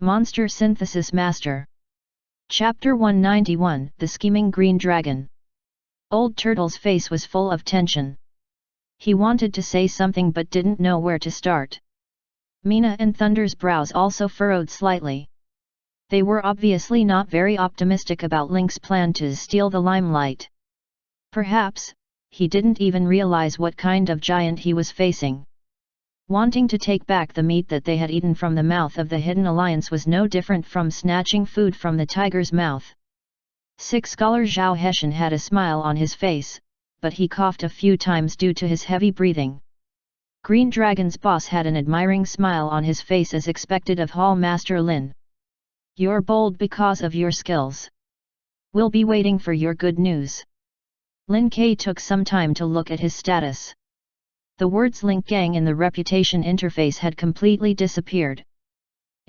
Monster Synthesis Master. Chapter 191, The Scheming Green Dragon. Old Turtle's face was full of tension. He wanted to say something but didn't know where to start. Mina and Thunder's brows also furrowed slightly. They were obviously not very optimistic about Link's plan to steal the limelight. Perhaps, he didn't even realize what kind of giant he was facing. Wanting to take back the meat that they had eaten from the mouth of the Hidden Alliance was no different from snatching food from the tiger's mouth. Sixth Scholar Zhao Heshan had a smile on his face, but he coughed a few times due to his heavy breathing. Green Dragon's boss had an admiring smile on his face as expected of Hall Master Lin. "You're bold because of your skills. We'll be waiting for your good news." Lin Ke took some time to look at his status. The words Link Gang in the reputation interface had completely disappeared.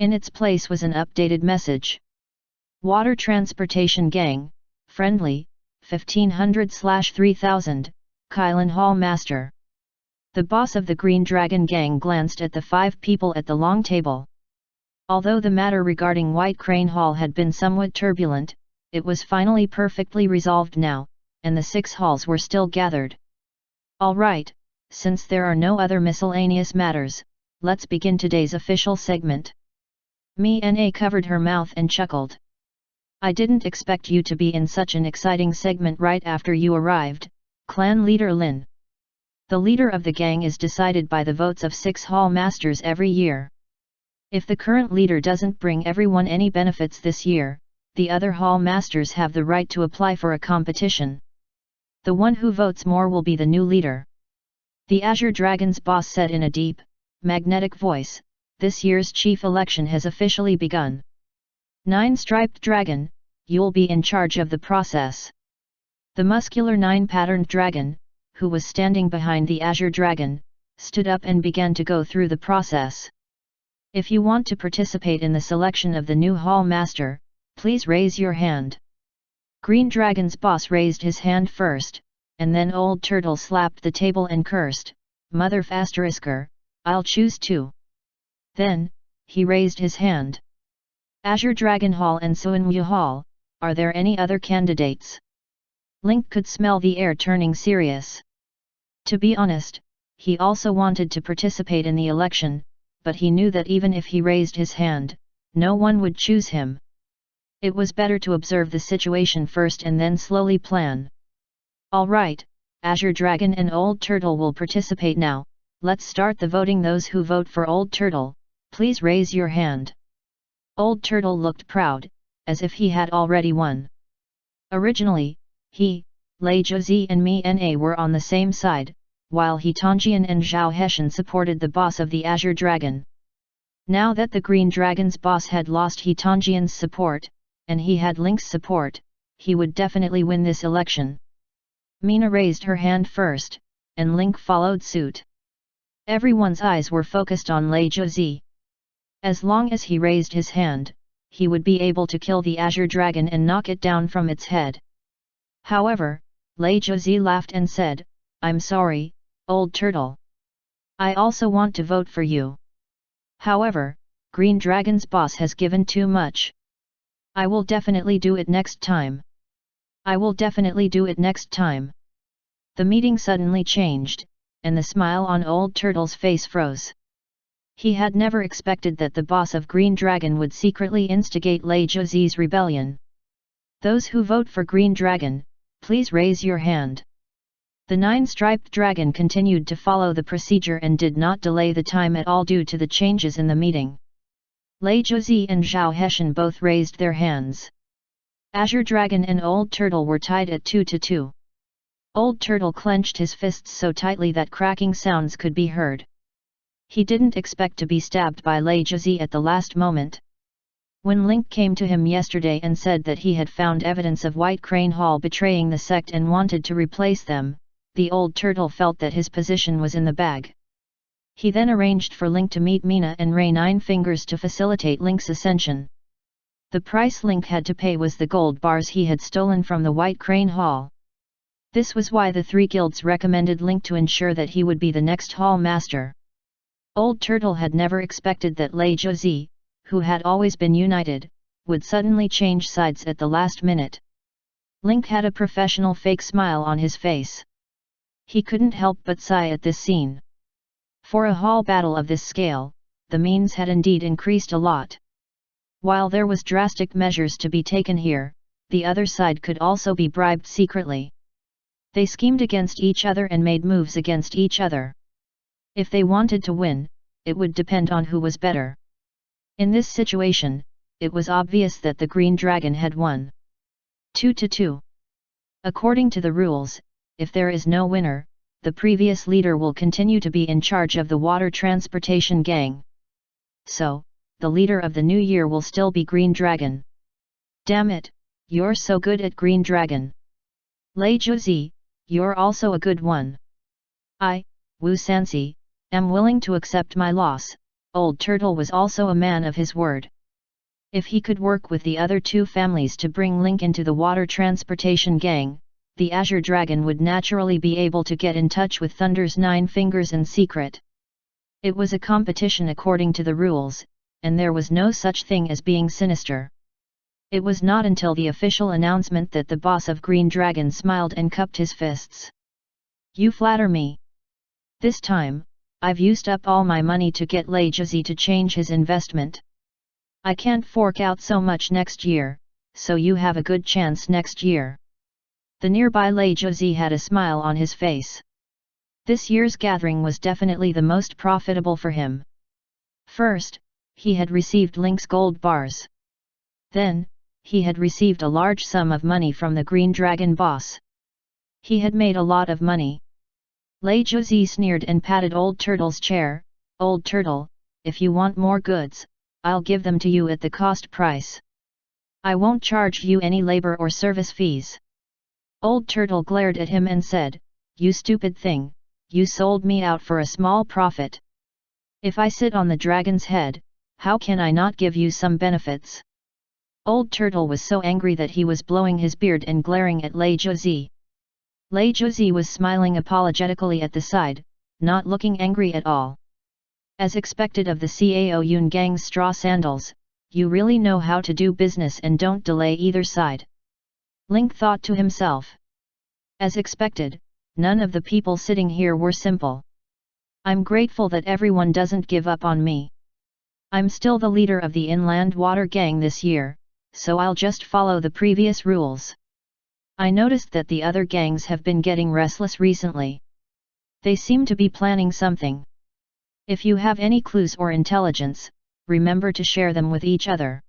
In its place was an updated message. Water Transportation Gang, friendly, 1500/3000, Kylan Hall Master. The boss of the Green Dragon Gang glanced at the 5 people at the long table. Although the matter regarding White Crane Hall had been somewhat turbulent, it was finally perfectly resolved now, and the 6 halls were still gathered. "All right. Since there are no other miscellaneous matters, let's begin today's official segment." Mina covered her mouth and chuckled. "I didn't expect you to be in such an exciting segment right after you arrived, Clan Leader Lin. The leader of the gang is decided by the votes of 6 hall masters every year. If the current leader doesn't bring everyone any benefits this year, the other hall masters have the right to apply for a competition. The one who votes more will be the new leader." The Azure Dragon's boss said in a deep, magnetic voice, "This year's chief election has officially begun. 9-striped dragon, you'll be in charge of the process." The muscular 9-patterned dragon, who was standing behind the Azure Dragon, stood up and began to go through the process. "If you want to participate in the selection of the new hall master, please raise your hand." Green Dragon's boss raised his hand first, and then Old Turtle slapped the table and cursed, "Mother Fasterisker, I'll choose 2. Then, he raised his hand. "Azure Dragon Hall and Suanwu Hall, are there any other candidates?" Link could smell the air turning serious. To be honest, he also wanted to participate in the election, but he knew that even if he raised his hand, no one would choose him. It was better to observe the situation first and then slowly plan. "All right, Azure Dragon and Old Turtle will participate now. Let's start the voting. Those who vote for Old Turtle, please raise your hand." Old Turtle looked proud, as if he had already won. Originally, he, Lei Zhuzi and Mina were on the same side, while Hitanjian and Zhao Heshan supported the boss of the Azure Dragon. Now that the Green Dragon's boss had lost Hitanjian's support, and he had Link's support, he would definitely win this election. Mina raised her hand first, and Link followed suit. Everyone's eyes were focused on Lei Zhuzi. As long as he raised his hand, he would be able to kill the Azure Dragon and knock it down from its head. However, Lei Zhuzi laughed and said, "I'm sorry, Old Turtle. I also want to vote for you. However, Green Dragon's boss has given too much. I will definitely do it next time. I will definitely do it next time." The meeting suddenly changed, and the smile on Old Turtle's face froze. He had never expected that the boss of Green Dragon would secretly instigate Lei Zhuzi's rebellion. "Those who vote for Green Dragon, please raise your hand." The 9-striped dragon continued to follow the procedure and did not delay the time at all due to the changes in the meeting. Lei Zhuzi and Zhao Heshan both raised their hands. Azure Dragon and Old Turtle were tied at 2-2. Old Turtle clenched his fists so tightly that cracking sounds could be heard. He didn't expect to be stabbed by Lei Zhuzi at the last moment. When Link came to him yesterday and said that he had found evidence of White Crane Hall betraying the sect and wanted to replace them, the Old Turtle felt that his position was in the bag. He then arranged for Link to meet Mina and Ray Nine Fingers to facilitate Link's ascension. The price Link had to pay was the gold bars he had stolen from the White Crane Hall. This was why the 3 guilds recommended Link to ensure that he would be the next hall master. Old Turtle had never expected that Lei Zhuzi, who had always been united, would suddenly change sides at the last minute. Link had a professional fake smile on his face. He couldn't help but sigh at this scene. For a hall battle of this scale, the means had indeed increased a lot. While there was drastic measures to be taken here, the other side could also be bribed secretly. They schemed against each other and made moves against each other. If they wanted to win, it would depend on who was better. In this situation, it was obvious that the Green Dragon had won. 2-2. According to the rules, if there is no winner, the previous leader will continue to be in charge of the water transportation gang. So, the leader of the new year will still be Green Dragon. Damn it, you're so good at Green Dragon. Lei Zhuzi, you're also a good one. I, Wu Sanxi, am willing to accept my loss. Old Turtle was also a man of his word. If he could work with the other two families to bring Link into the water transportation gang, the Azure Dragon would naturally be able to get in touch with Thunder's 9 fingers in secret. It was a competition according to the rules, and there was no such thing as being sinister. It was not until the official announcement that the boss of Green Dragon smiled and cupped his fists. You flatter me. This time, I've used up all my money to get Lei Zhuzi to change his investment. I can't fork out so much next year, so you have a good chance next year. The nearby Lei Zhuzi had a smile on his face. This year's gathering was definitely the most profitable for him. First, he had received Link's gold bars. Then, he had received a large sum of money from the Green Dragon boss. He had made a lot of money. Lei Zhuzi sneered and patted Old Turtle's chair. Old Turtle, if you want more goods, I'll give them to you at the cost price. I won't charge you any labor or service fees. Old Turtle glared at him and said, You stupid thing, you sold me out for a small profit. If I sit on the dragon's head, how can I not give you some benefits? Old Turtle was so angry that he was blowing his beard and glaring at Lei Zhuzi. Lei Zhuzi was smiling apologetically at the side, not looking angry at all. As expected of the Cao Yun gang's straw sandals, you really know how to do business and don't delay either side. Link thought to himself. As expected, none of the people sitting here were simple. I'm grateful that everyone doesn't give up on me. I'm still the leader of the Inland Water Gang this year, so I'll just follow the previous rules. I noticed that the other gangs have been getting restless recently. They seem to be planning something. If you have any clues or intelligence, remember to share them with each other.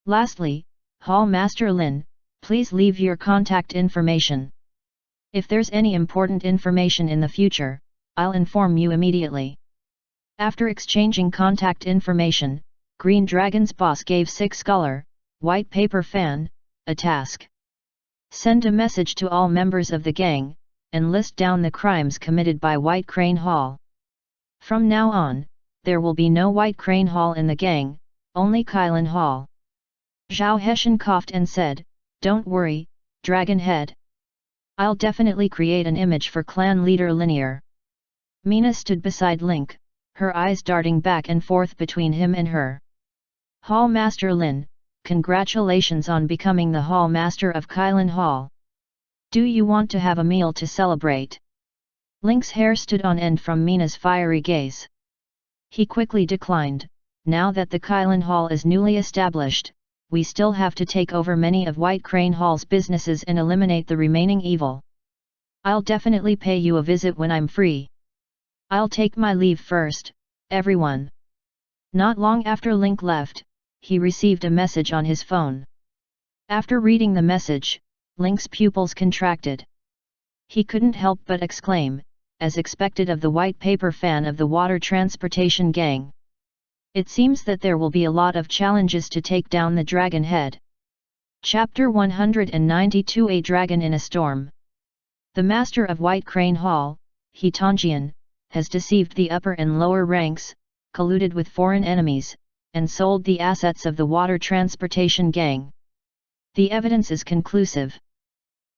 Lastly, Hall Master Lin, please leave your contact information. If there's any important information in the future, I'll inform you immediately. After exchanging contact information, Green Dragon's boss gave Six Scholar, White Paper Fan, a task. Send a message to all members of the gang, and list down the crimes committed by White Crane Hall. From now on, there will be no White Crane Hall in the gang, only Kylan Hall. Zhao Heshan coughed and said, Don't worry, Dragon Head. I'll definitely create an image for clan leader Linear. Mina stood beside Link, her eyes darting back and forth between him and her. Hall Master Lin, congratulations on becoming the Hall Master of Kylan Hall. Do you want to have a meal to celebrate? Link's hair stood on end from Mina's fiery gaze. He quickly declined. Now that the Kylan Hall is newly established, we still have to take over many of White Crane Hall's businesses and eliminate the remaining evil. I'll definitely pay you a visit when I'm free. I'll take my leave first, everyone. Not long after Link left, he received a message on his phone. After reading the message, Link's pupils contracted. He couldn't help but exclaim, as expected of the White Paper Fan of the Water Transportation Gang. It seems that there will be a lot of challenges to take down the Dragon Head. Chapter 192: A Dragon in a Storm. The Master of White Crane Hall, He Tongjian, has deceived the upper and lower ranks, colluded with foreign enemies, and sold the assets of the Water Transportation Gang. The evidence is conclusive.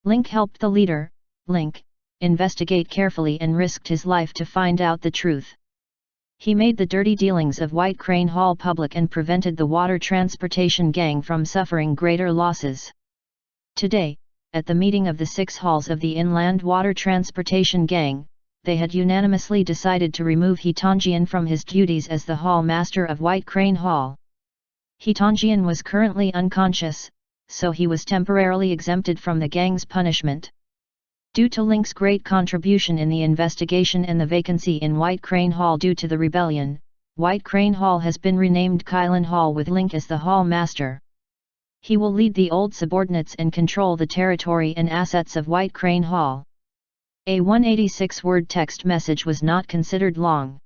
Link helped the leader, Link, investigate carefully and risked his life to find out the truth. He made the dirty dealings of White Crane Hall public and prevented the water transportation gang from suffering greater losses. Today, at the meeting of the 6 halls of the Inland Water Transportation Gang, they had unanimously decided to remove Hitanjian from his duties as the hall master of White Crane Hall. Hitanjian was currently unconscious, so he was temporarily exempted from the gang's punishment. Due to Link's great contribution in the investigation and the vacancy in White Crane Hall due to the rebellion, White Crane Hall has been renamed Kylan Hall with Link as the hall master. He will lead the old subordinates and control the territory and assets of White Crane Hall. A 186-word text message was not considered long.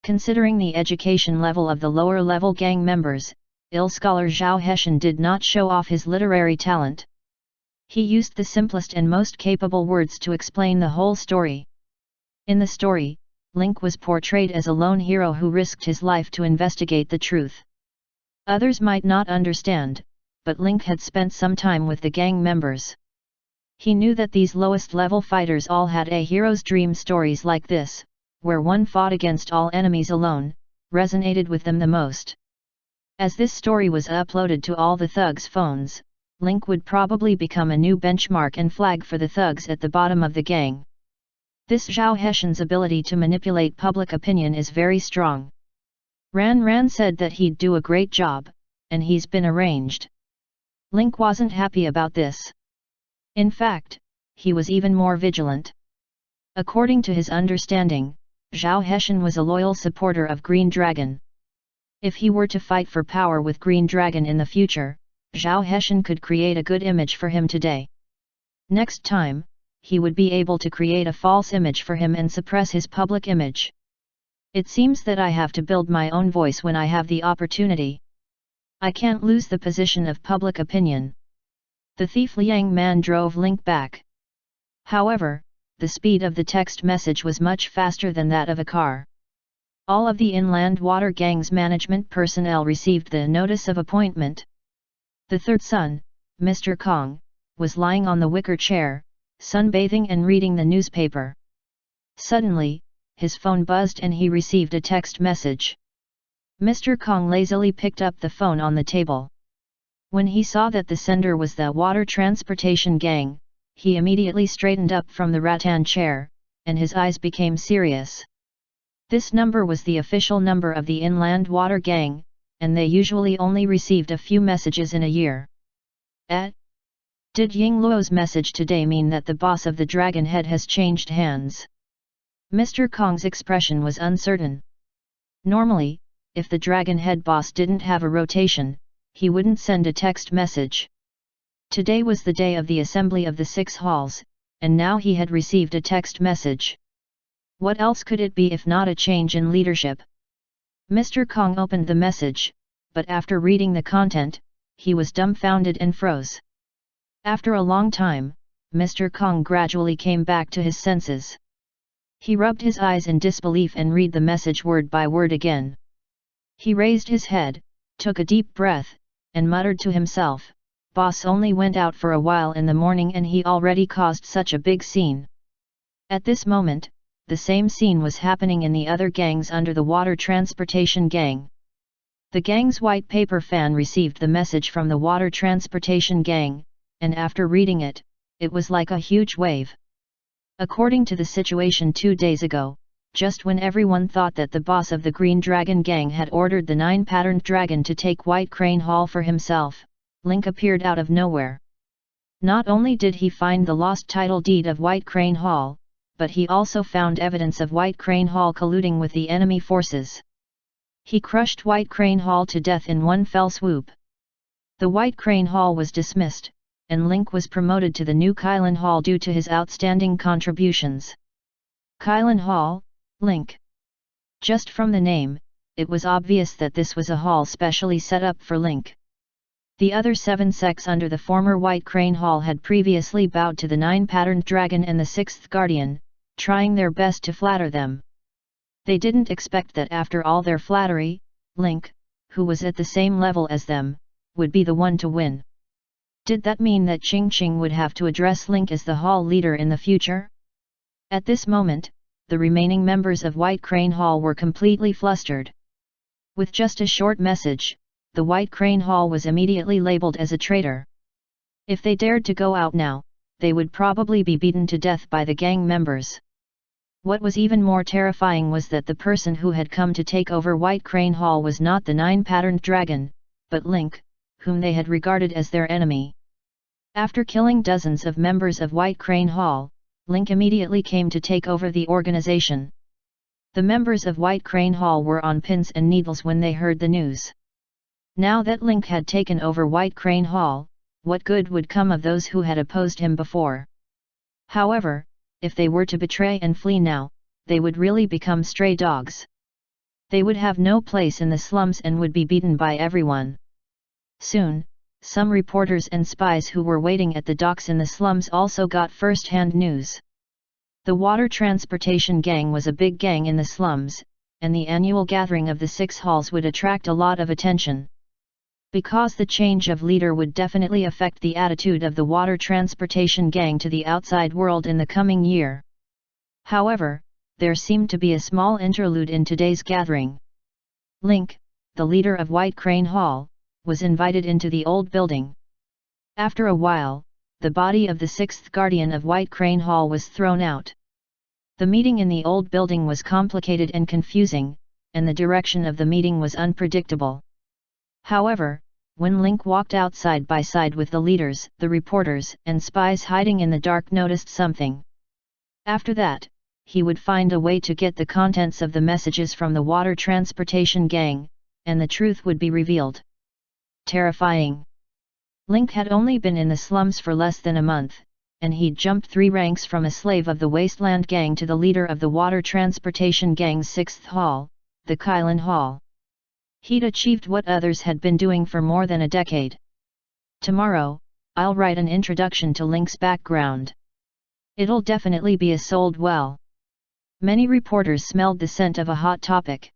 Considering the education level of the lower-level gang members, ill scholar Zhao Heshan did not show off his literary talent. He used the simplest and most capable words to explain the whole story. In the story, Link was portrayed as a lone hero who risked his life to investigate the truth. Others might not understand, but Link had spent some time with the gang members. He knew that these lowest-level fighters all had a hero's dream. Stories like this, where one fought against all enemies alone, resonated with them the most. As this story was uploaded to all the thugs' phones, Link would probably become a new benchmark and flag for the thugs at the bottom of the gang. This Zhao Heshan's ability to manipulate public opinion is very strong. Ran said that he'd do a great job, and he's been arranged. Link wasn't happy about this. In fact, he was even more vigilant. According to his understanding, Zhao Heshan was a loyal supporter of Green Dragon. If he were to fight for power with Green Dragon in the future, Zhao Heshan could create a good image for him today. Next time, he would be able to create a false image for him and suppress his public image. It seems that I have to build my own voice when I have the opportunity. I can't lose the position of public opinion. The thief Liang Man drove Link back. However, the speed of the text message was much faster than that of a car. All of the Inland Water Gang's management personnel received the notice of appointment. The third son, Mr. Kong, was lying on the wicker chair, sunbathing and reading the newspaper. Suddenly, his phone buzzed and he received a text message. Mr. Kong lazily picked up the phone on the table. When he saw that the sender was the Water Transportation Gang, he immediately straightened up from the rattan chair, and his eyes became serious. This number was the official number of the Inland Water Gang, and they usually only received a few messages in a year. Did Ying Luo's message today mean that the boss of the Dragon Head has changed hands? Mr. Kong's expression was uncertain. Normally, if the Dragon Head boss didn't have a rotation, he wouldn't send a text message. Today was the day of the assembly of the 6 halls, and now he had received a text message. What else could it be if not a change in leadership? Mr. Kong opened the message, but after reading the content, he was dumbfounded and froze. After a long time, Mr. Kong gradually came back to his senses. He rubbed his eyes in disbelief and read the message word by word again. He raised his head, took a deep breath, and muttered to himself, "Boss only went out for a while in the morning and he already caused such a big scene." At this moment, the same scene was happening in the other gangs under the Water Transportation Gang. The gang's white paper fan received the message from the Water Transportation Gang, and after reading it, it was like a huge wave. According to the situation 2 days ago, just when everyone thought that the boss of the Green Dragon Gang had ordered the 9-patterned dragon to take White Crane Hall for himself, Link appeared out of nowhere. Not only did he find the lost title deed of White Crane Hall, but he also found evidence of White Crane Hall colluding with the enemy forces. He crushed White Crane Hall to death in one fell swoop. The White Crane Hall was dismissed, and Link was promoted to the new Kylan Hall due to his outstanding contributions. Kylan Hall, Link. Just from the name, it was obvious that this was a hall specially set up for Link. The other 7 sects under the former White Crane Hall had previously bowed to the 9-patterned dragon and the 6th guardian, trying their best to flatter them. They didn't expect that after all their flattery, Link, who was at the same level as them, would be the one to win. Did that mean that Ching Ching would have to address Link as the hall leader in the future? At this moment, the remaining members of White Crane Hall were completely flustered. With just a short message, the White Crane Hall was immediately labeled as a traitor. If they dared to go out now, they would probably be beaten to death by the gang members. What was even more terrifying was that the person who had come to take over White Crane Hall was not the 9-patterned dragon, but Link, whom they had regarded as their enemy. After killing dozens of members of White Crane Hall, Link immediately came to take over the organization. The members of White Crane Hall were on pins and needles when they heard the news. Now that Link had taken over White Crane Hall, what good would come of those who had opposed him before? However, if they were to betray and flee now, they would really become stray dogs. They would have no place in the slums and would be beaten by everyone. Soon, some reporters and spies who were waiting at the docks in the slums also got first-hand news. The water transportation gang was a big gang in the slums, and the annual gathering of the 6 halls would attract a lot of attention. Because the change of leader would definitely affect the attitude of the water transportation gang to the outside world in the coming year. However, there seemed to be a small interlude in today's gathering. Link, the leader of White Crane Hall, was invited into the old building. After a while, the body of the 6th guardian of White Crane Hall was thrown out. The meeting in the old building was complicated and confusing, and the direction of the meeting was unpredictable. However, when Link walked out side by side with the leaders, the reporters and spies hiding in the dark noticed something. After that, he would find a way to get the contents of the messages from the water transportation gang, and the truth would be revealed. Terrifying. Link had only been in the slums for less than a month, and he'd jumped 3 ranks from a slave of the Wasteland gang to the leader of the water transportation gang's 6th hall, the Kylan Hall. He'd achieved what others had been doing for more than a decade. Tomorrow, I'll write an introduction to Link's background. It'll definitely be sold well. Many reporters smelled the scent of a hot topic.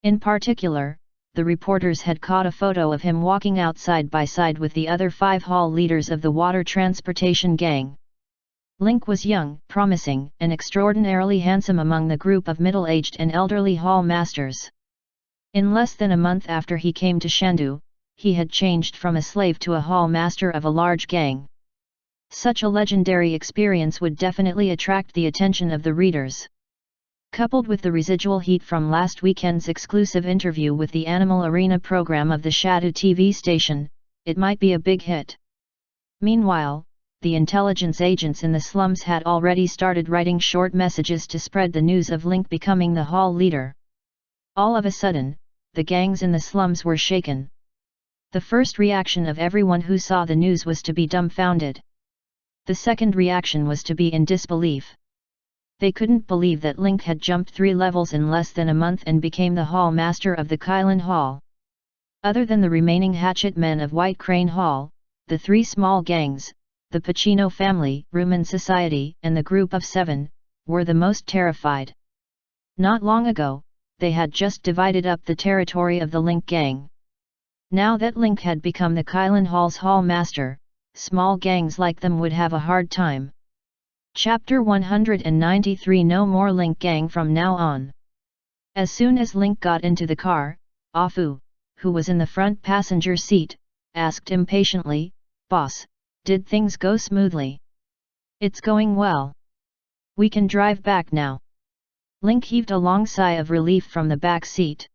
In particular, the reporters had caught a photo of him walking out side by side with the other 5 hall leaders of the water transportation gang. Link was young, promising, and extraordinarily handsome among the group of middle-aged and elderly hall masters. In less than a month after he came to Shandu, he had changed from a slave to a hall master of a large gang. Such a legendary experience would definitely attract the attention of the readers. Coupled with the residual heat from last weekend's exclusive interview with the Animal Arena program of the Shandu TV station, it might be a big hit. Meanwhile, the intelligence agents in the slums had already started writing short messages to spread the news of Link becoming the hall leader. All of a sudden, the gangs in the slums were shaken. The first reaction of everyone who saw the news was to be dumbfounded. The second reaction was to be in disbelief. They couldn't believe that Link had jumped 3 levels in less than a month and became the hall master of the Kylan Hall. Other than the remaining hatchet men of White Crane Hall, the 3 small gangs, the Pacino family, Rumen Society, and the Group of 7, were the most terrified. Not long ago, they had just divided up the territory of the Link gang. Now that Link had become the Kylan Hall's hall master, small gangs like them would have a hard time. Chapter 193 No more Link gang from now on. As soon as Link got into the car, Afu, who was in the front passenger seat, asked impatiently, "Boss, did things go smoothly?" "It's going well. We can drive back now." Link heaved a long sigh of relief from the back seat.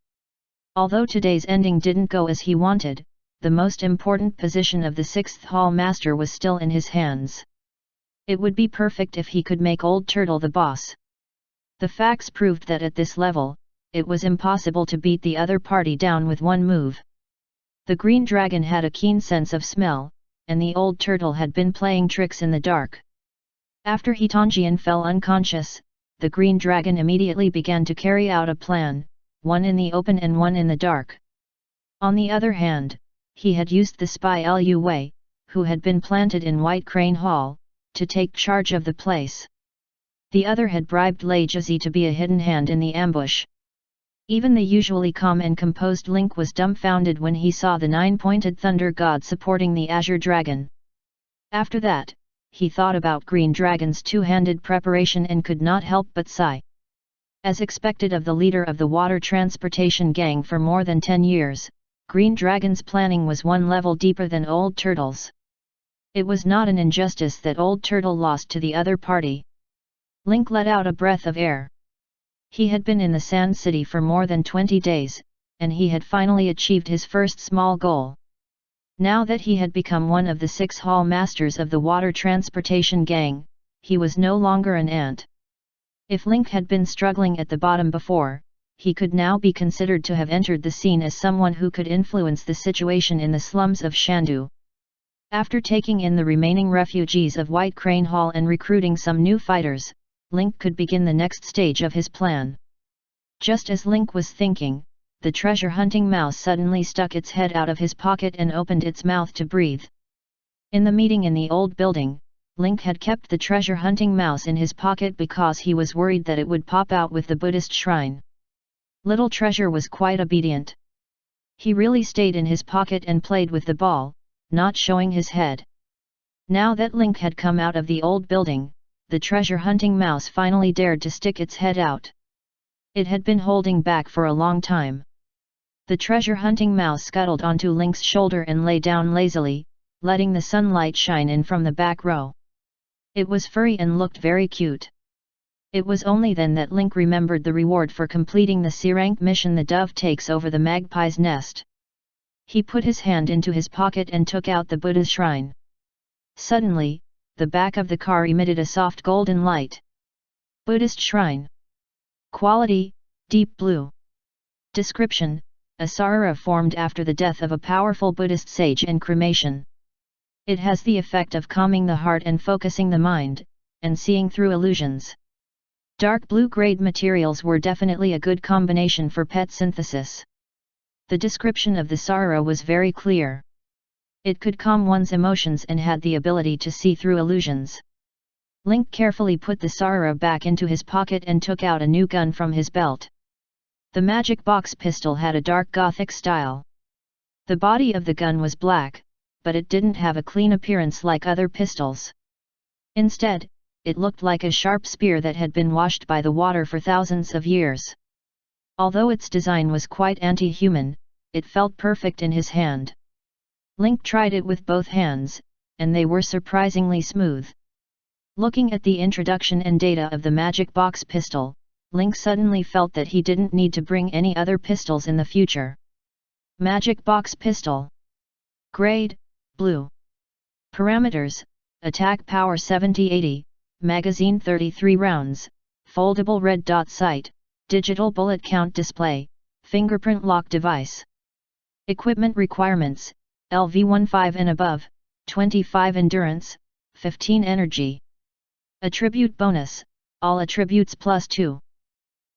Although today's ending didn't go as he wanted, the most important position of the 6th hall master was still in his hands. It would be perfect if he could make Old Turtle the boss. The facts proved that at this level, it was impossible to beat the other party down with one move. The Green Dragon had a keen sense of smell, and the Old Turtle had been playing tricks in the dark. After Hitanjian fell unconscious, the Green Dragon immediately began to carry out a plan, one in the open and one in the dark. On the other hand, he had used the spy Lu Wei, who had been planted in White Crane Hall, to take charge of the place. The other had bribed Lei Jizi to be a hidden hand in the ambush. Even the usually calm and composed Link was dumbfounded when he saw the 9-pointed thunder god supporting the Azure Dragon. After that, he thought about Green Dragon's 2-handed preparation and could not help but sigh. As expected of the leader of the water transportation gang for more than 10 years, Green Dragon's planning was one level deeper than Old Turtle's. It was not an injustice that Old Turtle lost to the other party. Link let out a breath of air. He had been in the Sand City for more than 20 days, and he had finally achieved his first small goal. Now that he had become one of the 6 hall masters of the water transportation gang, he was no longer an ant. If Link had been struggling at the bottom before, he could now be considered to have entered the scene as someone who could influence the situation in the slums of Shandu. After taking in the remaining refugees of White Crane Hall and recruiting some new fighters, Link could begin the next stage of his plan. Just as Link was thinking, the treasure-hunting mouse suddenly stuck its head out of his pocket and opened its mouth to breathe. In the meeting in the old building, Link had kept the treasure-hunting mouse in his pocket because he was worried that it would pop out with the Buddhist shrine. Little Treasure was quite obedient. He really stayed in his pocket and played with the ball, not showing his head. Now that Link had come out of the old building, the treasure-hunting mouse finally dared to stick its head out. It had been holding back for a long time. The treasure-hunting mouse scuttled onto Link's shoulder and lay down lazily, letting the sunlight shine in from the back row. It was furry and looked very cute. It was only then that Link remembered the reward for completing the C-rank mission the dove takes over the magpie's nest. He put his hand into his pocket and took out the Buddha's shrine. Suddenly, the back of the car emitted a soft golden light. Buddhist shrine. Quality, deep blue. Description: a sarira formed after the death of a powerful Buddhist sage in cremation. It has the effect of calming the heart and focusing the mind, and seeing through illusions. Dark blue-grade materials were definitely a good combination for pet synthesis. The description of the sarira was very clear. It could calm one's emotions and had the ability to see through illusions. Link carefully put the sarira back into his pocket and took out a new gun from his belt. The magic box pistol had a dark gothic style. The body of the gun was black, but it didn't have a clean appearance like other pistols. Instead, it looked like a sharp spear that had been washed by the water for thousands of years. Although its design was quite anti-human, it felt perfect in his hand. Link tried it with both hands, and they were surprisingly smooth. Looking at the introduction and data of the magic box pistol, Link suddenly felt that he didn't need to bring any other pistols in the future. Magic box pistol. Grade: blue. Parameters: attack power 70-80, magazine 33 rounds, foldable red dot sight, digital bullet count display, fingerprint lock device. Equipment requirements: LV15 and above, 25 endurance, 15 energy. Attribute bonus: all attributes +2.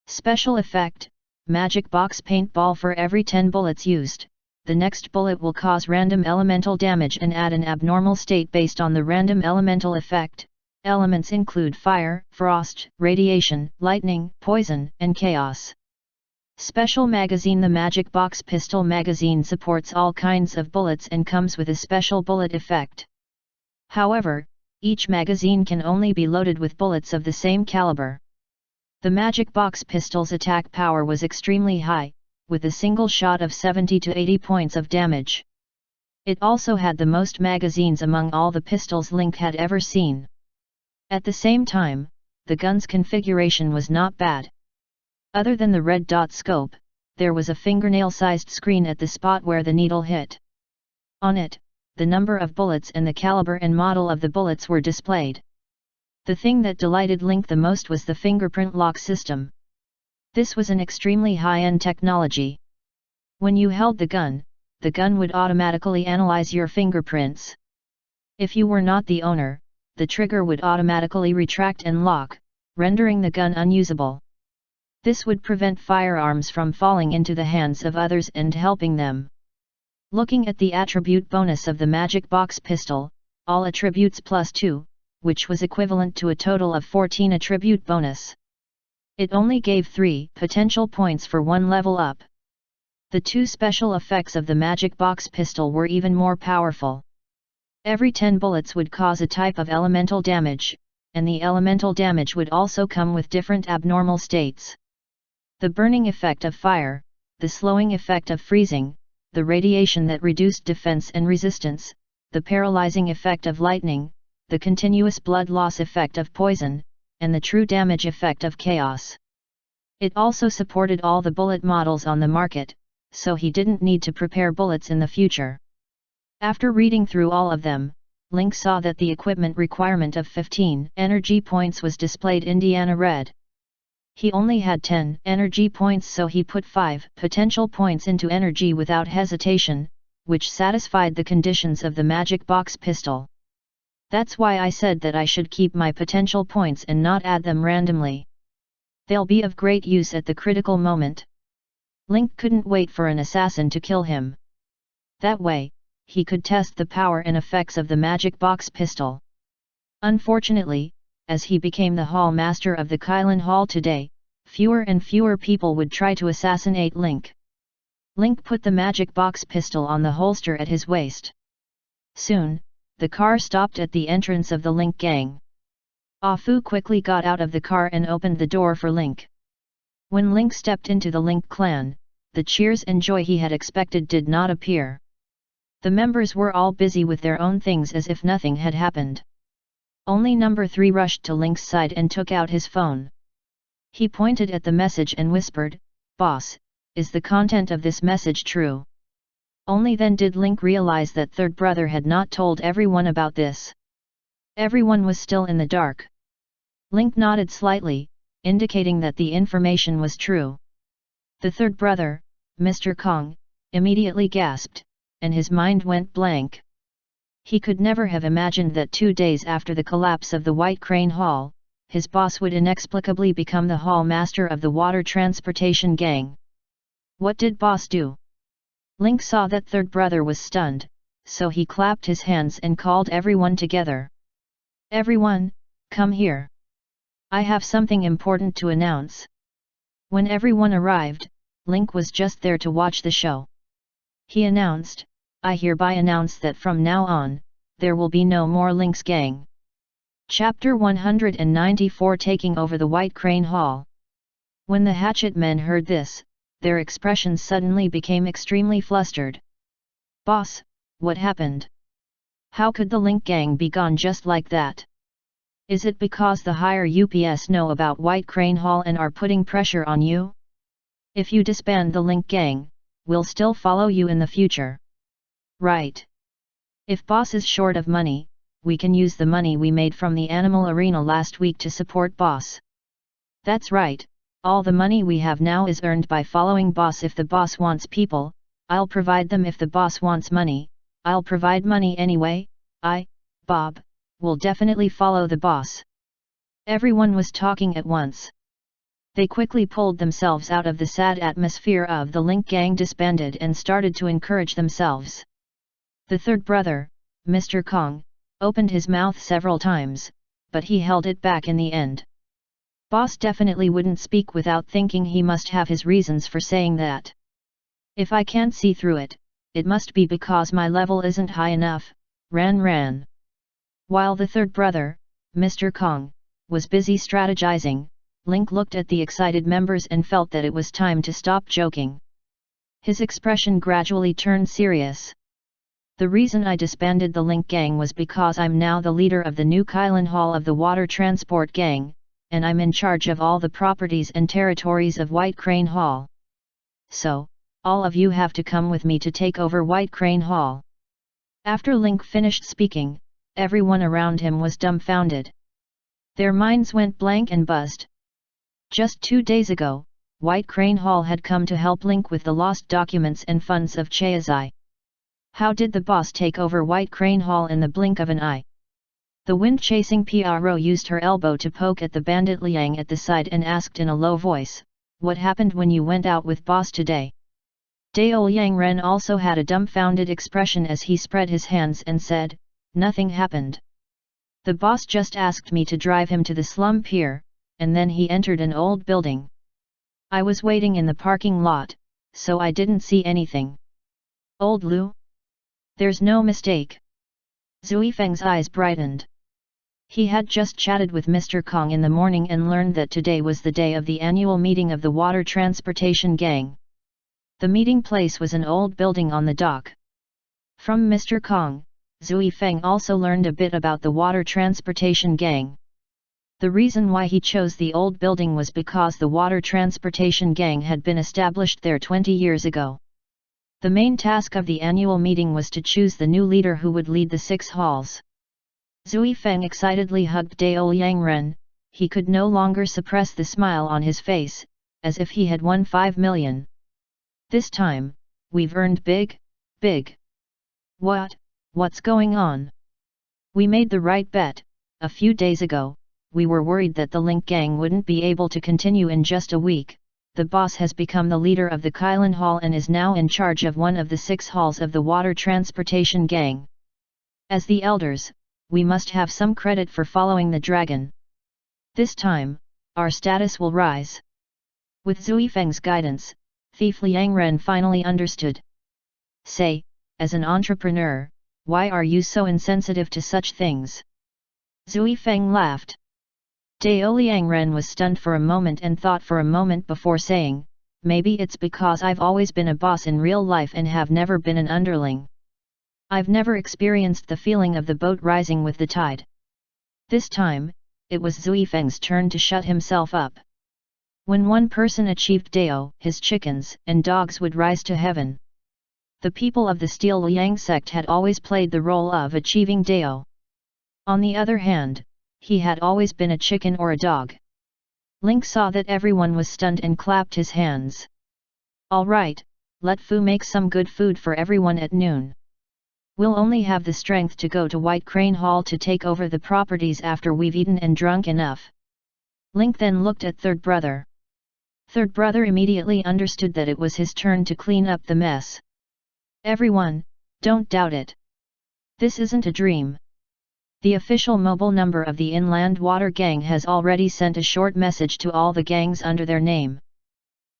Special effect: magic box paintball. For every 10 bullets used, the next bullet will cause random elemental damage and add an abnormal state based on the random elemental effect. Elements include fire, frost, radiation, lightning, poison, and chaos. Special magazine: the magic box pistol magazine supports all kinds of bullets and comes with a special bullet effect. However, each magazine can only be loaded with bullets of the same caliber. The magic box pistol's attack power was extremely high, with a single shot of 70 to 80 points of damage. It also had the most magazines among all the pistols Link had ever seen. At the same time, the gun's configuration was not bad. Other than the red dot scope, there was a fingernail-sized screen at the spot where the needle hit. On it, the number of bullets and the caliber and model of the bullets were displayed. The thing that delighted Link the most was the fingerprint lock system. This was an extremely high-end technology. When you held the gun would automatically analyze your fingerprints. If you were not the owner, the trigger would automatically retract and lock, rendering the gun unusable. This would prevent firearms from falling into the hands of others and helping them. Looking at the attribute bonus of the magic box pistol, all attributes +2, which was equivalent to a total of 14 attribute bonus. It only gave 3 potential points for one level up. The 2 special effects of the magic box pistol were even more powerful. Every 10 bullets would cause a type of elemental damage, and the elemental damage would also come with different abnormal states. The burning effect of fire, the slowing effect of freezing, the radiation that reduced defense and resistance, the paralyzing effect of lightning, the continuous blood loss effect of poison, and the true damage effect of chaos. It also supported all the bullet models on the market, so he didn't need to prepare bullets in the future. After reading through all of them, Link saw that the equipment requirement of 15 energy points was displayed Indiana red. He only had 10 energy points, so he put 5 potential points into energy without hesitation, which satisfied the conditions of the magic box pistol. That's why I said that I should keep my potential points and not add them randomly. They'll be of great use at the critical moment. Link couldn't wait for an assassin to kill him. That way, he could test the power and effects of the magic box pistol. Unfortunately, as he became the hall master of the Kylin Hall today, fewer and fewer people would try to assassinate Link. Link put the magic box pistol on the holster at his waist. Soon, the car stopped at the entrance of the Link gang. Ah Fu quickly got out of the car and opened the door for Link. When Link stepped into the Link clan, the cheers and joy he had expected did not appear. The members were all busy with their own things as if nothing had happened. Only number 3 rushed to Link's side and took out his phone. He pointed at the message and whispered, "Boss, is the content of this message true?" Only then did Link realize that third brother had not told everyone about this. Everyone was still in the dark. Link nodded slightly, indicating that the information was true. The third brother, Mr. Kong, immediately gasped, and his mind went blank. He could never have imagined that 2 days after the collapse of the White Crane Hall, his boss would inexplicably become the hall master of the water transportation gang. What did boss do? Link saw that third brother was stunned, so he clapped his hands and called everyone together. "Everyone, come here. I have something important to announce." When everyone arrived, Link was just there to watch the show. He announced, "I hereby announce that from now on, there will be no more Link's gang." Chapter 194 Taking over the White Crane Hall. When the hatchet men heard this, their expressions suddenly became extremely flustered. "Boss, what happened? How could the Link gang be gone just like that? Is it because the higher UPS know about White Crane Hall and are putting pressure on you? If you disband the Link gang, we'll still follow you in the future. Right? If boss is short of money, we can use the money we made from the animal arena last week to support boss." "That's right, all the money we have now is earned by following boss. If the boss wants people, I'll provide them. If the boss wants money, I'll provide money anyway. Bob, will definitely follow the boss." Everyone was talking at once. They quickly pulled themselves out of the sad atmosphere of the Link gang disbanded and started to encourage themselves. The third brother, Mr. Kong, opened his mouth several times, but he held it back in the end. Boss definitely wouldn't speak without thinking. He must have his reasons for saying that. "If I can't see through it, it must be because my level isn't high enough." Ran. While the third brother, Mr. Kong, was busy strategizing, Link looked at the excited members and felt that it was time to stop joking. His expression gradually turned serious. "The reason I disbanded the Link gang was because I'm now the leader of the new Kylin Hall of the Water Transport Gang, and I'm in charge of all the properties and territories of White Crane Hall. So, all of you have to come with me to take over White Crane Hall." After Link finished speaking, everyone around him was dumbfounded. Their minds went blank and buzzed. Just 2 days ago, White Crane Hall had come to help Link with the lost documents and funds of Chaozai. How did the boss take over White Crane Hall in the blink of an eye? The wind-chasing PRO used her elbow to poke at the bandit Liang at the side and asked in a low voice, "What happened when you went out with boss today?" Dao Yang Ren also had a dumbfounded expression as he spread his hands and said, "Nothing happened. The boss just asked me to drive him to the slum pier, and then he entered an old building. I was waiting in the parking lot, so I didn't see anything." "Old Lu? There's no mistake." Zui Feng's eyes brightened. He had just chatted with Mr. Kong in the morning and learned that today was the day of the annual meeting of the water transportation gang. The meeting place was an old building on the dock. From Mr. Kong, Zui Feng also learned a bit about the water transportation gang. The reason why he chose the old building was because the water transportation gang had been established there 20 years ago. The main task of the annual meeting was to choose the new leader who would lead the 6 halls. Zui Feng excitedly hugged Dao Liangren. He could no longer suppress the smile on his face, as if he had won 5 million. This time, we've earned big, big. What's going on? We made the right bet. A few days ago, we were worried that the Link gang wouldn't be able to continue in just a week. The boss has become the leader of the Kailan Hall and is now in charge of one of the 6 halls of the water transportation gang. As the elders, we must have some credit for following the dragon. This time, our status will rise. With Zui Feng's guidance, Thief Liangren finally understood. Say, as an entrepreneur, why are you so insensitive to such things? Zui Feng laughed. Dao Liangren was stunned for a moment and thought for a moment before saying, maybe it's because I've always been a boss in real life and have never been an underling. I've never experienced the feeling of the boat rising with the tide. This time, it was Zui Feng's turn to shut himself up. When one person achieved Dao, his chickens and dogs would rise to heaven. The people of the Steel Liang sect had always played the role of achieving Dao. On the other hand, he had always been a chicken or a dog. Link saw that everyone was stunned and clapped his hands. All right, let Fu make some good food for everyone at noon. We'll only have the strength to go to White Crane Hall to take over the properties after we've eaten and drunk enough. Link then looked at Third Brother. Third Brother immediately understood that it was his turn to clean up the mess. Everyone, don't doubt it. This isn't a dream. The official mobile number of the Inland Water Gang has already sent a short message to all the gangs under their name.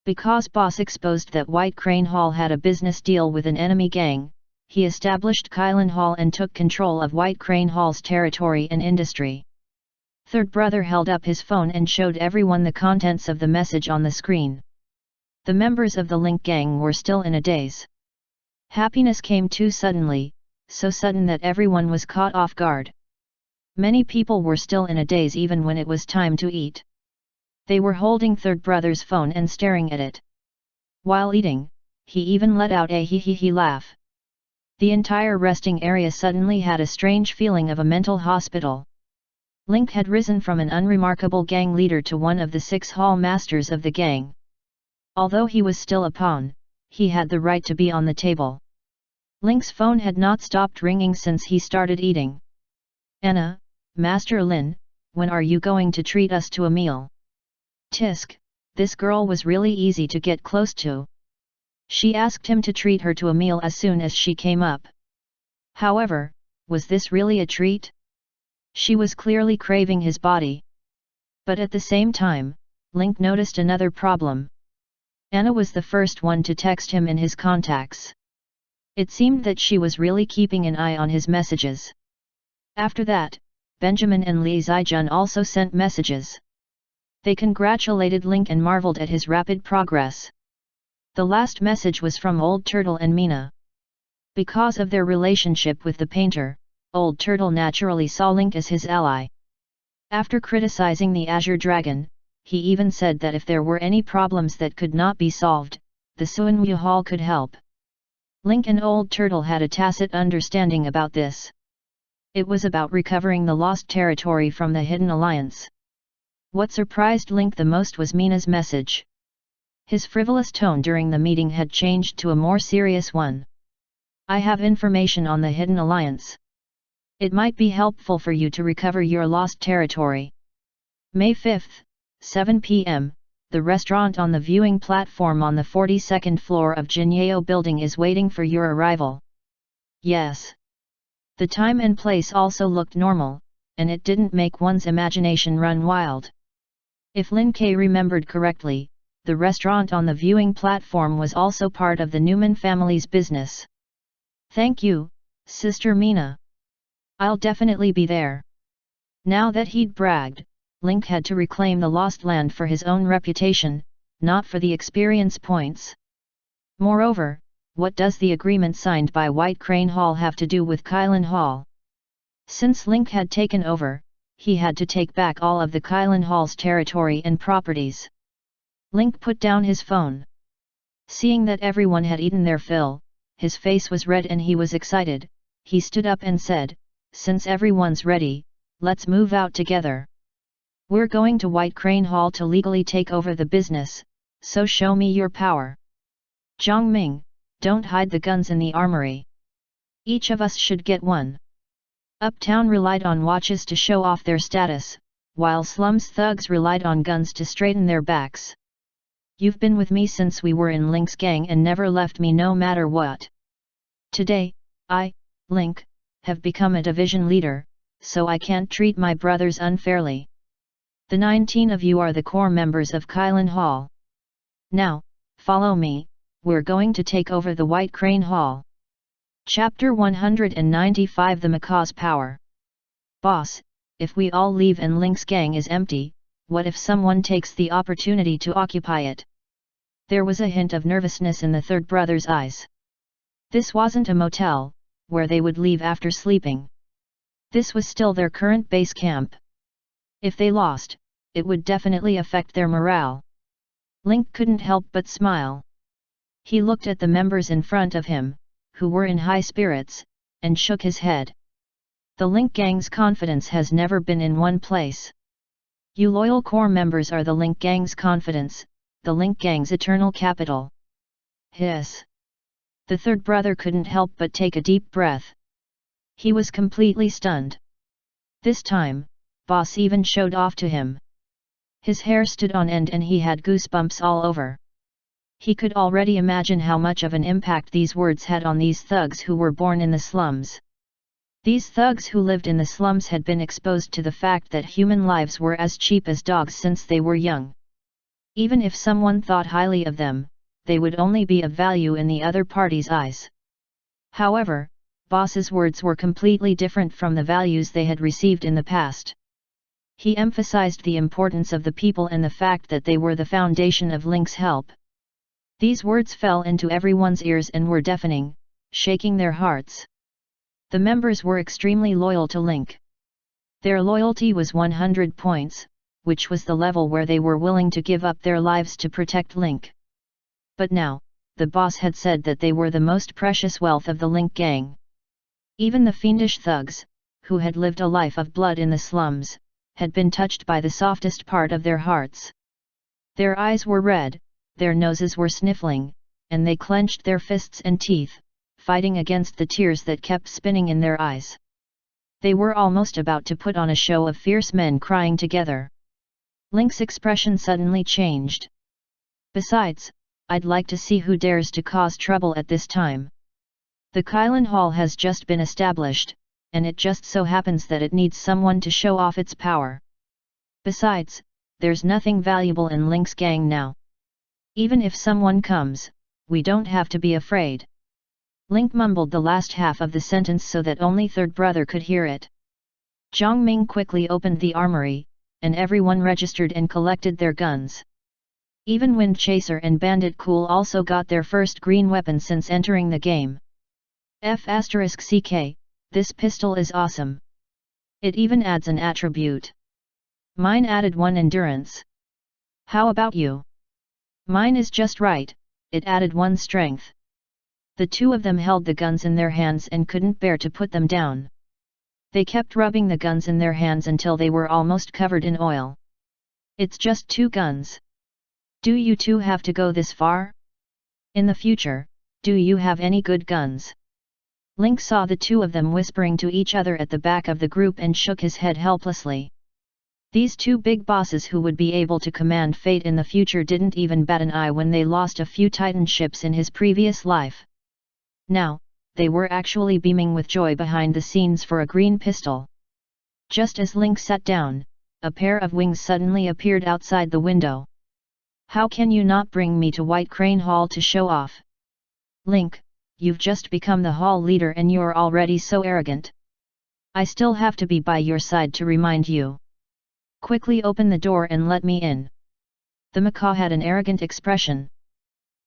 Because Boss exposed that White Crane Hall had a business deal with an enemy gang, he established Kailan Hall and took control of White Crane Hall's territory and industry. Third Brother held up his phone and showed everyone the contents of the message on the screen. The members of the Link gang were still in a daze. Happiness came too suddenly, so sudden that everyone was caught off guard. Many people were still in a daze even when it was time to eat. They were holding Third Brother's phone and staring at it. While eating, he even let out a hee laugh. The entire resting area suddenly had a strange feeling of a mental hospital. Link had risen from an unremarkable gang leader to one of the 6 hall masters of the gang. Although he was still a pawn, he had the right to be on the table. Link's phone had not stopped ringing since he started eating. Anna, Master Lin, when are you going to treat us to a meal? Tisk, this girl was really easy to get close to. She asked him to treat her to a meal as soon as she came up. However, was this really a treat? She was clearly craving his body. But at the same time, Link noticed another problem. Anna was the first one to text him in his contacts. It seemed that she was really keeping an eye on his messages. After that, Benjamin and Li Zijun also sent messages. They congratulated Link and marveled at his rapid progress. The last message was from Old Turtle and Mina. Because of their relationship with the painter, Old Turtle naturally saw Link as his ally. After criticizing the Azure Dragon, he even said that if there were any problems that could not be solved, the Suanwu Hall could help. Link and Old Turtle had a tacit understanding about this. It was about recovering the lost territory from the Hidden Alliance. What surprised Link the most was Mina's message. His frivolous tone during the meeting had changed to a more serious one. I have information on the Hidden Alliance. It might be helpful for you to recover your lost territory. May 5th, 7 p.m., the restaurant on the viewing platform on the 42nd floor of Jinyeo building is waiting for your arrival. Yes. The time and place also looked normal, and it didn't make one's imagination run wild. If Lin Ke remembered correctly, the restaurant on the viewing platform was also part of the Newman family's business. Thank you, Sister Mina. I'll definitely be there. Now that he'd bragged, Link had to reclaim the lost land for his own reputation, not for the experience points. Moreover, what does the agreement signed by White Crane Hall have to do with Kylan Hall? Since Link had taken over, he had to take back all of the Kylan Hall's territory and properties. Link put down his phone. Seeing that everyone had eaten their fill, his face was red and he was excited. He stood up and said, "Since everyone's ready, let's move out together. We're going to White Crane Hall to legally take over the business, so show me your power. Zhongming, don't hide the guns in the armory. Each of us should get one." Uptown relied on watches to show off their status, while slums thugs relied on guns to straighten their backs. "You've been with me since we were in Link's gang and never left me no matter what. Today, I, Link, have become a division leader, so I can't treat my brothers unfairly. The 19 of you are the core members of Kylan Hall. Now, follow me, we're going to take over the White Crane Hall." Chapter 195 The Macaw's Power. "Boss, if we all leave and Link's gang is empty, what if someone takes the opportunity to occupy it?" There was a hint of nervousness in the third brother's eyes. This wasn't a motel, where they would leave after sleeping. This was still their current base camp. If they lost, it would definitely affect their morale. Link couldn't help but smile. He looked at the members in front of him, who were in high spirits, and shook his head. The Link Gang's confidence has never been in one place. You loyal core members are the Link Gang's confidence, the Link Gang's eternal capital. Hiss. The third brother couldn't help but take a deep breath. He was completely stunned. This time, Boss even showed off to him. His hair stood on end and he had goosebumps all over. He could already imagine how much of an impact these words had on these thugs who were born in the slums. These thugs who lived in the slums had been exposed to the fact that human lives were as cheap as dogs since they were young. Even if someone thought highly of them, they would only be of value in the other party's eyes. However, Boss's words were completely different from the values they had received in the past. He emphasized the importance of the people and the fact that they were the foundation of Link's help. These words fell into everyone's ears and were deafening, shaking their hearts. The members were extremely loyal to Link. Their loyalty was 100 points, which was the level where they were willing to give up their lives to protect Link. But now, the boss had said that they were the most precious wealth of the Link Gang. Even the fiendish thugs, who had lived a life of blood in the slums, had been touched by the softest part of their hearts. Their eyes were red, their noses were sniffling, and they clenched their fists and teeth, fighting against the tears that kept spinning in their eyes. They were almost about to put on a show of fierce men crying together. Link's expression suddenly changed. "Besides, I'd like to see who dares to cause trouble at this time. The Kylan Hall has just been established, and it just so happens that it needs someone to show off its power. Besides, there's nothing valuable in Link's gang now. Even if someone comes, we don't have to be afraid." Link mumbled the last half of the sentence so that only third brother could hear it. Zhongming quickly opened the armory, and everyone registered and collected their guns. Even Wind Chaser and Bandit Cool also got their first green weapon since entering the game. F***CK, this pistol is awesome. It even adds an attribute. Mine added 1 endurance. How about you? Mine is just right, it added 1 strength. The two of them held the guns in their hands and couldn't bear to put them down. They kept rubbing the guns in their hands until they were almost covered in oil. "It's just 2 guns. Do you two have to go this far? In the future, do you have any good guns?" Link saw the two of them whispering to each other at the back of the group and shook his head helplessly. These two big bosses who would be able to command fate in the future didn't even bat an eye when they lost a few Titan ships in his previous life. Now, they were actually beaming with joy behind the scenes for a green pistol. Just as Link sat down, a pair of wings suddenly appeared outside the window. "How can you not bring me to White Crane Hall to show off? Link, you've just become the hall leader and you're already so arrogant. I still have to be by your side to remind you. Quickly open the door and let me in. The macaw had an arrogant expression.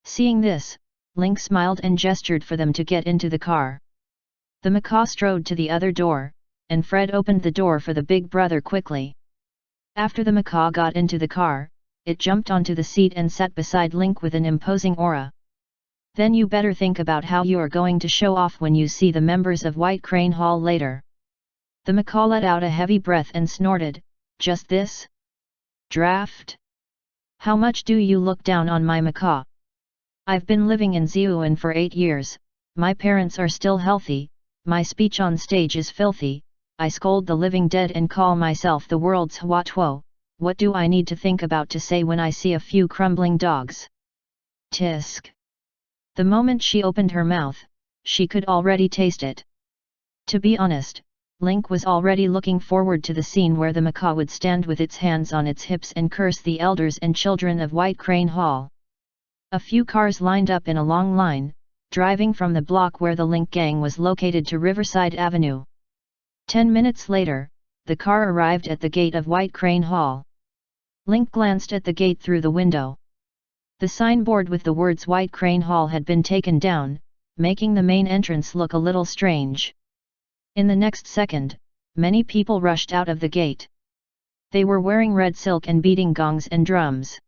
Seeing this, Link smiled and gestured for them to get into the car. The macaw strode to the other door, and Fred opened the door for the big brother quickly. After the macaw got into the car, it jumped onto the seat and sat beside Link with an imposing aura. Then you better think about how you are going to show off when you see the members of White Crane Hall later. The macaw let out a heavy breath and snorted, just this? Draft? How much do you look down on my macaw? I've been living in Zhuan for 8 years, my parents are still healthy, my speech on stage is filthy, I scold the living dead and call myself the world's Huatuo, what do I need to think about to say when I see a few crumbling dogs? Tisk. The moment she opened her mouth, she could already taste it. To be honest, Link was already looking forward to the scene where the macaw would stand with its hands on its hips and curse the elders and children of White Crane Hall. A few cars lined up in a long line, driving from the block where the Link gang was located to Riverside Avenue. 10 minutes later, the car arrived at the gate of White Crane Hall. Link glanced at the gate through the window. The signboard with the words White Crane Hall had been taken down, making the main entrance look a little strange. In the next second, many people rushed out of the gate. They were wearing red silk and beating gongs and drums.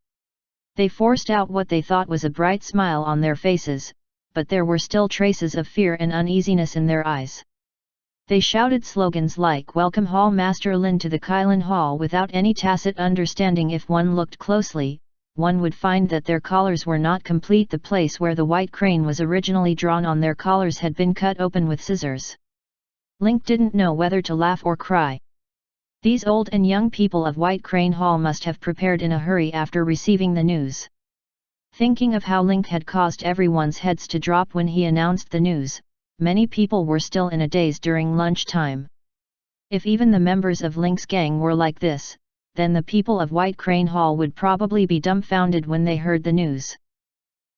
They forced out what they thought was a bright smile on their faces, but there were still traces of fear and uneasiness in their eyes. They shouted slogans like "Welcome Hall Master Lin to the Kylin Hall" without any tacit understanding. If one looked closely, one would find that their collars were not complete. The place where the white crane was originally drawn on their collars had been cut open with scissors. Link didn't know whether to laugh or cry. These old and young people of White Crane Hall must have prepared in a hurry after receiving the news. Thinking of how Link had caused everyone's heads to drop when he announced the news, many people were still in a daze during lunchtime. If even the members of Link's gang were like this, then the people of White Crane Hall would probably be dumbfounded when they heard the news.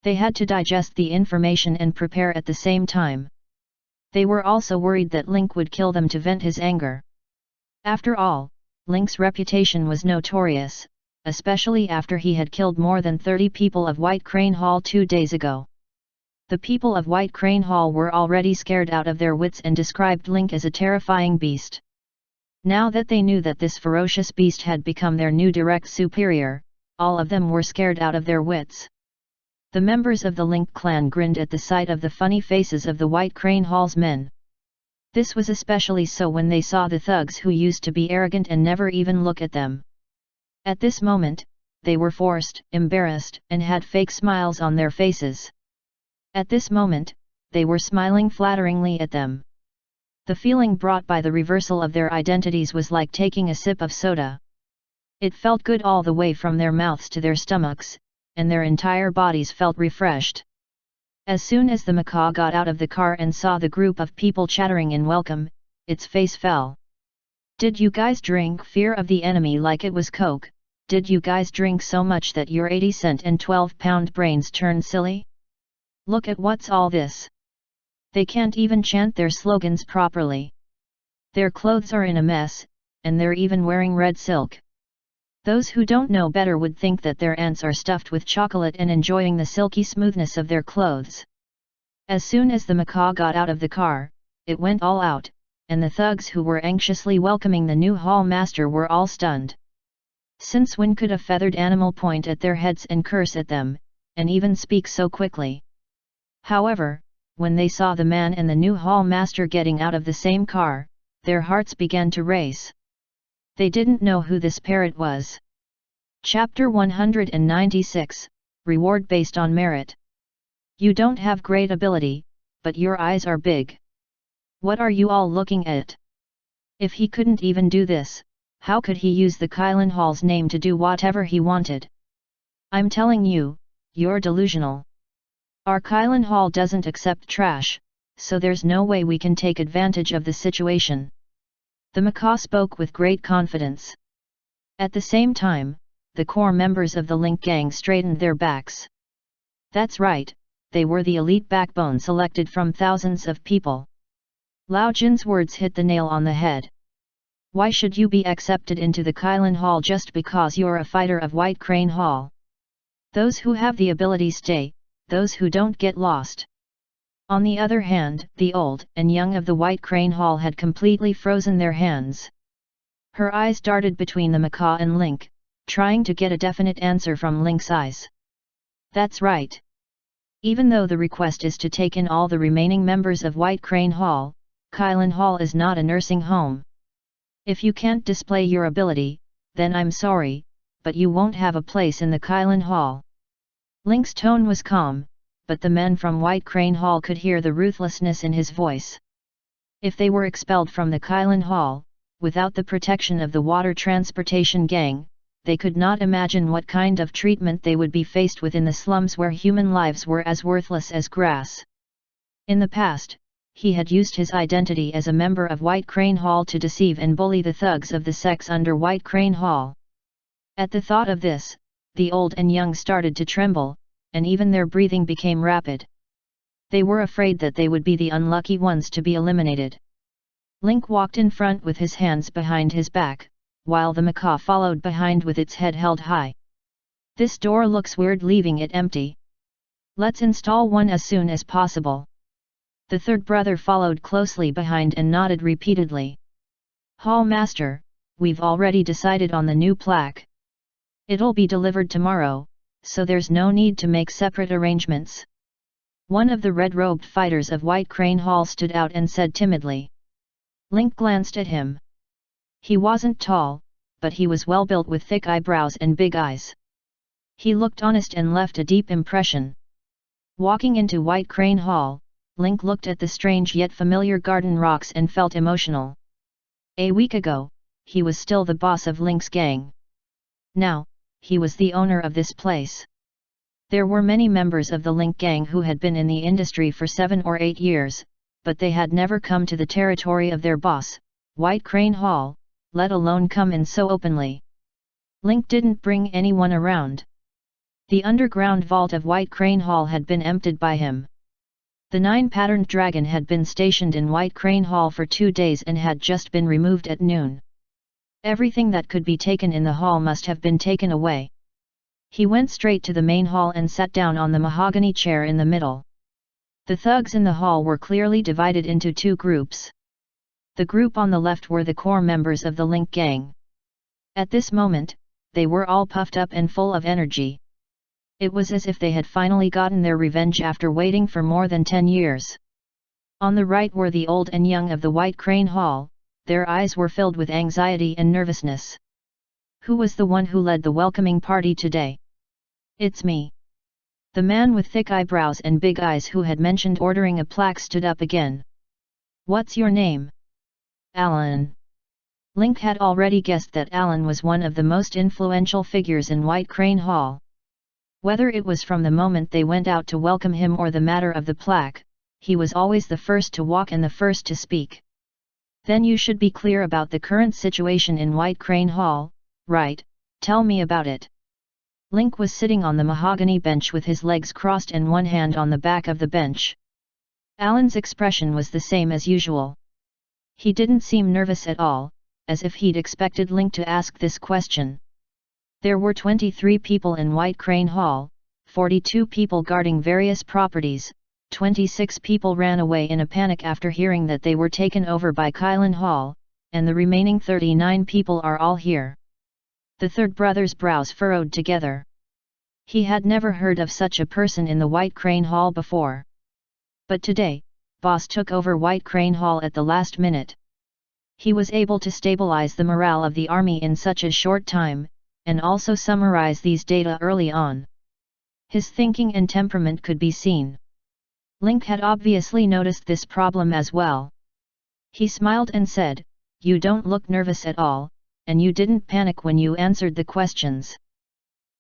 They had to digest the information and prepare at the same time. They were also worried that Link would kill them to vent his anger. After all, Link's reputation was notorious, especially after he had killed more than 30 people of White Crane Hall 2 days ago. The people of White Crane Hall were already scared out of their wits and described Link as a terrifying beast. Now that they knew that this ferocious beast had become their new direct superior, all of them were scared out of their wits. The members of the Link clan grinned at the sight of the funny faces of the White Crane Hall's men. This was especially so when they saw the thugs who used to be arrogant and never even look at them. At this moment, they were forced, embarrassed, and had fake smiles on their faces. At this moment, they were smiling flatteringly at them. The feeling brought by the reversal of their identities was like taking a sip of soda. It felt good all the way from their mouths to their stomachs, and their entire bodies felt refreshed. As soon as the macaw got out of the car and saw the group of people chattering in welcome, its face fell. "Did you guys drink fear of the enemy like it was Coke? Did you guys drink so much that your 80-cent and 12-pound brains turned silly? Look at what's all this. They can't even chant their slogans properly. Their clothes are in a mess, and they're even wearing red silk. Those who don't know better would think that their ants are stuffed with chocolate and enjoying the silky smoothness of their clothes." As soon as the macaw got out of the car, it went all out, and the thugs who were anxiously welcoming the new hall master were all stunned. Since when could a feathered animal point at their heads and curse at them, and even speak so quickly? However, when they saw the man and the new hall master getting out of the same car, their hearts began to race. They didn't know who this parrot was. Chapter 196, Reward based on merit. You don't have great ability, but your eyes are big. What are you all looking at? If he couldn't even do this, how could he use the Kylin Hall's name to do whatever he wanted? I'm telling you, you're delusional. Our Kylin Hall doesn't accept trash, so there's no way we can take advantage of the situation. The macaw spoke with great confidence. At the same time, the core members of the Link gang straightened their backs. That's right, they were the elite backbone selected from thousands of people. Lao Jin's words hit the nail on the head. Why should you be accepted into the Kylin Hall just because you're a fighter of White Crane Hall? Those who have the ability stay, those who don't get lost. On the other hand, the old and young of the White Crane Hall had completely frozen their hands. Her eyes darted between the macaw and Link, trying to get a definite answer from Link's eyes. That's right. Even though the request is to take in all the remaining members of White Crane Hall, Kylin Hall is not a nursing home. If you can't display your ability, then I'm sorry, but you won't have a place in the Kylin Hall. Link's tone was calm, but the men from White Crane Hall could hear the ruthlessness in his voice. If they were expelled from the Kylin Hall, without the protection of the water transportation gang, they could not imagine what kind of treatment they would be faced with in the slums where human lives were as worthless as grass. In the past, he had used his identity as a member of White Crane Hall to deceive and bully the thugs of the sects under White Crane Hall. At the thought of this, the old and young started to tremble, and even their breathing became rapid. They were afraid that they would be the unlucky ones to be eliminated. Link walked in front with his hands behind his back, while the macaw followed behind with its head held high. This door looks weird leaving it empty. Let's install one as soon as possible. The third brother followed closely behind and nodded repeatedly. Hall Master, we've already decided on the new plaque. It'll be delivered tomorrow, so there's no need to make separate arrangements. One of the red-robed fighters of White Crane Hall stood out and said timidly. Link glanced at him. He wasn't tall, but he was well built with thick eyebrows and big eyes. He looked honest and left a deep impression. Walking into White Crane Hall, Link looked at the strange yet familiar garden rocks and felt emotional. A week ago, he was still the boss of Link's gang. Now, he was the owner of this place. There were many members of the Link gang who had been in the industry for 7 or 8 years, but they had never come to the territory of their boss, White Crane Hall, let alone come in so openly. Link didn't bring anyone around. The underground vault of White Crane Hall had been emptied by him. The 9-patterned dragon had been stationed in White Crane Hall for 2 days and had just been removed at noon. Everything that could be taken in the hall must have been taken away. He went straight to the main hall and sat down on the mahogany chair in the middle. The thugs in the hall were clearly divided into 2 groups. The group on the left were the core members of the Link gang. At this moment, they were all puffed up and full of energy. It was as if they had finally gotten their revenge after waiting for more than 10 years. On the right were the old and young of the White Crane Hall, their eyes were filled with anxiety and nervousness. Who was the one who led the welcoming party today? It's me. The man with thick eyebrows and big eyes who had mentioned ordering a plaque stood up again. What's your name? Alan. Link had already guessed that Alan was one of the most influential figures in White Crane Hall. Whether it was from the moment they went out to welcome him or the matter of the plaque, he was always the first to walk and the first to speak. Then you should be clear about the current situation in White Crane Hall, right? Tell me about it. Link was sitting on the mahogany bench with his legs crossed and one hand on the back of the bench. Alan's expression was the same as usual. He didn't seem nervous at all, as if he'd expected Link to ask this question. There were 23 people in White Crane Hall, 42 people guarding various properties, 26 people ran away in a panic after hearing that they were taken over by Kylin Hall, and the remaining 39 people are all here. The third brother's brows furrowed together. He had never heard of such a person in the White Crane Hall before. But today, Boss took over White Crane Hall at the last minute. He was able to stabilize the morale of the army in such a short time, and also summarize these data early on. His thinking and temperament could be seen. Link had obviously noticed this problem as well. He smiled and said, "You don't look nervous at all, and you didn't panic when you answered the questions.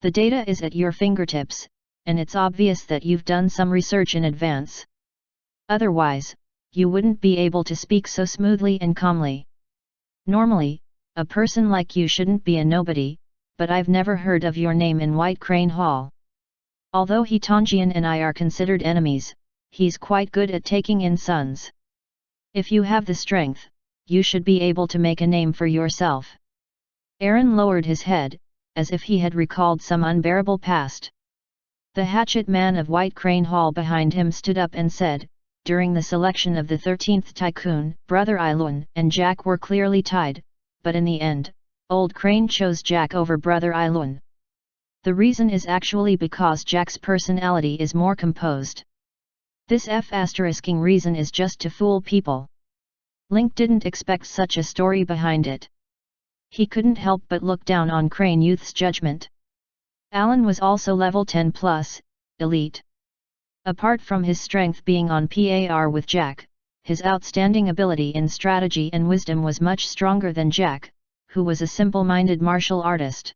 The data is at your fingertips, and it's obvious that you've done some research in advance. Otherwise, you wouldn't be able to speak so smoothly and calmly. Normally, a person like you shouldn't be a nobody, but I've never heard of your name in White Crane Hall. Although He Tonjian and I are considered enemies, he's quite good at taking in sons. If you have the strength, you should be able to make a name for yourself. Aaron lowered his head, as if he had recalled some unbearable past. The hatchet man of White Crane Hall behind him stood up and said, during the selection of the 13th tycoon, Brother Ailun and Jack were clearly tied, but in the end, Old Crane chose Jack over Brother Ailun. The reason is actually because Jack's personality is more composed. This **ing reason is just to fool people. Link didn't expect such a story behind it. He couldn't help but look down on Crane Youth's judgment. Alan was also level 10 plus, elite. Apart from his strength being on par with Jack, his outstanding ability in strategy and wisdom was much stronger than Jack, who was a simple-minded martial artist.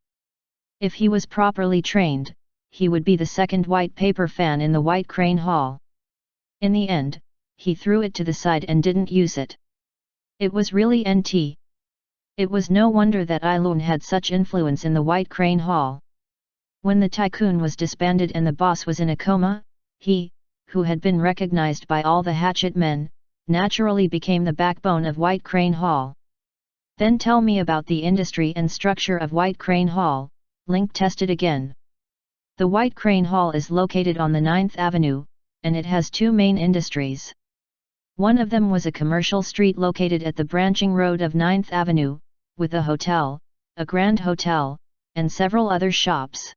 If he was properly trained, he would be the second white paper fan in the White Crane Hall. In the end, he threw it to the side and didn't use it. It was really NT. It was no wonder that Ailun had such influence in the White Crane Hall. When the tycoon was disbanded and the boss was in a coma, he, who had been recognized by all the hatchet men, naturally became the backbone of White Crane Hall. Then tell me about the industry and structure of White Crane Hall, Link tested again. The White Crane Hall is located on the 9th Avenue, and it has two main industries. One of them was a commercial street located at the branching road of 9th Avenue, with a hotel, a grand hotel, and several other shops.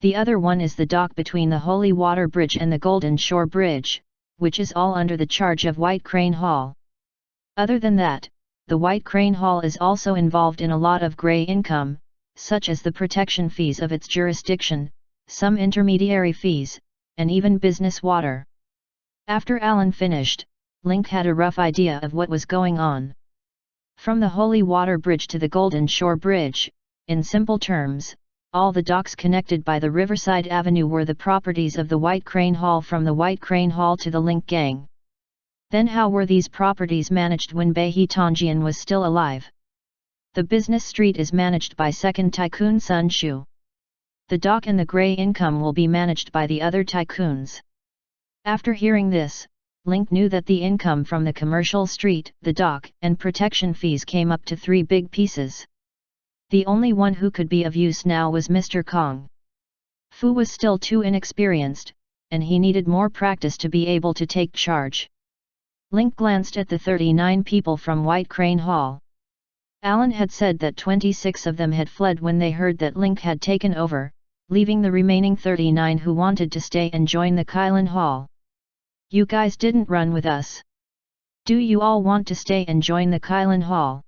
The other one is the dock between the Holy Water Bridge and the Golden Shore Bridge, which is all under the charge of White Crane Hall. Other than that, the White Crane Hall is also involved in a lot of grey income, such as the protection fees of its jurisdiction, some intermediary fees, and even business water. After Alan finished, Link had a rough idea of what was going on. From the Holy Water Bridge to the Golden Shore Bridge, in simple terms, all the docks connected by the Riverside Avenue were the properties of the White Crane Hall from the White Crane Hall to the Link Gang. Then how were these properties managed when Beihi Tongjian was still alive? The business street is managed by second tycoon Sun Shu. The dock and the grey income will be managed by the other tycoons. After hearing this, Link knew that the income from the commercial street, the dock, and protection fees came up to 3 big pieces. The only one who could be of use now was Mr. Kong. Fu was still too inexperienced, and he needed more practice to be able to take charge. Link glanced at the 39 people from White Crane Hall. Alan had said that 26 of them had fled when they heard that Link had taken over, leaving the remaining 39 who wanted to stay and join the Kylin Hall. You guys didn't run with us. Do you all want to stay and join the Kylin Hall?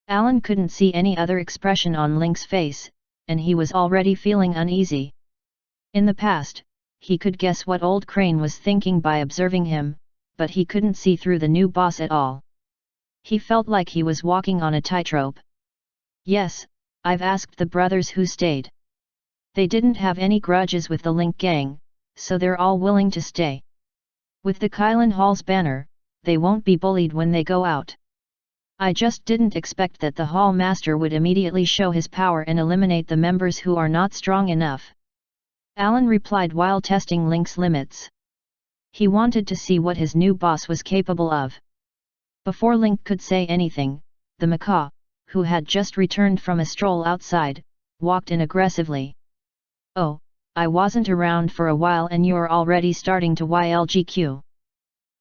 Alan couldn't see any other expression on Link's face, and he was already feeling uneasy. In the past, he could guess what Old Crane was thinking by observing him, but he couldn't see through the new boss at all. He felt like he was walking on a tightrope. Yes, I've asked the brothers who stayed. They didn't have any grudges with the Link Gang, so they're all willing to stay. With the Kylin Hall's banner, they won't be bullied when they go out. I just didn't expect that the Hall Master would immediately show his power and eliminate the members who are not strong enough. Alan replied while testing Link's limits. He wanted to see what his new boss was capable of. Before Link could say anything, the macaw, who had just returned from a stroll outside, walked in aggressively. Oh, I wasn't around for a while and you're already starting to YLGQ.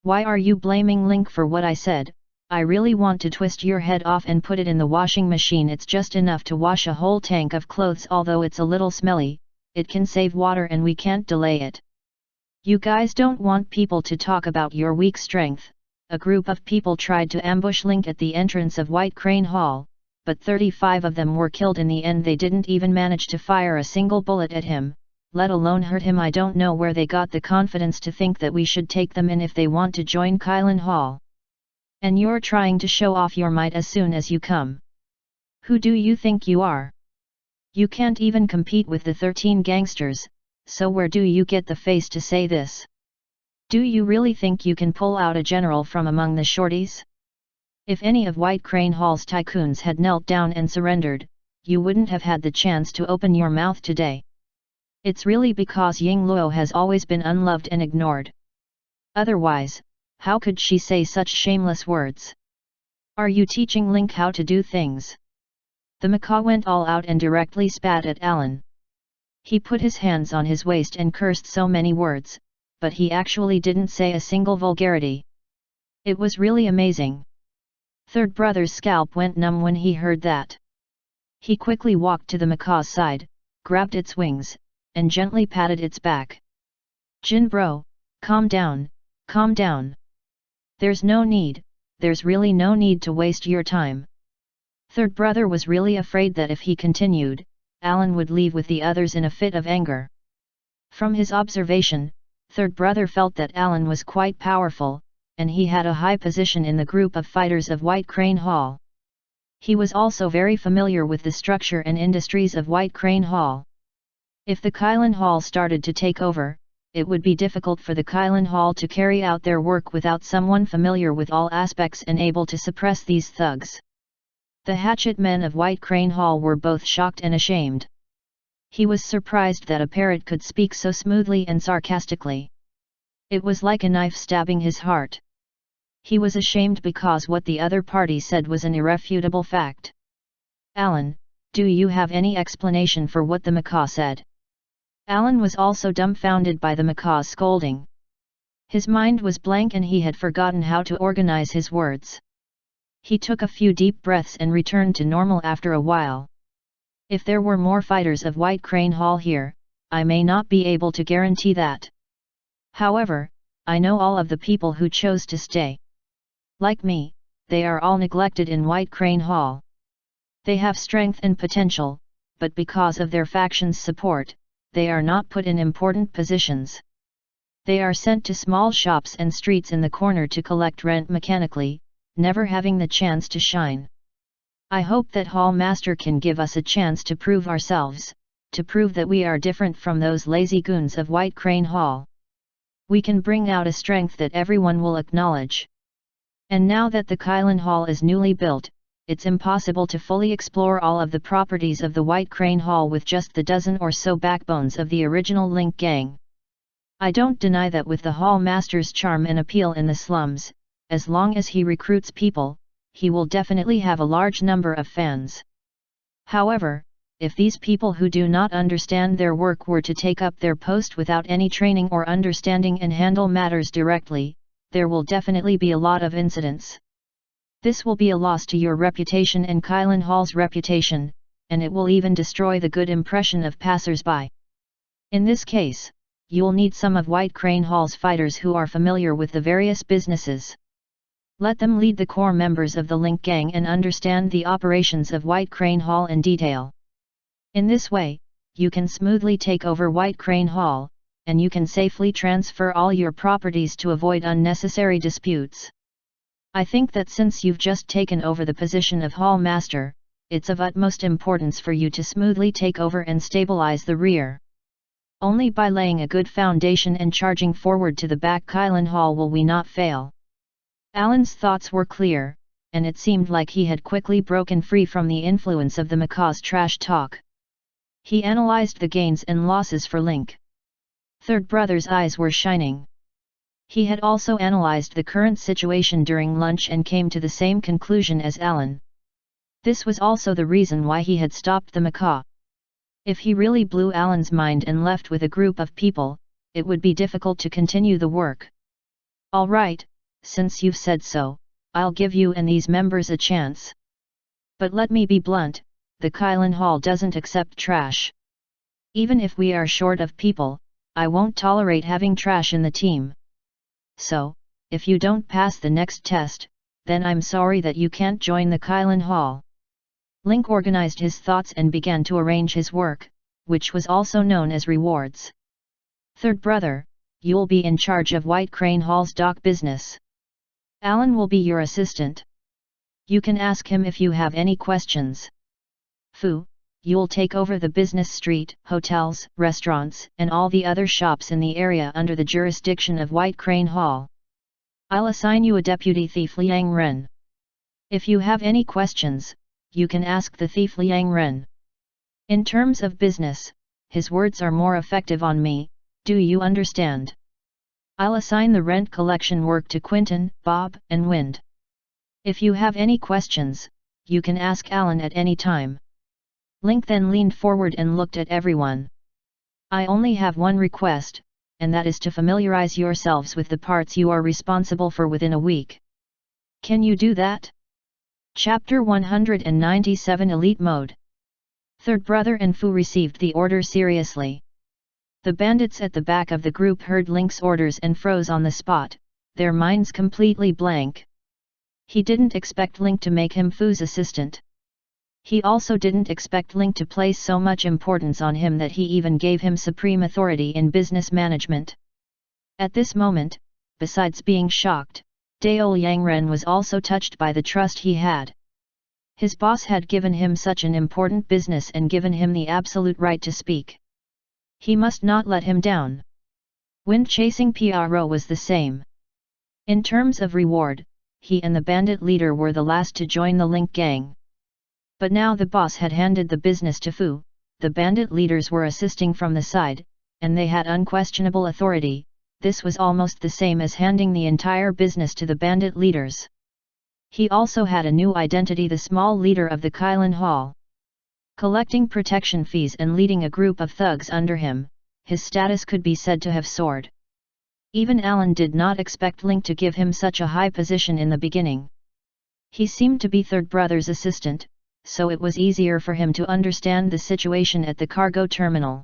Why are you blaming Link for what I said? I really want to twist your head off and put it in the washing machine. It's just enough to wash a whole tank of clothes. Although it's a little smelly, it can save water and we can't delay it. You guys don't want people to talk about your weak strength. A group of people tried to ambush Link at the entrance of White Crane Hall, but 35 of them were killed in the end. They didn't even manage to fire a single bullet at him, let alone hurt him. I don't know where they got the confidence to think that we should take them in if they want to join Kylin Hall. And you're trying to show off your might as soon as you come. Who do you think you are? You can't even compete with the 13 gangsters, so where do you get the face to say this? Do you really think you can pull out a general from among the shorties? If any of White Crane Hall's tycoons had knelt down and surrendered, you wouldn't have had the chance to open your mouth today. It's really because Ying Luo has always been unloved and ignored. Otherwise, How could she say such shameless words? Are you teaching Link how to do things? The macaw went all out and directly spat at Alan. He put his hands on his waist and cursed so many words, but he actually didn't say a single vulgarity. It was really amazing. Third brother's scalp went numb when he heard that. He quickly walked to the macaw's side, grabbed its wings, and gently patted its back. Jin bro, calm down, calm down. There's really no need to waste your time. Third brother was really afraid that if he continued, Alan would leave with the others in a fit of anger. From his observation, third brother felt that Alan was quite powerful, and he had a high position in the group of fighters of White Crane Hall. He was also very familiar with the structure and industries of White Crane Hall. If the Kylan Hall started to take over, it would be difficult for the Kylan Hall to carry out their work without someone familiar with all aspects and able to suppress these thugs. The hatchet men of White Crane Hall were both shocked and ashamed. He was surprised that a parrot could speak so smoothly and sarcastically. It was like a knife stabbing his heart. He was ashamed because what the other party said was an irrefutable fact. Alan, do you have any explanation for what the macaw said? Alan was also dumbfounded by the macaw's scolding. His mind was blank and he had forgotten how to organize his words. He took a few deep breaths and returned to normal after a while. If there were more fighters of White Crane Hall here, I may not be able to guarantee that. However, I know all of the people who chose to stay. Like me, they are all neglected in White Crane Hall. They have strength and potential, but because of their faction's support, they are not put in important positions. They are sent to small shops and streets in the corner to collect rent mechanically, never having the chance to shine. I hope that Hall Master can give us a chance to prove ourselves, to prove that we are different from those lazy goons of White Crane Hall. We can bring out a strength that everyone will acknowledge. And now that the Kylan Hall is newly built, it's impossible to fully explore all of the properties of the White Crane Hall with just the dozen or so backbones of the original Link gang. I don't deny that with the Hall Master's charm and appeal in the slums, as long as he recruits people, he will definitely have a large number of fans. However, if these people who do not understand their work were to take up their post without any training or understanding and handle matters directly, there will definitely be a lot of incidents. This will be a loss to your reputation and Kylan Hall's reputation, and it will even destroy the good impression of passers-by. In this case, you'll need some of White Crane Hall's fighters who are familiar with the various businesses. Let them lead the core members of the Link gang and understand the operations of White Crane Hall in detail. In this way, you can smoothly take over White Crane Hall, and you can safely transfer all your properties to avoid unnecessary disputes. I think that since you've just taken over the position of Hall Master, it's of utmost importance for you to smoothly take over and stabilize the rear. Only by laying a good foundation and charging forward to the back Kylan Hall will we not fail. Alan's thoughts were clear, and it seemed like he had quickly broken free from the influence of the macaw's trash talk. He analyzed the gains and losses for Link. Third brother's eyes were shining. He had also analyzed the current situation during lunch and came to the same conclusion as Alan. This was also the reason why he had stopped the macaw. If he really blew Alan's mind and left with a group of people, it would be difficult to continue the work. All right, since you've said so, I'll give you and these members a chance. But let me be blunt, the Kylan Hall doesn't accept trash. Even if we are short of people, I won't tolerate having trash in the team. So, if you don't pass the next test, then I'm sorry that you can't join the Kylan Hall. Link organized his thoughts and began to arrange his work, which was also known as rewards. Third brother, you'll be in charge of White Crane Hall's dock business. Alan will be your assistant. You can ask him if you have any questions. Fu, you'll take over the business street, hotels, restaurants, and all the other shops in the area under the jurisdiction of White Crane Hall. I'll assign you a deputy thief Liang Ren. If you have any questions, you can ask the thief Liang Ren. In terms of business, his words are more effective on me, do you understand? I'll assign the rent collection work to Quinton, Bob, and Wind. If you have any questions, you can ask Alan at any time. Link then leaned forward and looked at everyone. I only have one request, and that is to familiarize yourselves with the parts you are responsible for within a week. Can you do that? Chapter 197 Elite Mode. Third Brother and Fu received the order seriously. The bandits at the back of the group heard Link's orders and froze on the spot, their minds completely blank. He didn't expect Link to make him Fu's assistant. He also didn't expect Link to place so much importance on him that he even gave him supreme authority in business management. At this moment, besides being shocked, Dao Yangren was also touched by the trust he had. His boss had given him such an important business and given him the absolute right to speak. He must not let him down. Wind chasing PRO was the same. In terms of reward, he and the bandit leader were the last to join the Link gang. But now the boss had handed the business to Fu, the bandit leaders were assisting from the side, and they had unquestionable authority. This was almost the same as handing the entire business to the bandit leaders. He also had a new identity, the small leader of the Kylin Hall. Collecting protection fees and leading a group of thugs under him, his status could be said to have soared. Even Alan did not expect Link to give him such a high position in the beginning. He seemed to be Third Brother's assistant, so it was easier for him to understand the situation at the cargo terminal.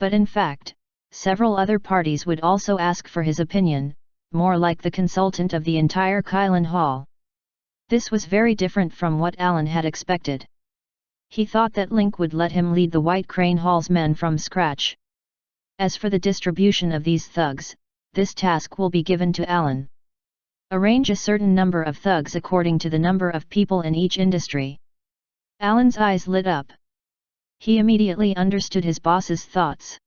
But in fact, several other parties would also ask for his opinion, more like the consultant of the entire Kylin Hall. This was very different from what Alan had expected. He thought that Link would let him lead the White Crane Hall's men from scratch. As for the distribution of these thugs, this task will be given to Alan. Arrange a certain number of thugs according to the number of people in each industry. Alan's eyes lit up. He immediately understood his boss's thoughts.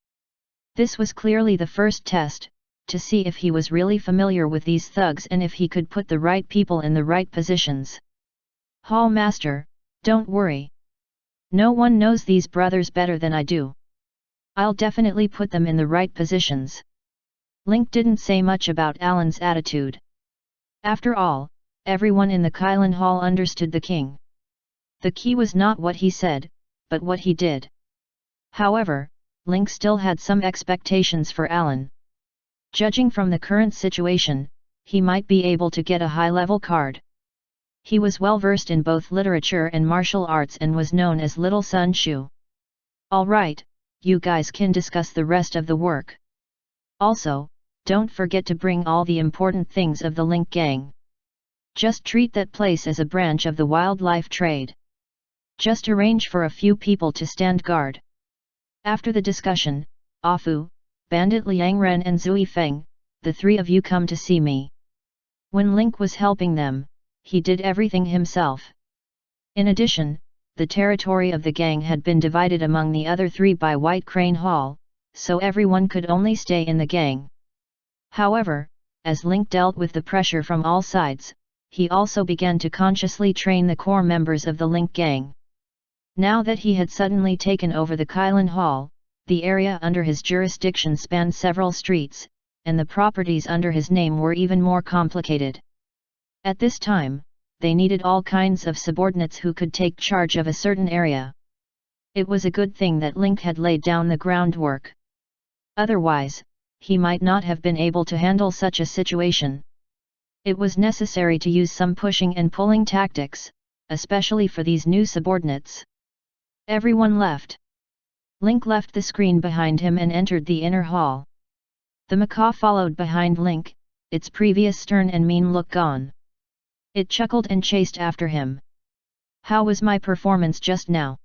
This was clearly the first test, to see if he was really familiar with these thugs and if he could put the right people in the right positions. Hall Master, don't worry. No one knows these brothers better than I do. I'll definitely put them in the right positions. Link didn't say much about Alan's attitude. After all, everyone in the Kylin Hall understood the king. The key was not what he said, but what he did. However, Link still had some expectations for Alan. Judging from the current situation, he might be able to get a high-level card. He was well versed in both literature and martial arts and was known as Little Sun Shu. Alright, you guys can discuss the rest of the work. Also, don't forget to bring all the important things of the Link gang. Just treat that place as a branch of the wildlife trade. Just arrange for a few people to stand guard. After the discussion, Afu, Bandit Liang Ren and Zui Feng, the three of you come to see me. When Link was helping them, he did everything himself. In addition, the territory of the gang had been divided among the other three by White Crane Hall, so everyone could only stay in the gang. However, as Link dealt with the pressure from all sides, he also began to consciously train the core members of the Link gang. Now that he had suddenly taken over the Kylin Hall, the area under his jurisdiction spanned several streets, and the properties under his name were even more complicated. At this time, they needed all kinds of subordinates who could take charge of a certain area. It was a good thing that Link had laid down the groundwork. Otherwise, he might not have been able to handle such a situation. It was necessary to use some pushing and pulling tactics, especially for these new subordinates. Everyone left. Link left the screen behind him and entered the inner hall. The macaw followed behind Link, its previous stern and mean look gone. It chuckled and chased after him. How was my performance just now?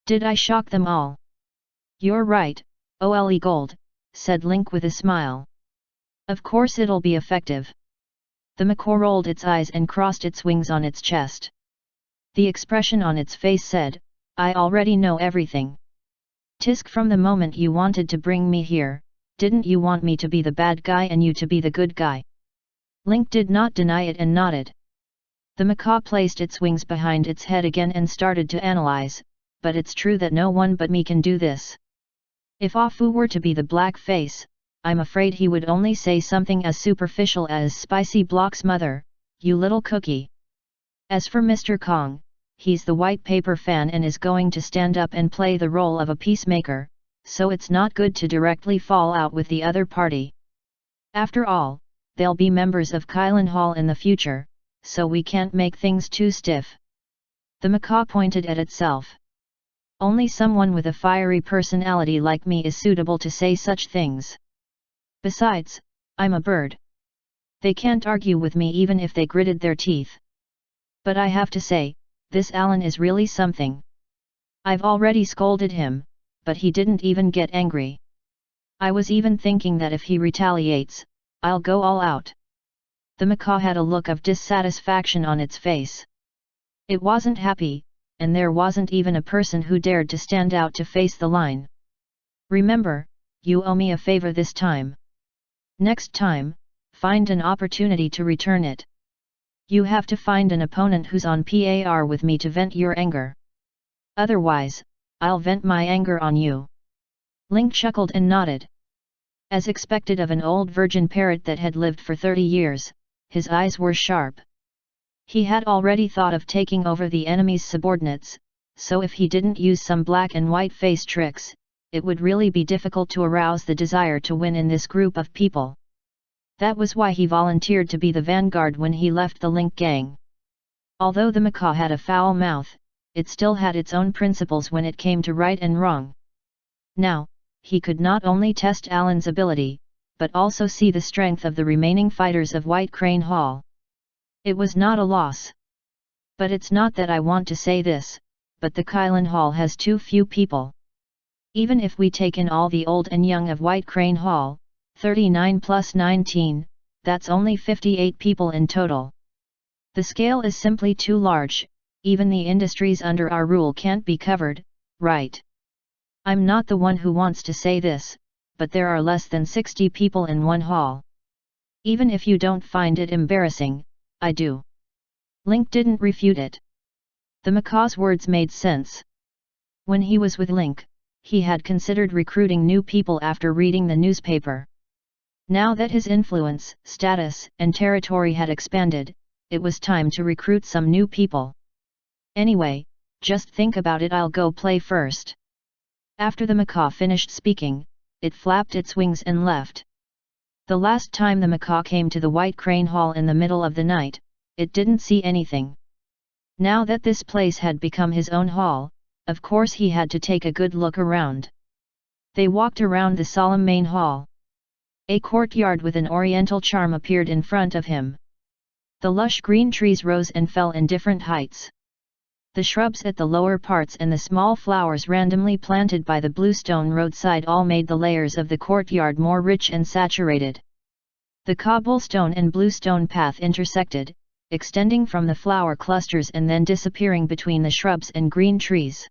Did I shock them all? You're right, Ole Gold, said Link with a smile. Of course it'll be effective. The macaw rolled its eyes and crossed its wings on its chest. The expression on its face said, I already know everything. Tisk, from the moment you wanted to bring me here, didn't you want me to be the bad guy and you to be the good guy? Link did not deny it and nodded. The macaw placed its wings behind its head again and started to analyze, but it's true that no one but me can do this. If Afu were to be the black face, I'm afraid he would only say something as superficial as "spicy blocks mother, you little cookie." As for Mr. Kong, he's the white paper fan and is going to stand up and play the role of a peacemaker, so it's not good to directly fall out with the other party. After all, they'll be members of Kylan Hall in the future, so we can't make things too stiff. The macaw pointed at itself. Only someone with a fiery personality like me is suitable to say such things. Besides, I'm a bird. They can't argue with me even if they gritted their teeth. But I have to say, this Alan is really something. I've already scolded him, but he didn't even get angry. I was even thinking that if he retaliates, I'll go all out. The macaw had a look of dissatisfaction on its face. It wasn't happy, and there wasn't even a person who dared to stand out to face the line. Remember, you owe me a favor this time. Next time, find an opportunity to return it. You have to find an opponent who's on par with me to vent your anger. Otherwise, I'll vent my anger on you. Link chuckled and nodded. As expected of an old virgin parrot that had lived for 30 years, his eyes were sharp. He had already thought of taking over the enemy's subordinates, so if he didn't use some black and white face tricks, it would really be difficult to arouse the desire to win in this group of people. That was why he volunteered to be the vanguard when he left the Link gang. Although the macaw had a foul mouth, it still had its own principles when it came to right and wrong. Now, he could not only test Alan's ability, but also see the strength of the remaining fighters of White Crane Hall. It was not a loss. But it's not that I want to say this, but the Kylan Hall has too few people. Even if we take in all the old and young of White Crane Hall, 39 plus 19, that's only 58 people in total. The scale is simply too large, even the industries under our rule can't be covered, right? I'm not the one who wants to say this, but there are less than 60 people in one hall. Even if you don't find it embarrassing, I do. Link didn't refute it. The macaw's words made sense. When he was with Link, he had considered recruiting new people after reading the newspaper. Now that his influence, status, and territory had expanded, it was time to recruit some new people. Anyway, just think about it, I'll go play first. After the macaw finished speaking, it flapped its wings and left. The last time the macaw came to the White Crane Hall in the middle of the night, it didn't see anything. Now that this place had become his own hall, of course he had to take a good look around. They walked around the solemn main hall. A courtyard with an oriental charm appeared in front of him. The lush green trees rose and fell in different heights. The shrubs at the lower parts and the small flowers randomly planted by the bluestone roadside all made the layers of the courtyard more rich and saturated. The cobblestone and bluestone path intersected, extending from the flower clusters and then disappearing between the shrubs and green trees.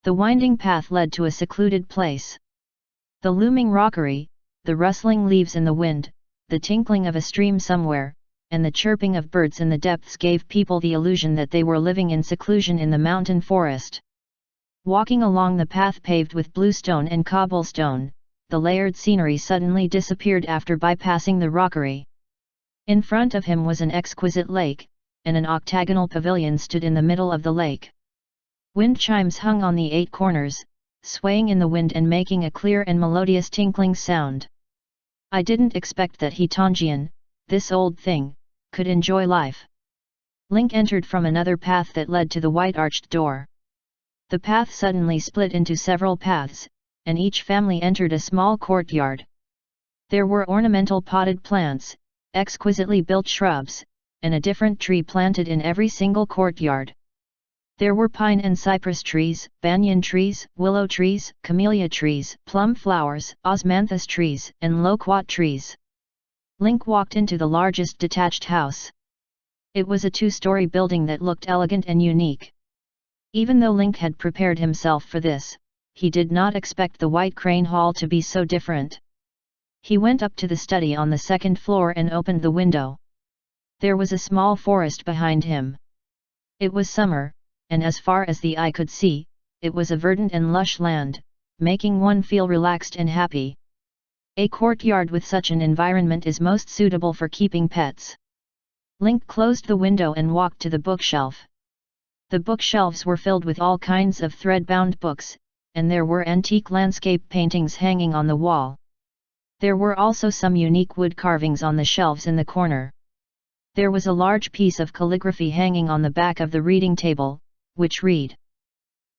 The winding path led to a secluded place. The looming rockery, the rustling leaves in the wind, the tinkling of a stream somewhere, and the chirping of birds in the depths gave people the illusion that they were living in seclusion in the mountain forest. Walking along the path paved with bluestone and cobblestone, the layered scenery suddenly disappeared after bypassing the rockery. In front of him was an exquisite lake, and an octagonal pavilion stood in the middle of the lake. Wind chimes hung on the 8 corners, swaying in the wind and making a clear and melodious tinkling sound. I didn't expect that Hitanjian, this old thing, could enjoy life. Link entered from another path that led to the white arched door. The path suddenly split into several paths, and each family entered a small courtyard. There were ornamental potted plants, exquisitely built shrubs, and a different tree planted in every single courtyard. There were pine and cypress trees, banyan trees, willow trees, camellia trees, plum flowers, osmanthus trees, and loquat trees. Link walked into the largest detached house. It was a 2-story building that looked elegant and unique. Even though Link had prepared himself for this, he did not expect the White Crane Hall to be so different. He went up to the study on the 2nd floor and opened the window. There was a small forest behind him. It was summer, and as far as the eye could see, it was a verdant and lush land, making one feel relaxed and happy. A courtyard with such an environment is most suitable for keeping pets. Link closed the window and walked to the bookshelf. The bookshelves were filled with all kinds of thread-bound books, and there were antique landscape paintings hanging on the wall. There were also some unique wood carvings on the shelves in the corner. There was a large piece of calligraphy hanging on the back of the reading table, which read,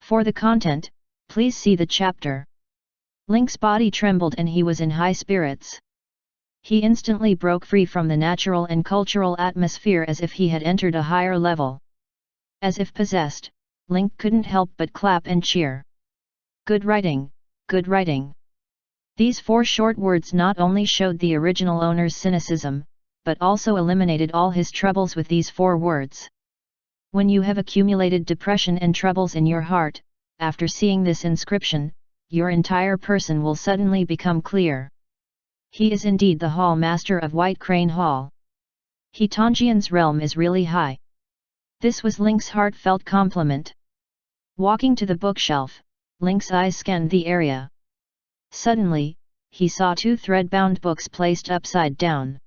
"For the content, please see the chapter." Link's body trembled and he was in high spirits. He instantly broke free from the natural and cultural atmosphere as if he had entered a higher level. As if possessed, Link couldn't help but clap and cheer. "Good writing, good writing." These 4 short words not only showed the original owner's cynicism, but also eliminated all his troubles with these 4 words. When you have accumulated depression and troubles in your heart, after seeing this inscription, your entire person will suddenly become clear. He is indeed the Hall Master of White Crane Hall. Hitanjian's realm is really high. This was Link's heartfelt compliment. Walking to the bookshelf, Link's eyes scanned the area. Suddenly, he saw 2 thread-bound books placed upside down.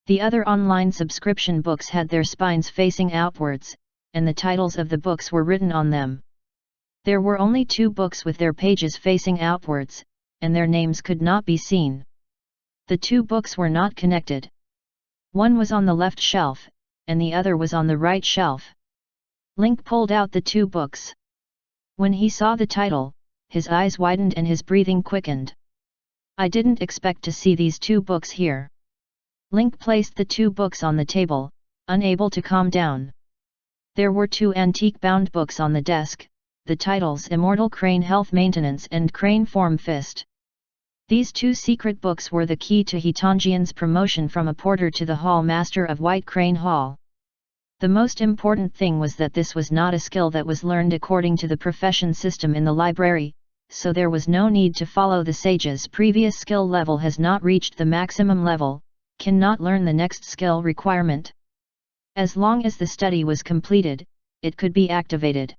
The other online subscription books had their spines facing outwards, and the titles of the books were written on them. There were only 2 books with their pages facing outwards, and their names could not be seen. The 2 books were not connected. One was on the left shelf, and the other was on the right shelf. Link pulled out the 2 books. When he saw the title, his eyes widened and his breathing quickened. "I didn't expect to see these 2 books here." Link placed the 2 books on the table, unable to calm down. There were 2 antique-bound books on the desk, the titles Immortal Crane Health Maintenance and Crane Form Fist. These 2 secret books were the key to Hitanjian's promotion from a porter to the Hall Master of White Crane Hall. The most important thing was that this was not a skill that was learned according to the profession system in the library, so there was no need to follow the sage's previous skill level has not reached the maximum level, cannot learn the next skill requirement. As long as the study was completed, it could be activated.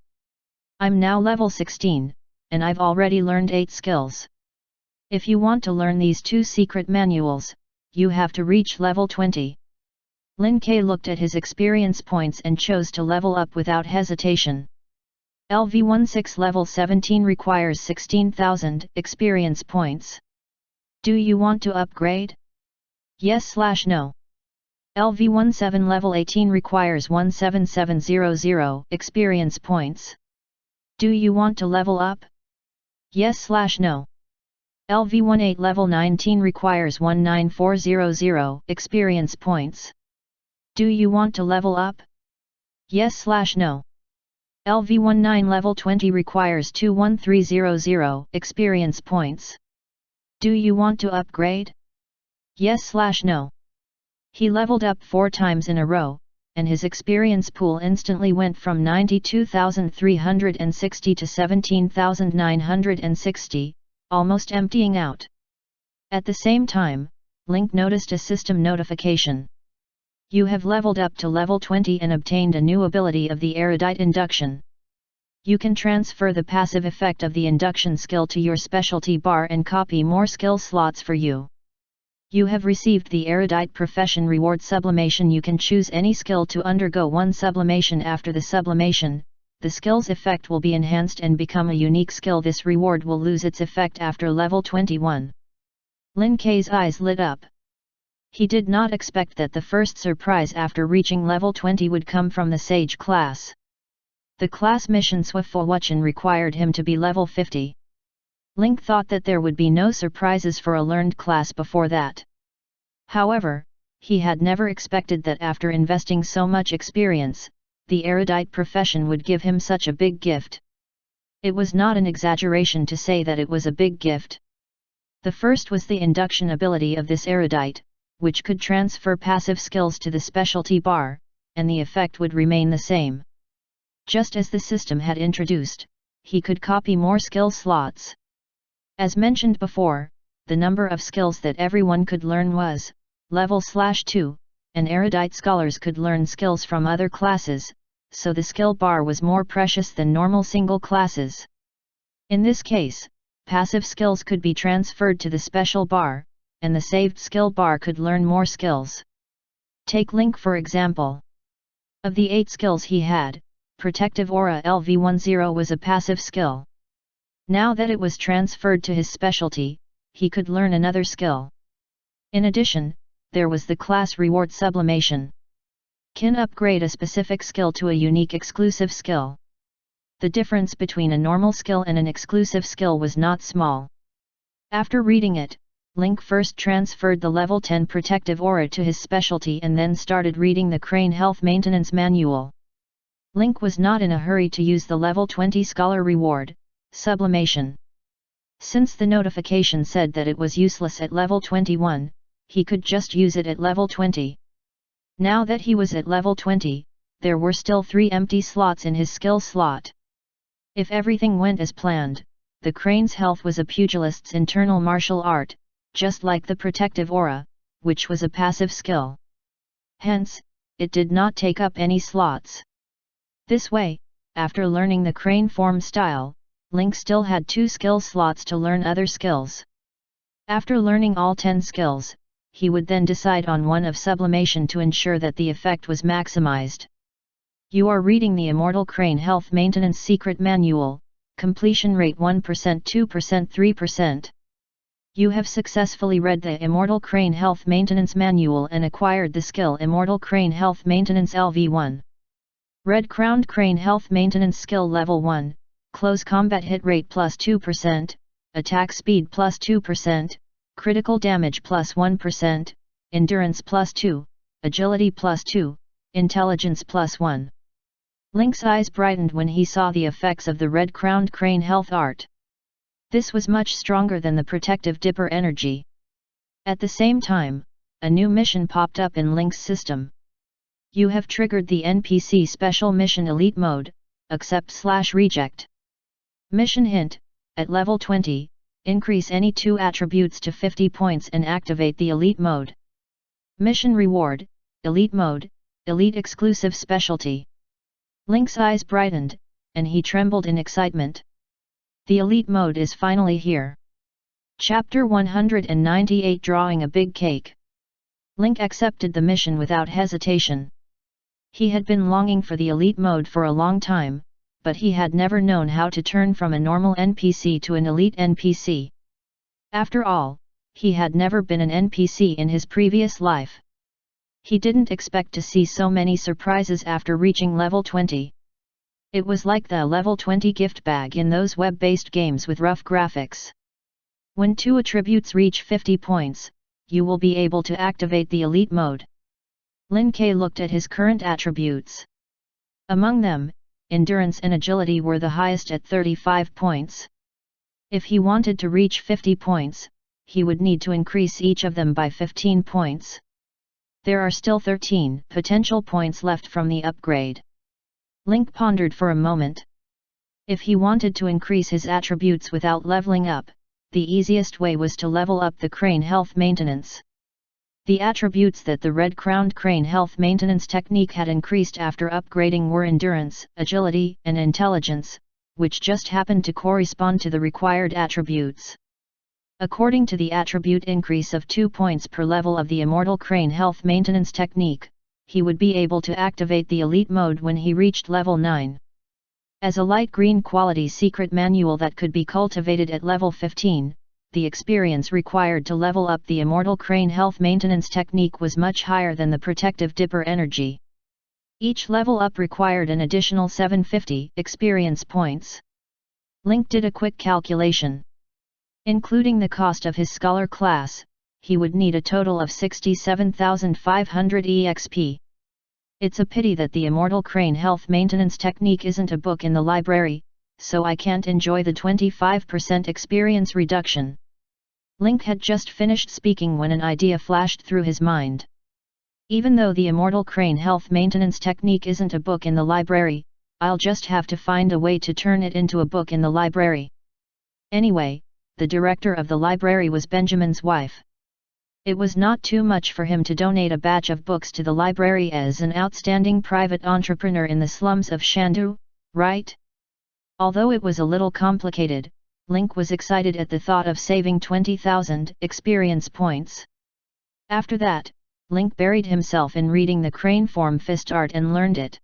"I'm now level 16, and I've already learned 8 skills. If you want to learn these 2 secret manuals, you have to reach level 20. Lin Ke looked at his experience points and chose to level up without hesitation. LV16 level 17 requires 16,000 experience points. Do you want to upgrade? Yes/no. LV17 level 18 requires 17700 experience points. Do you want to level up? Yes/no. LV18 level 19 requires 19400 experience points. Do you want to level up? Yes/no. LV19 level 20 requires 21300 experience points. Do you want to upgrade? Yes/no. He leveled up 4 times in a row, and his experience pool instantly went from 92,360 to 17,960, almost emptying out. At the same time, Link noticed a system notification. You have leveled up to level 20 and obtained a new ability of the erudite induction. You can transfer the passive effect of the induction skill to your specialty bar and copy more skill slots for you. You have received the erudite profession reward sublimation. You can choose any skill to undergo 1 sublimation. After the sublimation, the skill's effect will be enhanced and become a unique skill. This reward will lose its effect after level 21. Lin Ke's eyes lit up. He did not expect that the first surprise after reaching level 20 would come from the Sage class. The class mission Zhuge Wanjun required him to be level 50. Link thought that there would be no surprises for a learned class before that. However, he had never expected that after investing so much experience, the erudite profession would give him such a big gift. It was not an exaggeration to say that it was a big gift. The first was the induction ability of this erudite, which could transfer passive skills to the specialty bar, and the effect would remain the same. Just as the system had introduced, he could copy more skill slots. As mentioned before, the number of skills that everyone could learn was level/2, and erudite scholars could learn skills from other classes, so the skill bar was more precious than normal single classes. In this case, passive skills could be transferred to the special bar, and the saved skill bar could learn more skills. Take Link for example. Of the 8 skills he had, Protective Aura LV10 was a passive skill. Now that it was transferred to his specialty, he could learn another skill. In addition, there was the class reward sublimation. Can upgrade a specific skill to a unique exclusive skill. The difference between a normal skill and an exclusive skill was not small. After reading it, Link first transferred the level 10 Protective Aura to his specialty and then started reading the Crane Health Maintenance Manual. Link was not in a hurry to use the level 20 Scholar Reward, Sublimation. Since the notification said that it was useless at level 21, he could just use it at level 20. Now that he was at level 20, there were still 3 empty slots in his skill slot. If everything went as planned, the Crane's Health was a pugilist's internal martial art, just like the Protective Aura, which was a passive skill. Hence, it did not take up any slots. This way, after learning the Crane form style, Link still had 2 skill slots to learn other skills. After learning all 10 skills, he would then decide on one of sublimation to ensure that the effect was maximized. You are reading the Immortal Crane Health Maintenance Secret Manual, completion rate 1%, 2%, 3%. You have successfully read the Immortal Crane Health Maintenance Manual and acquired the skill Immortal Crane Health Maintenance LV1. Red Crowned Crane Health Maintenance Skill Level 1, Close Combat Hit Rate plus 2%, Attack Speed plus 2%, Critical Damage plus 1%, Endurance plus 2, Agility plus 2, Intelligence plus 1. Link's eyes brightened when he saw the effects of the Red Crowned Crane Health art. This was much stronger than the Protective Dipper energy. At the same time, a new mission popped up in Link's system. You have triggered the NPC Special Mission Elite Mode, Accept/Reject. Mission Hint, at level 20, increase any 2 attributes to 50 points and activate the Elite Mode. Mission Reward, Elite Mode, Elite Exclusive Specialty. Link's eyes brightened, and he trembled in excitement. The Elite Mode is finally here. Chapter 198 Drawing a Big Cake. Link accepted the mission without hesitation. He had been longing for the Elite Mode for a long time, but he had never known how to turn from a normal NPC to an Elite NPC. After all, he had never been an NPC in his previous life. He didn't expect to see so many surprises after reaching level 20. It was like the level 20 gift bag in those web-based games with rough graphics. When 2 attributes reach 50 points, you will be able to activate the Elite Mode. Lin Ke looked at his current attributes. Among them, Endurance and Agility were the highest at 35 points. If he wanted to reach 50 points, he would need to increase each of them by 15 points. There are still 13 potential points left from the upgrade. Link pondered for a moment. If he wanted to increase his attributes without leveling up, the easiest way was to level up the Crane Health Maintenance. The attributes that the Red Crowned Crane Health Maintenance technique had increased after upgrading were Endurance, Agility, and Intelligence, which just happened to correspond to the required attributes. According to the attribute increase of 2 points per level of the Immortal Crane Health Maintenance technique, he would be able to activate the Elite Mode when he reached level 9. As a light green quality secret manual that could be cultivated at level 15, the experience required to level up the Immortal Crane Health Maintenance technique was much higher than the Protective Dipper energy. Each level up required an additional 750 experience points. Link did a quick calculation. Including the cost of his Scholar class, he would need a total of 67,500 EXP. It's a pity that the Immortal Crane Health Maintenance technique isn't a book in the library, so I can't enjoy the 25% experience reduction. Link had just finished speaking when an idea flashed through his mind. Even though the Immortal Crane Health Maintenance technique isn't a book in the library, I'll just have to find a way to turn it into a book in the library. Anyway, the director of the library was Benjamin's wife. It was not too much for him to donate a batch of books to the library as an outstanding private entrepreneur in the slums of Shandu, right? Although it was a little complicated, Link was excited at the thought of saving 20,000 experience points. After that, Link buried himself in reading the crane form fist art and learned it.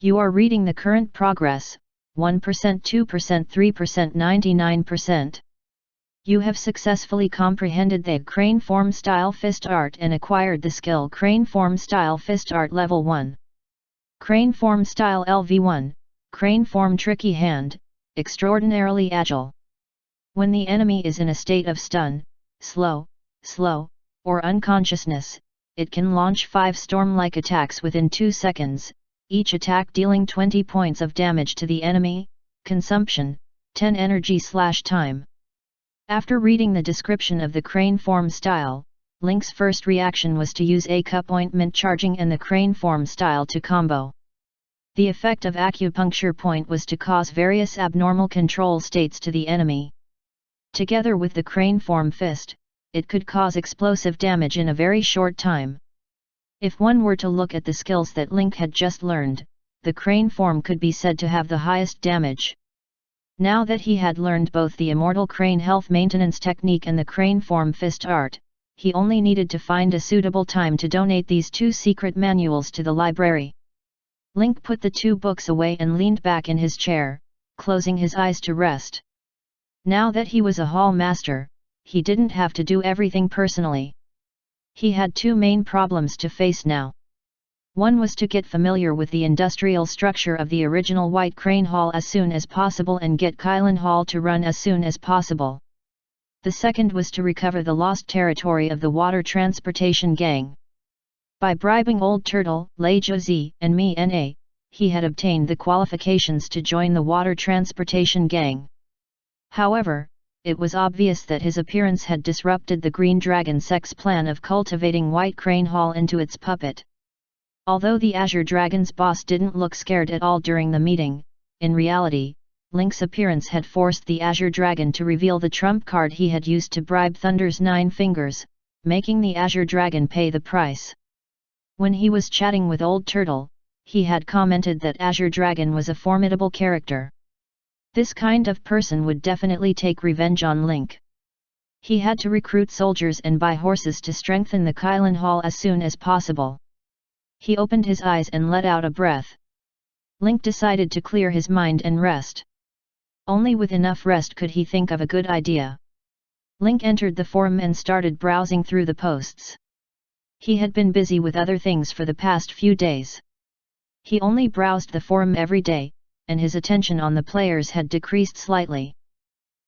You are reading the current progress, 1%, 2%, 3%, 99%. You have successfully comprehended the crane form style fist art and acquired the skill crane form style fist art level 1. Crane form style LV1, crane form tricky hand, extraordinarily agile. When the enemy is in a state of stun, slow, or unconsciousness, it can launch 5 storm-like attacks within 2 seconds, each attack dealing 20 points of damage to the enemy, consumption, 10 energy/time. After reading the description of the crane form style, Link's first reaction was to use a cup ointment charging and the crane form style to combo. The effect of acupuncture point was to cause various abnormal control states to the enemy. Together with the crane form fist, it could cause explosive damage in a very short time. If one were to look at the skills that Link had just learned, the crane form could be said to have the highest damage. Now that he had learned both the immortal crane health maintenance technique and the crane form fist art, he only needed to find a suitable time to donate these 2 secret manuals to the library. Link put the 2 books away and leaned back in his chair, closing his eyes to rest. Now that he was a hall master, he didn't have to do everything personally. He had 2 main problems to face now. One was to get familiar with the industrial structure of the original White Crane Hall as soon as possible and get Kylan Hall to run as soon as possible. The second was to recover the lost territory of the water transportation gang. By bribing Old Turtle, Lei Zhi, and Me Na, he had obtained the qualifications to join the water transportation gang. However, it was obvious that his appearance had disrupted the Green Dragon sect's plan of cultivating White Crane Hall into its puppet. Although the Azure Dragon's boss didn't look scared at all during the meeting, in reality, Link's appearance had forced the Azure Dragon to reveal the trump card he had used to bribe Thunder's 9 fingers, making the Azure Dragon pay the price. When he was chatting with Old Turtle, he had commented that Azure Dragon was a formidable character. This kind of person would definitely take revenge on Link. He had to recruit soldiers and buy horses to strengthen the Kylan Hall as soon as possible. He opened his eyes and let out a breath. Link decided to clear his mind and rest. Only with enough rest could he think of a good idea. Link entered the forum and started browsing through the posts. He had been busy with other things for the past few days. He only browsed the forum every day, and his attention on the players had decreased slightly.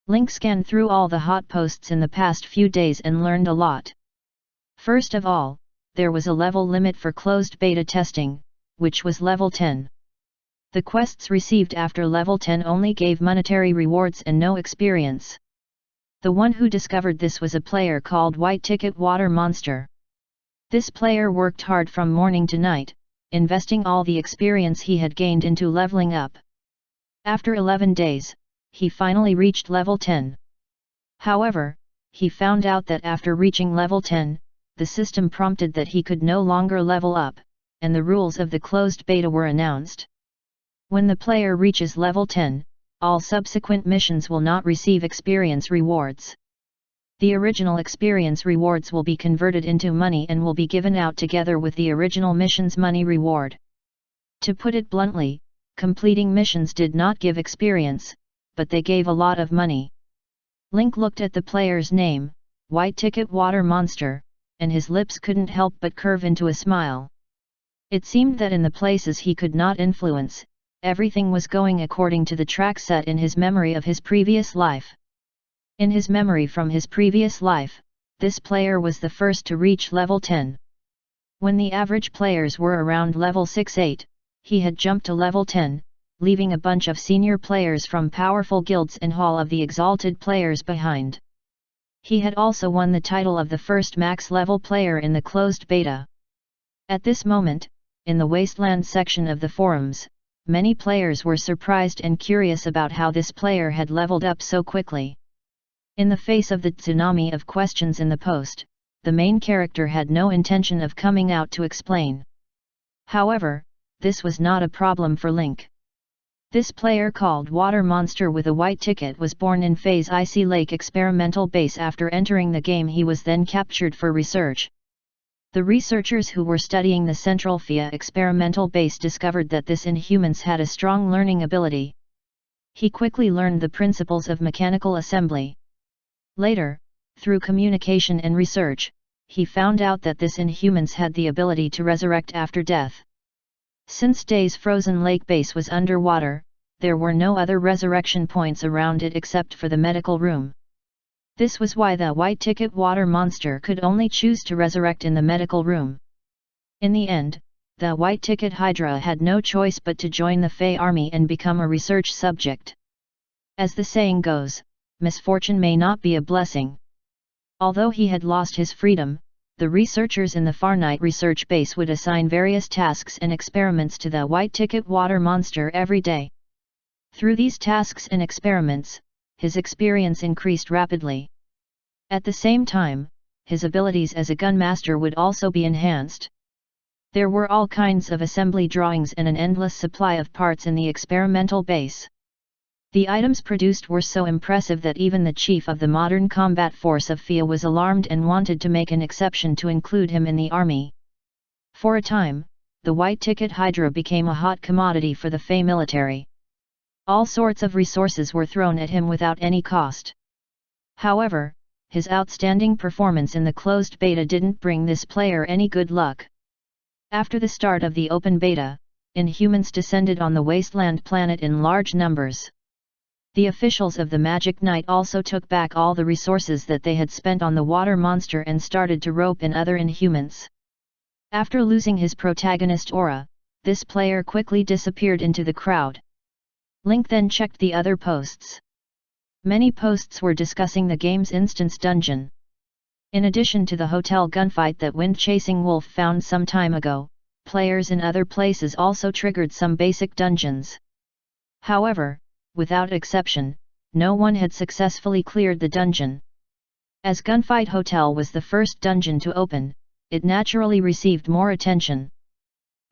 Link scanned through all the hot posts in the past few days and learned a lot. First of all, there was a level limit for closed beta testing, which was level 10. The quests received after level 10 only gave monetary rewards and no experience. The one who discovered this was a player called White Ticket Water Monster. This player worked hard from morning to night, investing all the experience he had gained into leveling up. After 11 days, he finally reached level 10. However, he found out that after reaching level 10, the system prompted that he could no longer level up, and the rules of the closed beta were announced. When the player reaches level 10, all subsequent missions will not receive experience rewards. The original experience rewards will be converted into money and will be given out together with the original mission's money reward. To put it bluntly, completing missions did not give experience, but they gave a lot of money. Link looked at the player's name, White Ticket Water Monster, and his lips couldn't help but curve into a smile. It seemed that in the places he could not influence, everything was going according to the track set in his memory of his previous life. In his memory from his previous life, this player was the first to reach level 10. When the average players were around level 6-8, he had jumped to level 10, leaving a bunch of senior players from powerful guilds and Hall of the Exalted players behind. He had also won the title of the first max-level player in the closed beta. At this moment, in the Wasteland section of the forums, many players were surprised and curious about how this player had leveled up so quickly. In the face of the tsunami of questions in the post, the main character had no intention of coming out to explain. However, this was not a problem for Link. This player called Water Monster with a white ticket was born in Phase Icy Lake experimental base. After entering the game he was then captured for research. The researchers who were studying the Central Phia experimental base discovered that this Inhumans had a strong learning ability. He quickly learned the principles of mechanical assembly. Later, through communication and research, he found out that this Inhumans had the ability to resurrect after death. Since Day's frozen lake base was underwater, there were no other resurrection points around it except for the medical room. This was why the white ticket water monster could only choose to resurrect in the medical room. In the end, the white ticket Hydra had no choice but to join the Fey army and become a research subject. As the saying goes, misfortune may not be a blessing. Although he had lost his freedom, the researchers in the Farnight research base would assign various tasks and experiments to the white ticket water monster every day. Through these tasks and experiments, his experience increased rapidly. At the same time, his abilities as a gunmaster would also be enhanced. There were all kinds of assembly drawings and an endless supply of parts in the experimental base. The items produced were so impressive that even the chief of the modern combat force of Phia was alarmed and wanted to make an exception to include him in the army. For a time, the white ticket Hydra became a hot commodity for the Fey military. All sorts of resources were thrown at him without any cost. However, his outstanding performance in the closed beta didn't bring this player any good luck. After the start of the open beta, Inhumans descended on the wasteland planet in large numbers. The officials of the Magic Knight also took back all the resources that they had spent on the water monster and started to rope in other Inhumans. After losing his protagonist aura, this player quickly disappeared into the crowd. Link then checked the other posts. Many posts were discussing the game's instance dungeon. In addition to the hotel gunfight that Wind-Chasing Wolf found some time ago, players in other places also triggered some basic dungeons. However, without exception, no one had successfully cleared the dungeon. As Gunfight Hotel was the first dungeon to open, it naturally received more attention.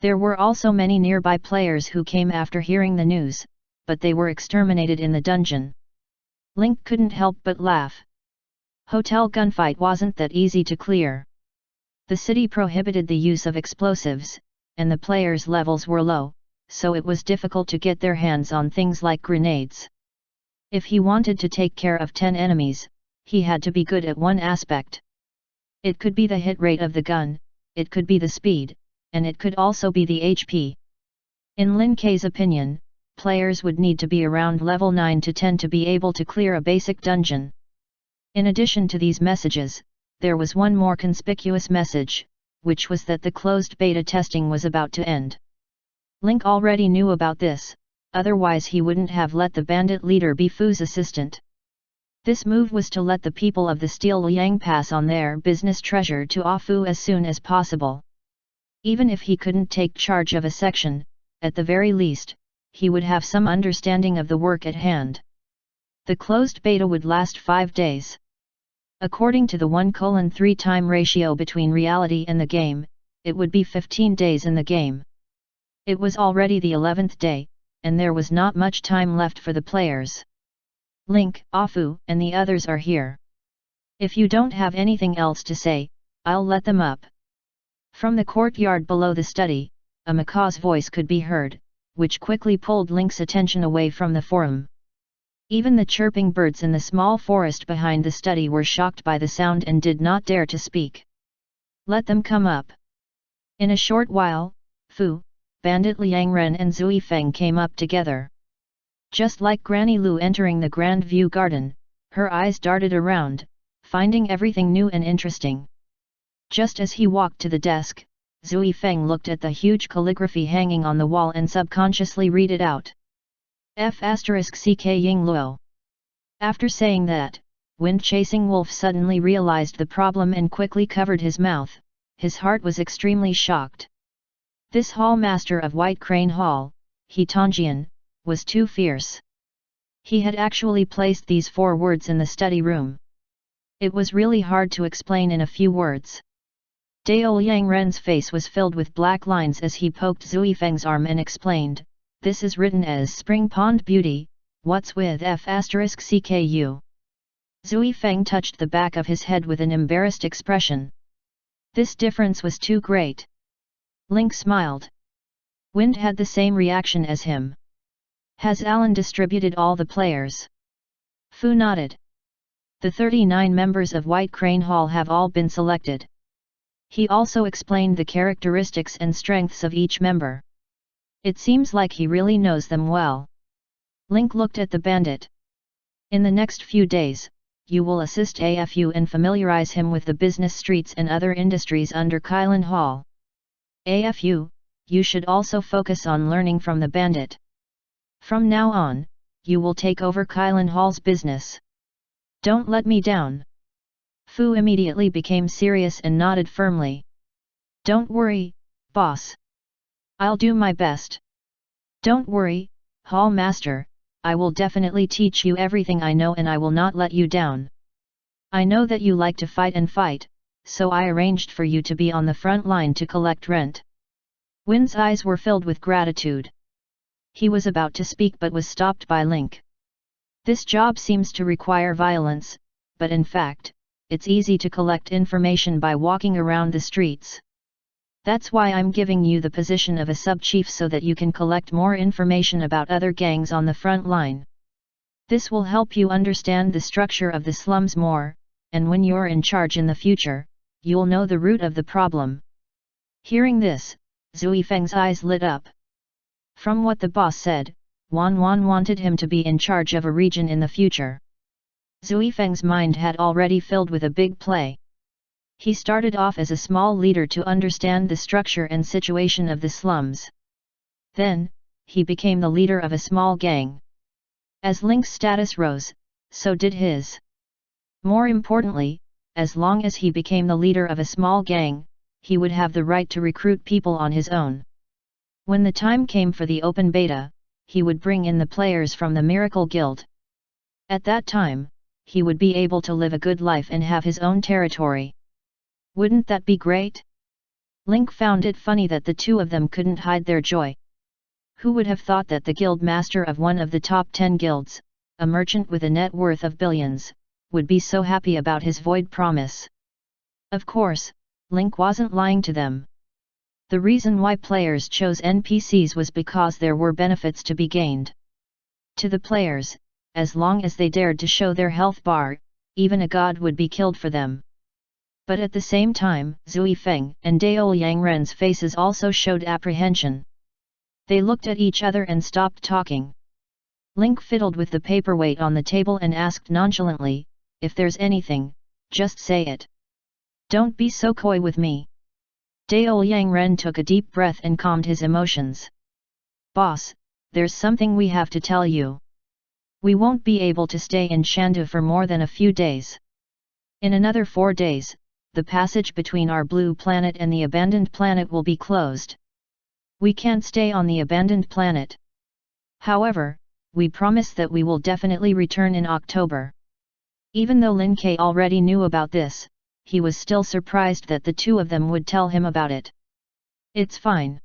There were also many nearby players who came after hearing the news, but they were exterminated in the dungeon. Link couldn't help but laugh. Hotel Gunfight wasn't that easy to clear. The city prohibited the use of explosives, and the players' levels were low, so it was difficult to get their hands on things like grenades. If he wanted to take care of 10 enemies, he had to be good at one aspect. It could be the hit rate of the gun, it could be the speed, and it could also be the HP. In Lin Kei's opinion, players would need to be around level 9 to 10 to be able to clear a basic dungeon. In addition to these messages, there was one more conspicuous message, which was that the closed beta testing was about to end. Link already knew about this, otherwise he wouldn't have let the bandit leader be Fu's assistant. This move was to let the people of the Steel Liang pass on their business treasure to Fu as soon as possible. Even if he couldn't take charge of a section, at the very least, he would have some understanding of the work at hand. The closed beta would last 5 days. According to the 1:3 time ratio between reality and the game, it would be 15 days in the game. It was already the 11th day, and there was not much time left for the players. Link, Fu, and the others are here. If you don't have anything else to say, I'll let them up. From the courtyard below the study, a macaw's voice could be heard, which quickly pulled Link's attention away from the forum. Even the chirping birds in the small forest behind the study were shocked by the sound and did not dare to speak. Let them come up. In a short while, Fu, Bandit Liang Ren and Zui Feng came up together. Just like Granny Lu entering the Grand View Garden, her eyes darted around, finding everything new and interesting. Just as he walked to the desk, Zui Feng looked at the huge calligraphy hanging on the wall and subconsciously read it out. F***ck Ying Luo. After saying that, Wind-Chasing Wolf suddenly realized the problem and quickly covered his mouth. His heart was extremely shocked. This hall master of White Crane Hall, He Tongjian, was too fierce. He had actually placed these 4 words in the study room. It was really hard to explain in a few words. Dao Yang Ren's face was filled with black lines as he poked Zui Feng's arm and explained, this is written as Spring Pond Beauty, what's with F***CKU? Zui Feng touched the back of his head with an embarrassed expression. This difference was too great. Link smiled. Wind had the same reaction as him. Has Alan distributed all the players? Fu nodded. The 39 members of White Crane Hall have all been selected. He also explained the characteristics and strengths of each member. It seems like he really knows them well. Link looked at the bandit. In the next few days, you will assist AFU and familiarize him with the business streets and other industries under Kylin Hall. AFU, you should also focus on learning from the bandit. From now on, you will take over Kylin Hall's business. Don't let me down. Fu immediately became serious and nodded firmly. Don't worry, boss. I'll do my best. Don't worry, Hall Master, I will definitely teach you everything I know and I will not let you down. I know that you like to fight, so I arranged for you to be on the front line to collect rent. Win's eyes were filled with gratitude. He was about to speak but was stopped by Link. This job seems to require violence, but in fact, it's easy to collect information by walking around the streets. That's why I'm giving you the position of a sub-chief so that you can collect more information about other gangs on the front line. This will help you understand the structure of the slums more, and when you're in charge in the future, you'll know the root of the problem. Hearing this, Zui Feng's eyes lit up. From what the boss said, Wan wanted him to be in charge of a region in the future. Zui Feng's mind had already filled with a big play. He started off as a small leader to understand the structure and situation of the slums. Then, he became the leader of a small gang. As Link's status rose, so did his. More importantly, as long as he became the leader of a small gang, he would have the right to recruit people on his own. When the time came for the open beta, he would bring in the players from the Miracle Guild. At that time, he would be able to live a good life and have his own territory. Wouldn't that be great? Link found it funny that the two of them couldn't hide their joy. Who would have thought that the guild master of one of the top 10 guilds, a merchant with a net worth of billions, would be so happy about his void promise? Of course, Link wasn't lying to them. The reason why players chose NPCs was because there were benefits to be gained. To the players, as long as they dared to show their health bar, even a god would be killed for them. But at the same time, Zui Feng and Dao Yangren's faces also showed apprehension. They looked at each other and stopped talking. Link fiddled with the paperweight on the table and asked nonchalantly, if there's anything, just say it. Don't be so coy with me. Dao Yangren took a deep breath and calmed his emotions. Boss, there's something we have to tell you. We won't be able to stay in Shandu for more than a few days. In another 4 days, the passage between our blue planet and the abandoned planet will be closed. We can't stay on the abandoned planet. However, we promise that we will definitely return in October. Even though Lin Ke already knew about this, he was still surprised that the two of them would tell him about it. It's fine.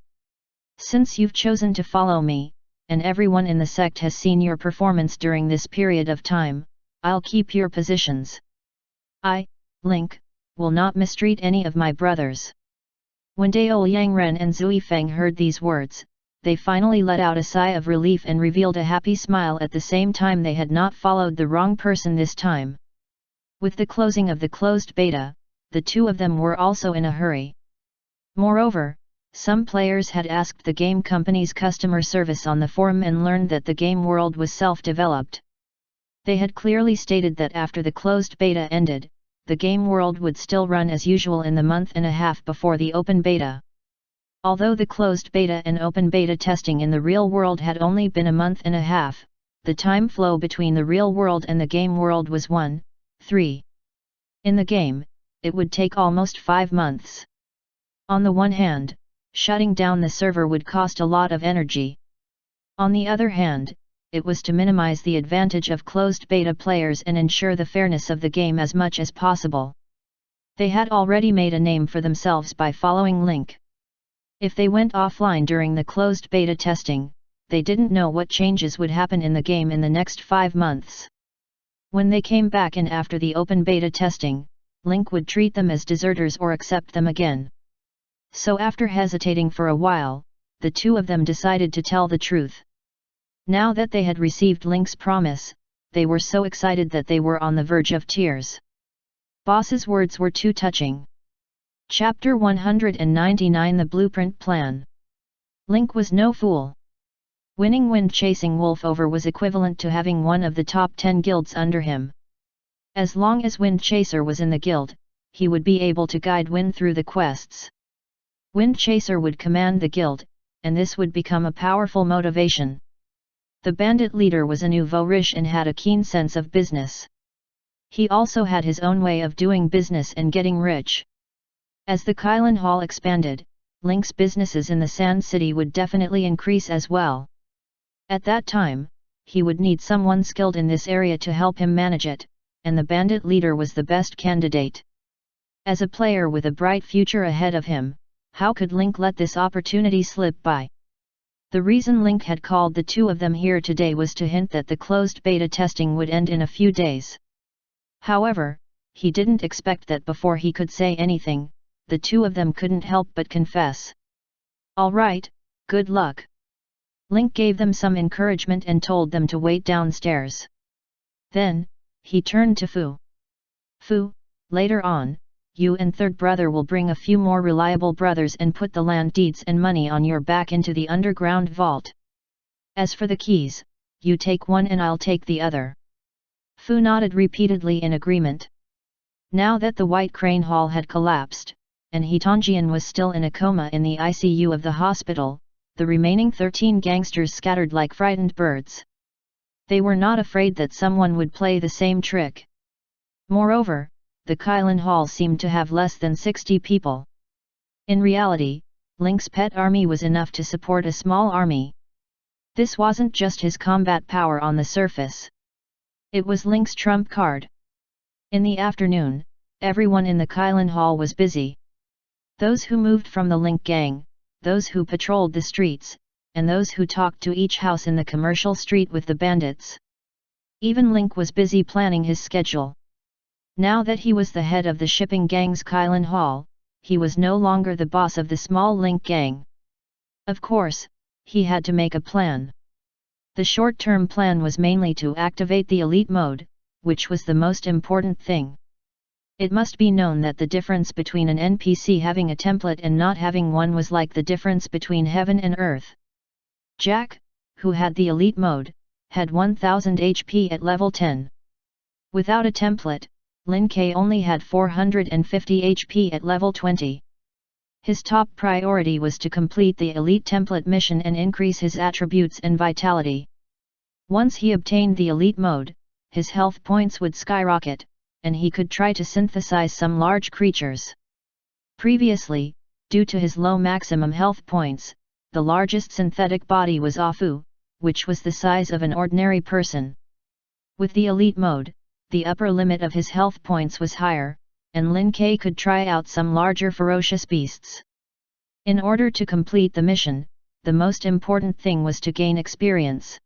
Since you've chosen to follow me, and everyone in the sect has seen your performance during this period of time, I'll keep your positions. I, Link, will not mistreat any of my brothers. When Dao Yangren and Zui Feng heard these words, they finally let out a sigh of relief and revealed a happy smile at the same time they had not followed the wrong person this time. With the closing of the closed beta, the two of them were also in a hurry. Moreover, some players had asked the game company's customer service on the forum and learned that the game world was self-developed. They had clearly stated that after the closed beta ended, the game world would still run as usual in the month and a half before the open beta. Although the closed beta and open beta testing in the real world had only been a month and a half, the time flow between the real world and the game world was 1-3. In the game, it would take almost 5 months. On the one hand, shutting down the server would cost a lot of energy. On the other hand, it was to minimize the advantage of closed beta players and ensure the fairness of the game as much as possible. They had already made a name for themselves by following Link. If they went offline during the closed beta testing, they didn't know what changes would happen in the game in the next 5 months. When they came back in after the open beta testing, Link would treat them as deserters or accept them again. So after hesitating for a while, the two of them decided to tell the truth. Now that they had received Link's promise, they were so excited that they were on the verge of tears. Boss's words were too touching. Chapter 199 The Blueprint Plan. Link was no fool. Winning Wind Chasing Wolf over was equivalent to having one of the top 10 guilds under him. As long as Wind Chaser was in the guild, he would be able to guide Wind through the quests. Wind Chaser would command the guild, and this would become a powerful motivation. The bandit leader was a nouveau riche and had a keen sense of business. He also had his own way of doing business and getting rich. As the Kylin Hall expanded, Link's businesses in the Sand City would definitely increase as well. At that time, he would need someone skilled in this area to help him manage it, and the bandit leader was the best candidate. As a player with a bright future ahead of him, how could Link let this opportunity slip by? The reason Link had called the two of them here today was to hint that the closed beta testing would end in a few days. However, he didn't expect that before he could say anything, the two of them couldn't help but confess. "All right, good luck." Link gave them some encouragement and told them to wait downstairs. Then, he turned to Fu. "Fu, later on, you and third brother will bring a few more reliable brothers and put the land deeds and money on your back into the underground vault. As for the keys, you take one and I'll take the other." Fu nodded repeatedly in agreement. Now that the White Crane Hall had collapsed, and Hitanjian was still in a coma in the ICU of the hospital, the remaining 13 gangsters scattered like frightened birds. They were not afraid that someone would play the same trick. Moreover, the Kylin Hall seemed to have less than 60 people. In reality, Link's pet army was enough to support a small army. This wasn't just his combat power on the surface. It was Link's trump card. In the afternoon, everyone in the Kylin Hall was busy. Those who moved from the Link gang, those who patrolled the streets, and those who talked to each house in the commercial street with the bandits. Even Link was busy planning his schedule. Now that he was the head of the shipping gang's Kylin Hall, he was no longer the boss of the small Link gang. Of course, he had to make a plan. The short-term plan was mainly to activate the elite mode, which was the most important thing. It must be known that the difference between an NPC having a template and not having one was like the difference between heaven and earth. Jack, who had the elite mode, had 1000 HP at level 10. Without a template, Lin Ke only had 450 HP at level 20. His top priority was to complete the elite template mission and increase his attributes and vitality. Once he obtained the elite mode, his health points would skyrocket, and he could try to synthesize some large creatures. Previously, due to his low maximum health points, the largest synthetic body was Afu, which was the size of an ordinary person. With the elite mode, the upper limit of his health points was higher, and Lin Ke could try out some larger ferocious beasts. In order to complete the mission, the most important thing was to gain experience.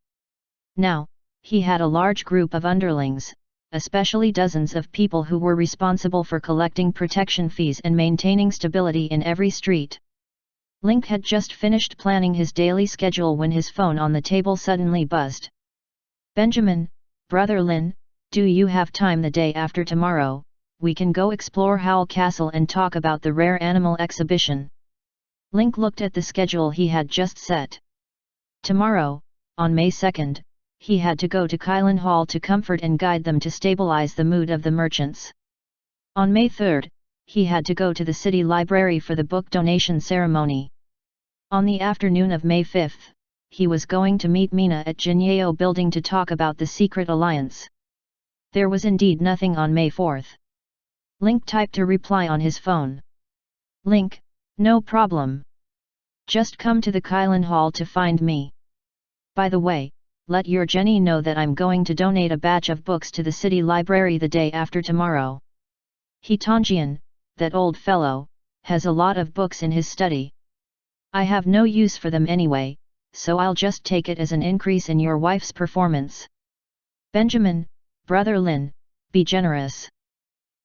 Now, he had a large group of underlings, especially dozens of people who were responsible for collecting protection fees and maintaining stability in every street. Link had just finished planning his daily schedule when his phone on the table suddenly buzzed. "Benjamin, brother Lin, do you have time the day after tomorrow? We can go explore Howl Castle and talk about the rare animal exhibition." Link looked at the schedule he had just set. Tomorrow, on May 2nd, he had to go to Kylin Hall to comfort and guide them to stabilize the mood of the merchants. On May 3rd, he had to go to the city library for the book donation ceremony. On the afternoon of May 5th, he was going to meet Mina at Jinyeo Building to talk about the Secret Alliance. There was indeed nothing on May 4th. Link typed a reply on his phone. "Link, no problem. Just come to the Kylin Hall to find me. By the way, let your Jenny know that I'm going to donate a batch of books to the city library the day after tomorrow. Hitanjian, that old fellow, has a lot of books in his study. I have no use for them anyway, so I'll just take it as an increase in your wife's performance. Benjamin, brother Lin, be generous.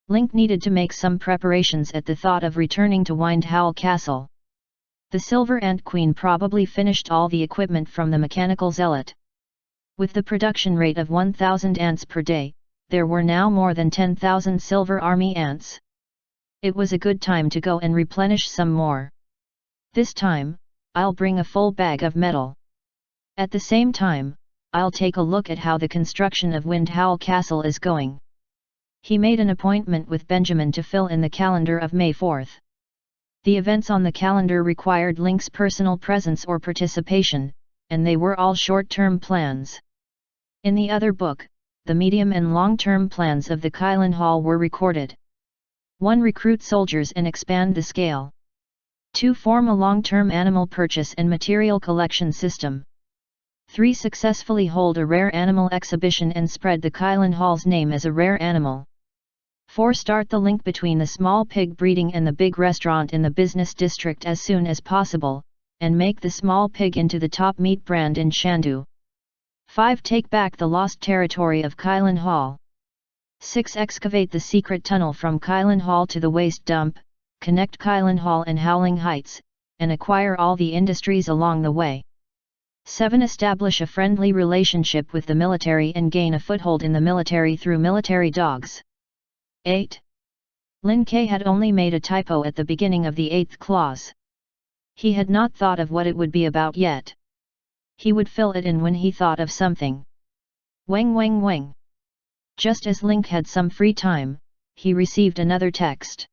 Link needed to make some preparations at the thought of returning to Windhowl Castle. The Silver Ant Queen probably finished all the equipment from the mechanical zealot. With the production rate of 1,000 ants per day, there were now more than 10,000 silver army ants. It was a good time to go and replenish some more. This time, I'll bring a full bag of metal. At the same time, I'll take a look at how the construction of Windhowl Castle is going. He made an appointment with Benjamin to fill in the calendar of May 4th. The events on the calendar required Link's personal presence or participation, and they were all short-term plans. In the other book, the medium and long-term plans of the Kylin Hall were recorded. 1. Recruit soldiers and expand the scale. 2. Form a long-term animal purchase and material collection system. 3. Successfully hold a rare animal exhibition and spread the Kylin Hall's name as a rare animal. 4. Start the link between the small pig breeding and the big restaurant in the business district as soon as possible, and make the small pig into the top meat brand in Shandu. 5. Take back the lost territory of Kylin Hall. 6. Excavate the secret tunnel from Kylin Hall to the waste dump, connect Kylin Hall and Howling Heights, and acquire all the industries along the way. 7. Establish a friendly relationship with the military and gain a foothold in the military through military dogs. 8. Lin Ke had only made a typo at the beginning of the 8th clause. He had not thought of what it would be about yet. He would fill it in when he thought of something. Wang wang wang. Just as Link had some free time, he received another text.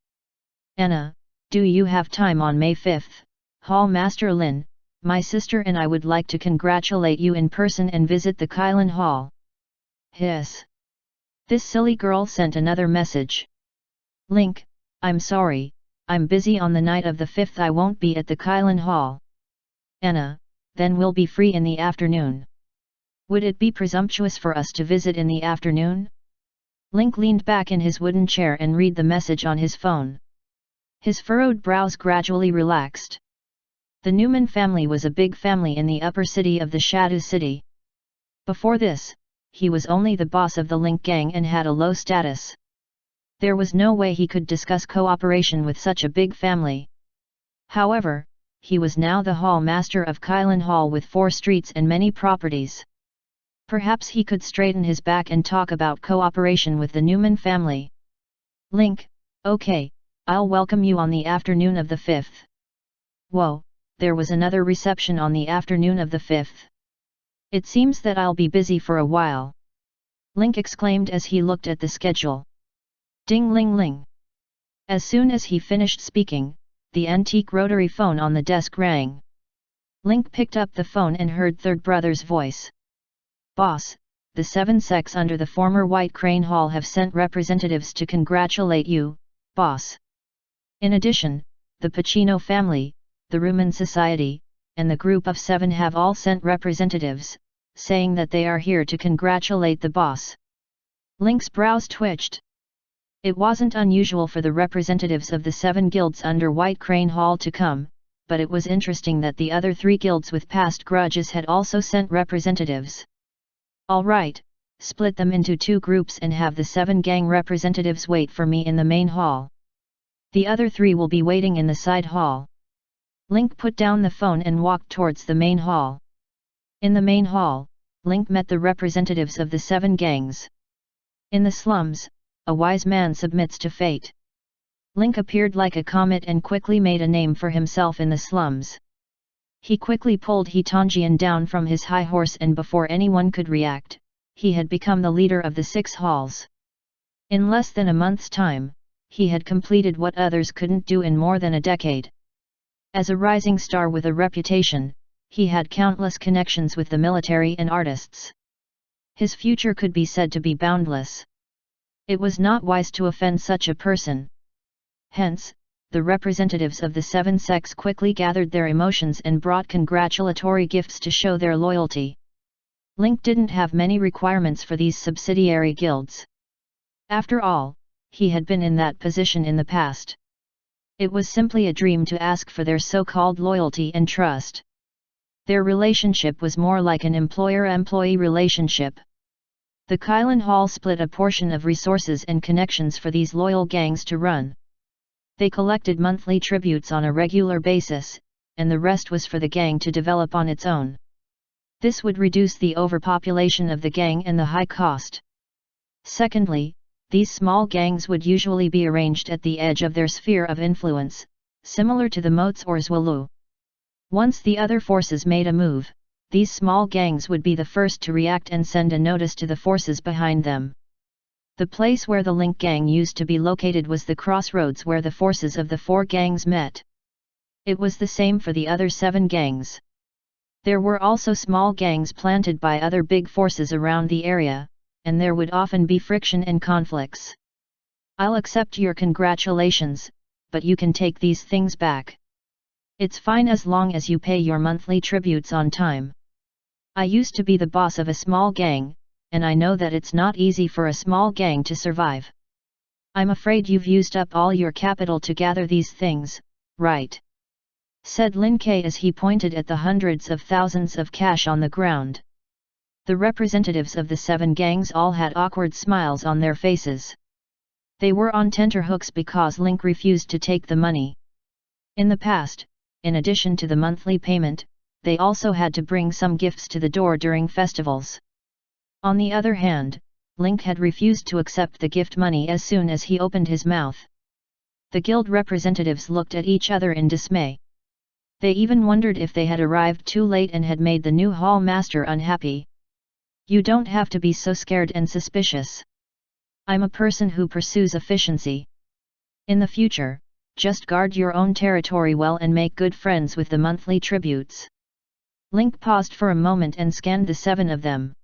Anna, do you have time on May 5th? Hall Master Lin, my sister and I would like to congratulate you in person and visit the Kylin Hall. Hiss. This silly girl sent another message. Link, I'm sorry, I'm busy on the night of the 5th. I won't be at the Kylin Hall. Anna, then we'll be free in the afternoon. Would it be presumptuous for us to visit in the afternoon? Link leaned back in his wooden chair and read the message on his phone. His furrowed brows gradually relaxed. The Newman family was a big family in the upper city of the Shadow City. Before this, he was only the boss of the Link gang and had a low status. There was no way he could discuss cooperation with such a big family. However, he was now the hall master of Kylin Hall with 4 streets and many properties. Perhaps he could straighten his back and talk about cooperation with the Newman family. Link, okay, I'll welcome you on the afternoon of the 5th. Whoa, there was another reception on the afternoon of the 5th. It seems that I'll be busy for a while. Link exclaimed as he looked at the schedule. Ding ling ling. As soon as he finished speaking, the antique rotary phone on the desk rang. Link picked up the phone and heard Third Brother's voice. Boss, the 7 sects under the former White Crane Hall have sent representatives to congratulate you, boss. In addition, the Pacino family, the Rumen Society, and the Group of 7 have all sent representatives, saying that they are here to congratulate the boss. Link's brows twitched. It wasn't unusual for the representatives of the 7 guilds under White Crane Hall to come, but it was interesting that the other 3 guilds with past grudges had also sent representatives. All right, split them into 2 groups and have the 7 gang representatives wait for me in the main hall. The other 3 will be waiting in the side hall. Link put down the phone and walked towards the main hall. In the main hall, Link met the representatives of the 7 gangs. In the slums, a wise man submits to fate. Link appeared like a comet and quickly made a name for himself in the slums. He quickly pulled Hitanjian down from his high horse and before anyone could react, he had become the leader of the 6 halls. In less than a month's time, he had completed what others couldn't do in more than a decade. As a rising star with a reputation, he had countless connections with the military and artists. His future could be said to be boundless. It was not wise to offend such a person. Hence, the representatives of the 7 sects quickly gathered their emotions and brought congratulatory gifts to show their loyalty. Link didn't have many requirements for these subsidiary guilds. After all, he had been in that position in the past. It was simply a dream to ask for their so-called loyalty and trust. Their relationship was more like an employer-employee relationship. The Kylin Hall split a portion of resources and connections for these loyal gangs to run. They collected monthly tributes on a regular basis, and the rest was for the gang to develop on its own. This would reduce the overpopulation of the gang and the high cost. Secondly, these small gangs would usually be arranged at the edge of their sphere of influence, similar to the moats or Zwalu. Once the other forces made a move, these small gangs would be the first to react and send a notice to the forces behind them. The place where the Link gang used to be located was the crossroads where the forces of the 4 gangs met. It was the same for the other 7 gangs. There were also small gangs planted by other big forces around the area, and there would often be friction and conflicts. I'll accept your congratulations, but you can take these things back. It's fine as long as you pay your monthly tributes on time. I used to be the boss of a small gang, and I know that it's not easy for a small gang to survive. I'm afraid you've used up all your capital to gather these things, right? Said Lin Ke as he pointed at the hundreds of thousands of cash on the ground. The representatives of the 7 gangs all had awkward smiles on their faces. They were on tenterhooks because Link refused to take the money. In the past, in addition to the monthly payment, they also had to bring some gifts to the door during festivals. On the other hand, Link had refused to accept the gift money as soon as he opened his mouth. The guild representatives looked at each other in dismay. They even wondered if they had arrived too late and had made the new hall master unhappy. You don't have to be so scared and suspicious. I'm a person who pursues efficiency. In the future, just guard your own territory well and make good friends with the monthly tributes. Link paused for a moment and scanned the 7 of them.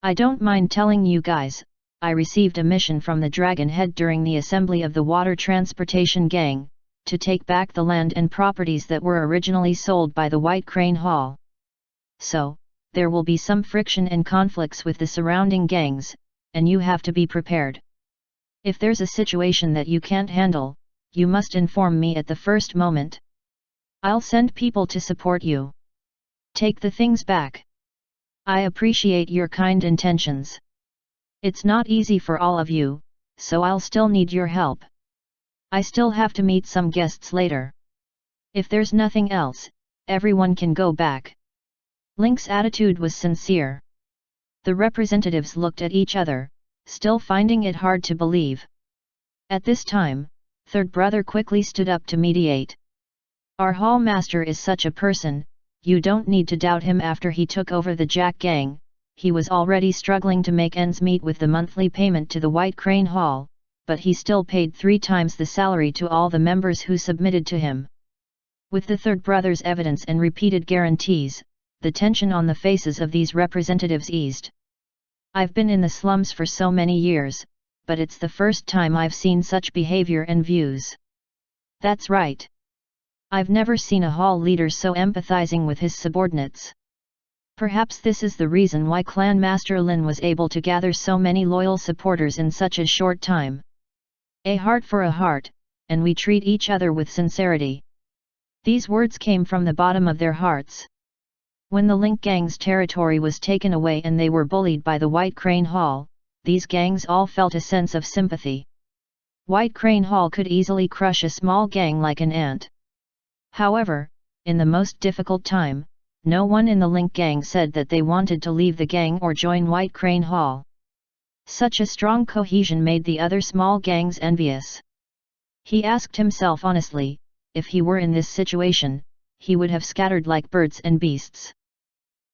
I don't mind telling you guys, I received a mission from the Dragon Head during the assembly of the Water Transportation Gang, to take back the land and properties that were originally sold by the White Crane Hall. So, there will be some friction and conflicts with the surrounding gangs, and you have to be prepared. If there's a situation that you can't handle, you must inform me at the first moment. I'll send people to support you. Take the things back. I appreciate your kind intentions. It's not easy for all of you, so I'll still need your help. I still have to meet some guests later. If there's nothing else, everyone can go back. Link's attitude was sincere. The representatives looked at each other, still finding it hard to believe. At this time, third brother quickly stood up to mediate. Our hall master is such a person, you don't need to doubt him. After he took over the Jack gang, he was already struggling to make ends meet with the monthly payment to the White Crane Hall, but he still paid 3 times the salary to all the members who submitted to him. With the third brother's evidence and repeated guarantees, the tension on the faces of these representatives eased. I've been in the slums for so many years, but it's the first time I've seen such behavior and views. That's right. I've never seen a hall leader so empathizing with his subordinates. Perhaps this is the reason why Clan Master Lin was able to gather so many loyal supporters in such a short time. A heart for a heart, and we treat each other with sincerity. These words came from the bottom of their hearts. When the Link gang's territory was taken away and they were bullied by the White Crane Hall, these gangs all felt a sense of sympathy. White Crane Hall could easily crush a small gang like an ant. However, in the most difficult time, no one in the Link gang said that they wanted to leave the gang or join White Crane Hall. Such a strong cohesion made the other small gangs envious. He asked himself honestly, if he were in this situation, he would have scattered like birds and beasts.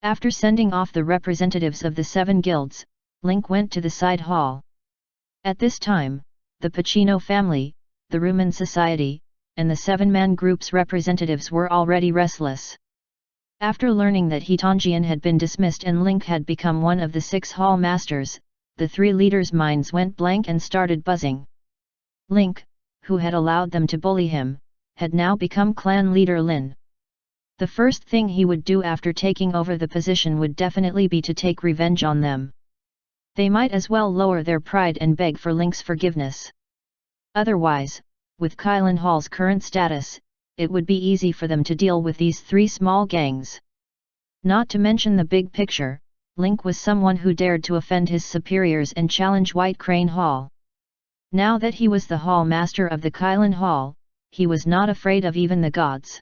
After sending off the representatives of the 7 guilds, Link went to the side hall. At this time, the Pacino family, the Rumen Society, and the 7-man group's representatives were already restless. After learning that Hitanjian had been dismissed and Link had become one of the 6 hall masters, the 3 leaders' minds went blank and started buzzing. Link, who had allowed them to bully him, had now become clan leader Lin. The first thing he would do after taking over the position would definitely be to take revenge on them. They might as well lower their pride and beg for Link's forgiveness. Otherwise, with Kylin Hall's current status, it would be easy for them to deal with these 3 small gangs. Not to mention the big picture, Link was someone who dared to offend his superiors and challenge White Crane Hall. Now that he was the Hall Master of the Kylin Hall, he was not afraid of even the gods.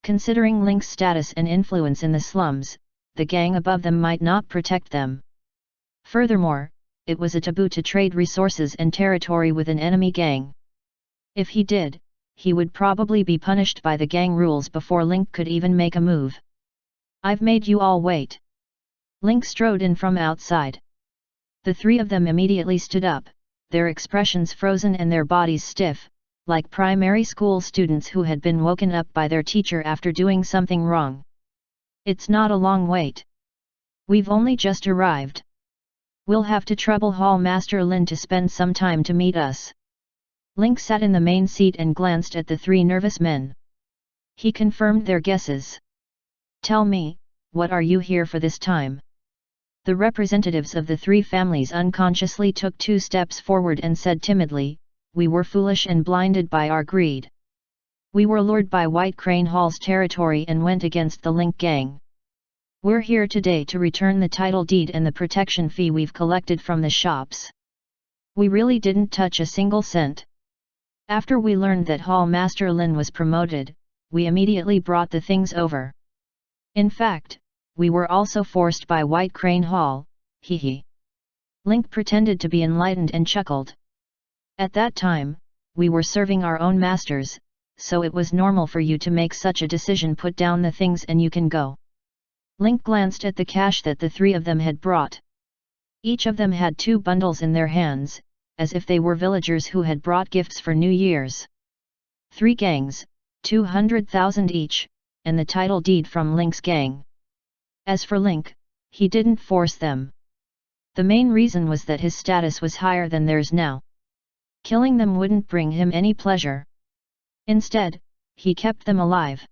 Considering Link's status and influence in the slums, the gang above them might not protect them. Furthermore, it was a taboo to trade resources and territory with an enemy gang. If he did, he would probably be punished by the gang rules before Link could even make a move. "I've made you all wait." Link strode in from outside. The three of them immediately stood up, their expressions frozen and their bodies stiff, like primary school students who had been woken up by their teacher after doing something wrong. "It's not a long wait. We've only just arrived. We'll have to trouble Hall Master Lin to spend some time to meet us." Link sat in the main seat and glanced at the three nervous men. He confirmed their guesses. "Tell me, what are you here for this time?" The representatives of the three families unconsciously took 2 steps forward and said timidly, "We were foolish and blinded by our greed. We were lured by White Crane Hall's territory and went against the Link gang. We're here today to return the title deed and the protection fee we've collected from the shops. We really didn't touch a single cent. After we learned that Hall Master Lin was promoted, we immediately brought the things over. In fact, we were also forced by White Crane Hall, hee." Link pretended to be enlightened and chuckled. "At that time, we were serving our own masters, so it was normal for you to make such a decision. Put down the things and you can go." Link glanced at the cash that the three of them had brought. Each of them had 2 bundles in their hands, as if they were villagers who had brought gifts for New Year's. 3 gangs, 200,000 each, and the title deed from Link's gang. As for Link, he didn't force them. The main reason was that his status was higher than theirs now. Killing them wouldn't bring him any pleasure. Instead, he kept them alive.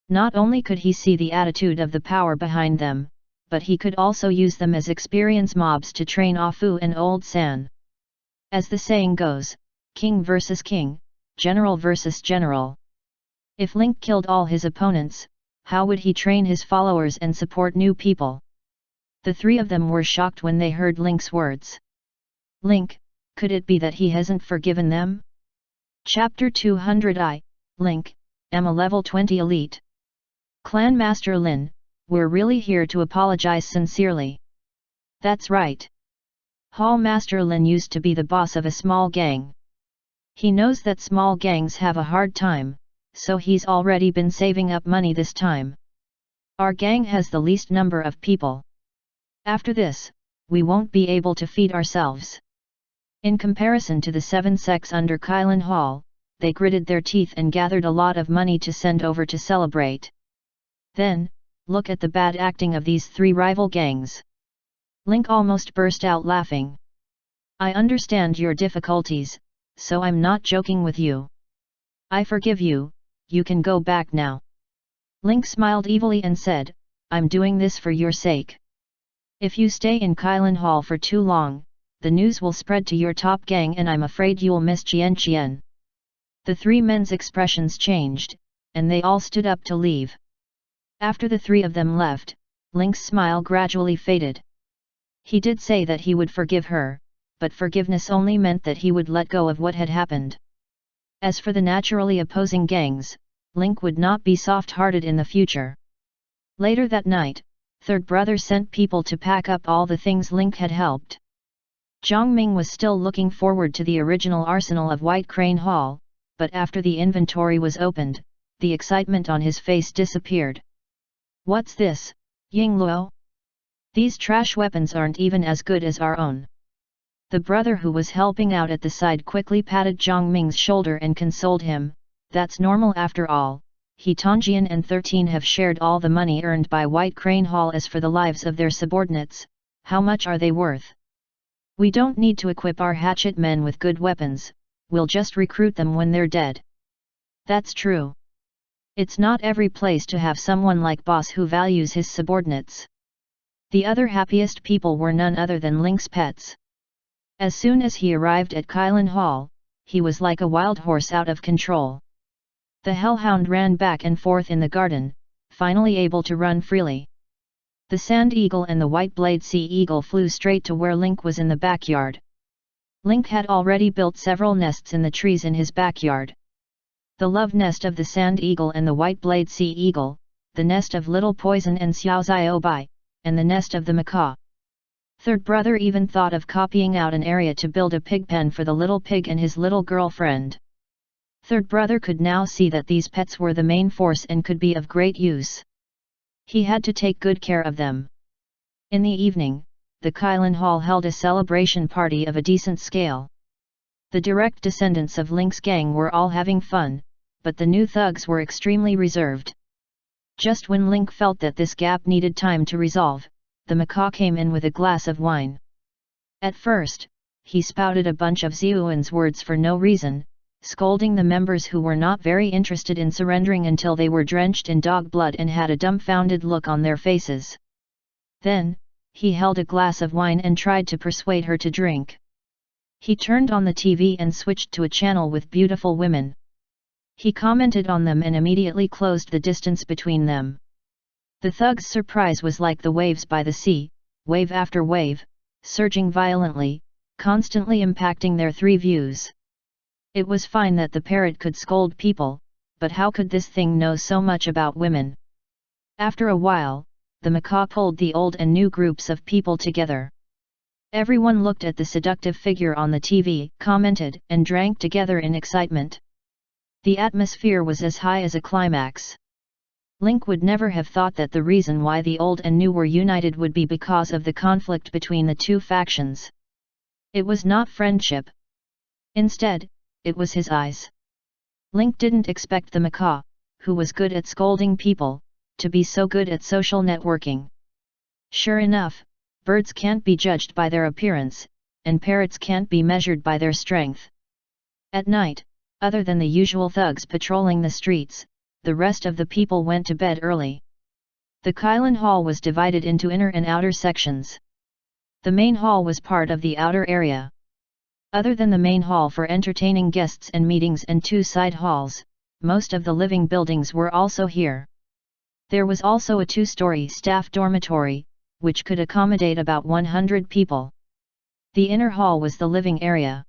Not only could he see the attitude of the power behind them, but he could also use them as experience mobs to train Afu and Old San. As the saying goes, king versus king, general versus general. If Link killed all his opponents, how would he train his followers and support new people? The three of them were shocked when they heard Link's words. Link, could it be that he hasn't forgiven them? Chapter 200 Link, am a level 20 elite. Clan Master Lin, we're really here to apologize sincerely. That's right. Hall Master Lin used to be the boss of a small gang. He knows that small gangs have a hard time, so he's already been saving up money this time. Our gang has the least number of people. After this, we won't be able to feed ourselves. In comparison to the 7 sects under Kylin Hall, they gritted their teeth and gathered a lot of money to send over to celebrate. Then, look at the bad acting of these 3 rival gangs. Link almost burst out laughing. I understand your difficulties, so I'm not joking with you. I forgive you, you can go back now. Link smiled evilly and said, I'm doing this for your sake. If you stay in Kylin Hall for too long, the news will spread to your top gang and I'm afraid you'll miss Qian Qian. The 3 men's expressions changed, and they all stood up to leave. After the 3 of them left, Link's smile gradually faded. He did say that he would forgive her, but forgiveness only meant that he would let go of what had happened. As for the naturally opposing gangs, Link would not be soft-hearted in the future. Later that night, Third Brother sent people to pack up all the things Link had helped. Zhang Ming was still looking forward to the original arsenal of White Crane Hall, but after the inventory was opened, the excitement on his face disappeared. What's this, Ying Luo? These trash weapons aren't even as good as our own. The brother who was helping out at the side quickly patted Zhang Ming's shoulder and consoled him, that's normal after all, he Tongjian and 13 have shared all the money earned by White Crane Hall. As for the lives of their subordinates, how much are they worth? We don't need to equip our hatchet men with good weapons, we'll just recruit them when they're dead. That's true. It's not every place to have someone like boss who values his subordinates. The other happiest people were none other than Link's pets. As soon as he arrived at Kylin Hall, he was like a wild horse out of control. The hellhound ran back and forth in the garden, finally able to run freely. The sand eagle and the white-blade sea eagle flew straight to where Link was in the backyard. Link had already built several nests in the trees in his backyard. The love nest of the sand eagle and the white-blade sea eagle, the nest of little poison and xiaoziobai, and the nest of the macaw. Third brother even thought of copying out an area to build a pig pen for the little pig and his little girlfriend. Third brother could now see that these pets were the main force and could be of great use. He had to take good care of them. In the evening, the Kylin Hall held a celebration party of a decent scale. The direct descendants of Link's gang were all having fun, but the new thugs were extremely reserved. Just when Link felt that this gap needed time to resolve, the macaw came in with a glass of wine. At first, he spouted a bunch of Zhuan's words for no reason, scolding the members who were not very interested in surrendering until they were drenched in dog blood and had a dumbfounded look on their faces. Then, he held a glass of wine and tried to persuade her to drink. He turned on the TV and switched to a channel with beautiful women. He commented on them and immediately closed the distance between them. The thug's surprise was like the waves by the sea, wave after wave, surging violently, constantly impacting their three views. It was fine that the parrot could scold people, but how could this thing know so much about women? After a while, the macaw pulled the old and new groups of people together. Everyone looked at the seductive figure on the TV, commented, and drank together in excitement. The atmosphere was as high as a climax. Link would never have thought that the reason why the old and new were united would be because of the conflict between the two factions. It was not friendship. Instead, it was his eyes. Link didn't expect the macaw, who was good at scolding people, to be so good at social networking. Sure enough, birds can't be judged by their appearance, and parrots can't be measured by their strength. At night, other than the usual thugs patrolling the streets, the rest of the people went to bed early. The Kylin Hall was divided into inner and outer sections. The main hall was part of the outer area. Other than the main hall for entertaining guests and meetings and two side halls, most of the living buildings were also here. There was also a two-story staff dormitory, which could accommodate about 100 people. The inner hall was the living area.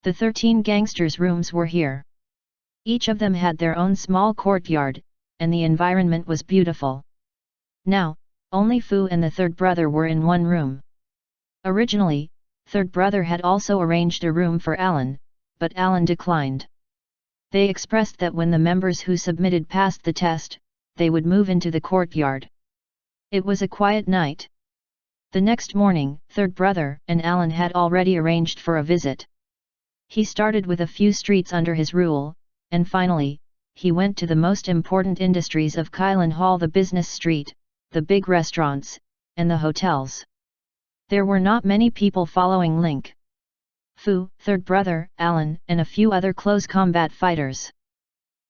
The 13 gangsters' rooms were here. Each of them had their own small courtyard, and the environment was beautiful. Now, only Fu and the third brother were in one room. Originally, third brother had also arranged a room for Alan, but Alan declined. They expressed that when the members who submitted passed the test, they would move into the courtyard. It was a quiet night. The next morning, third brother and Alan had already arranged for a visit. He started with a few streets under his rule, and finally, he went to the most important industries of Kylin Hall: the business street, the big restaurants, and the hotels. There were not many people following Link. Fu, third brother, Alan, and a few other close combat fighters.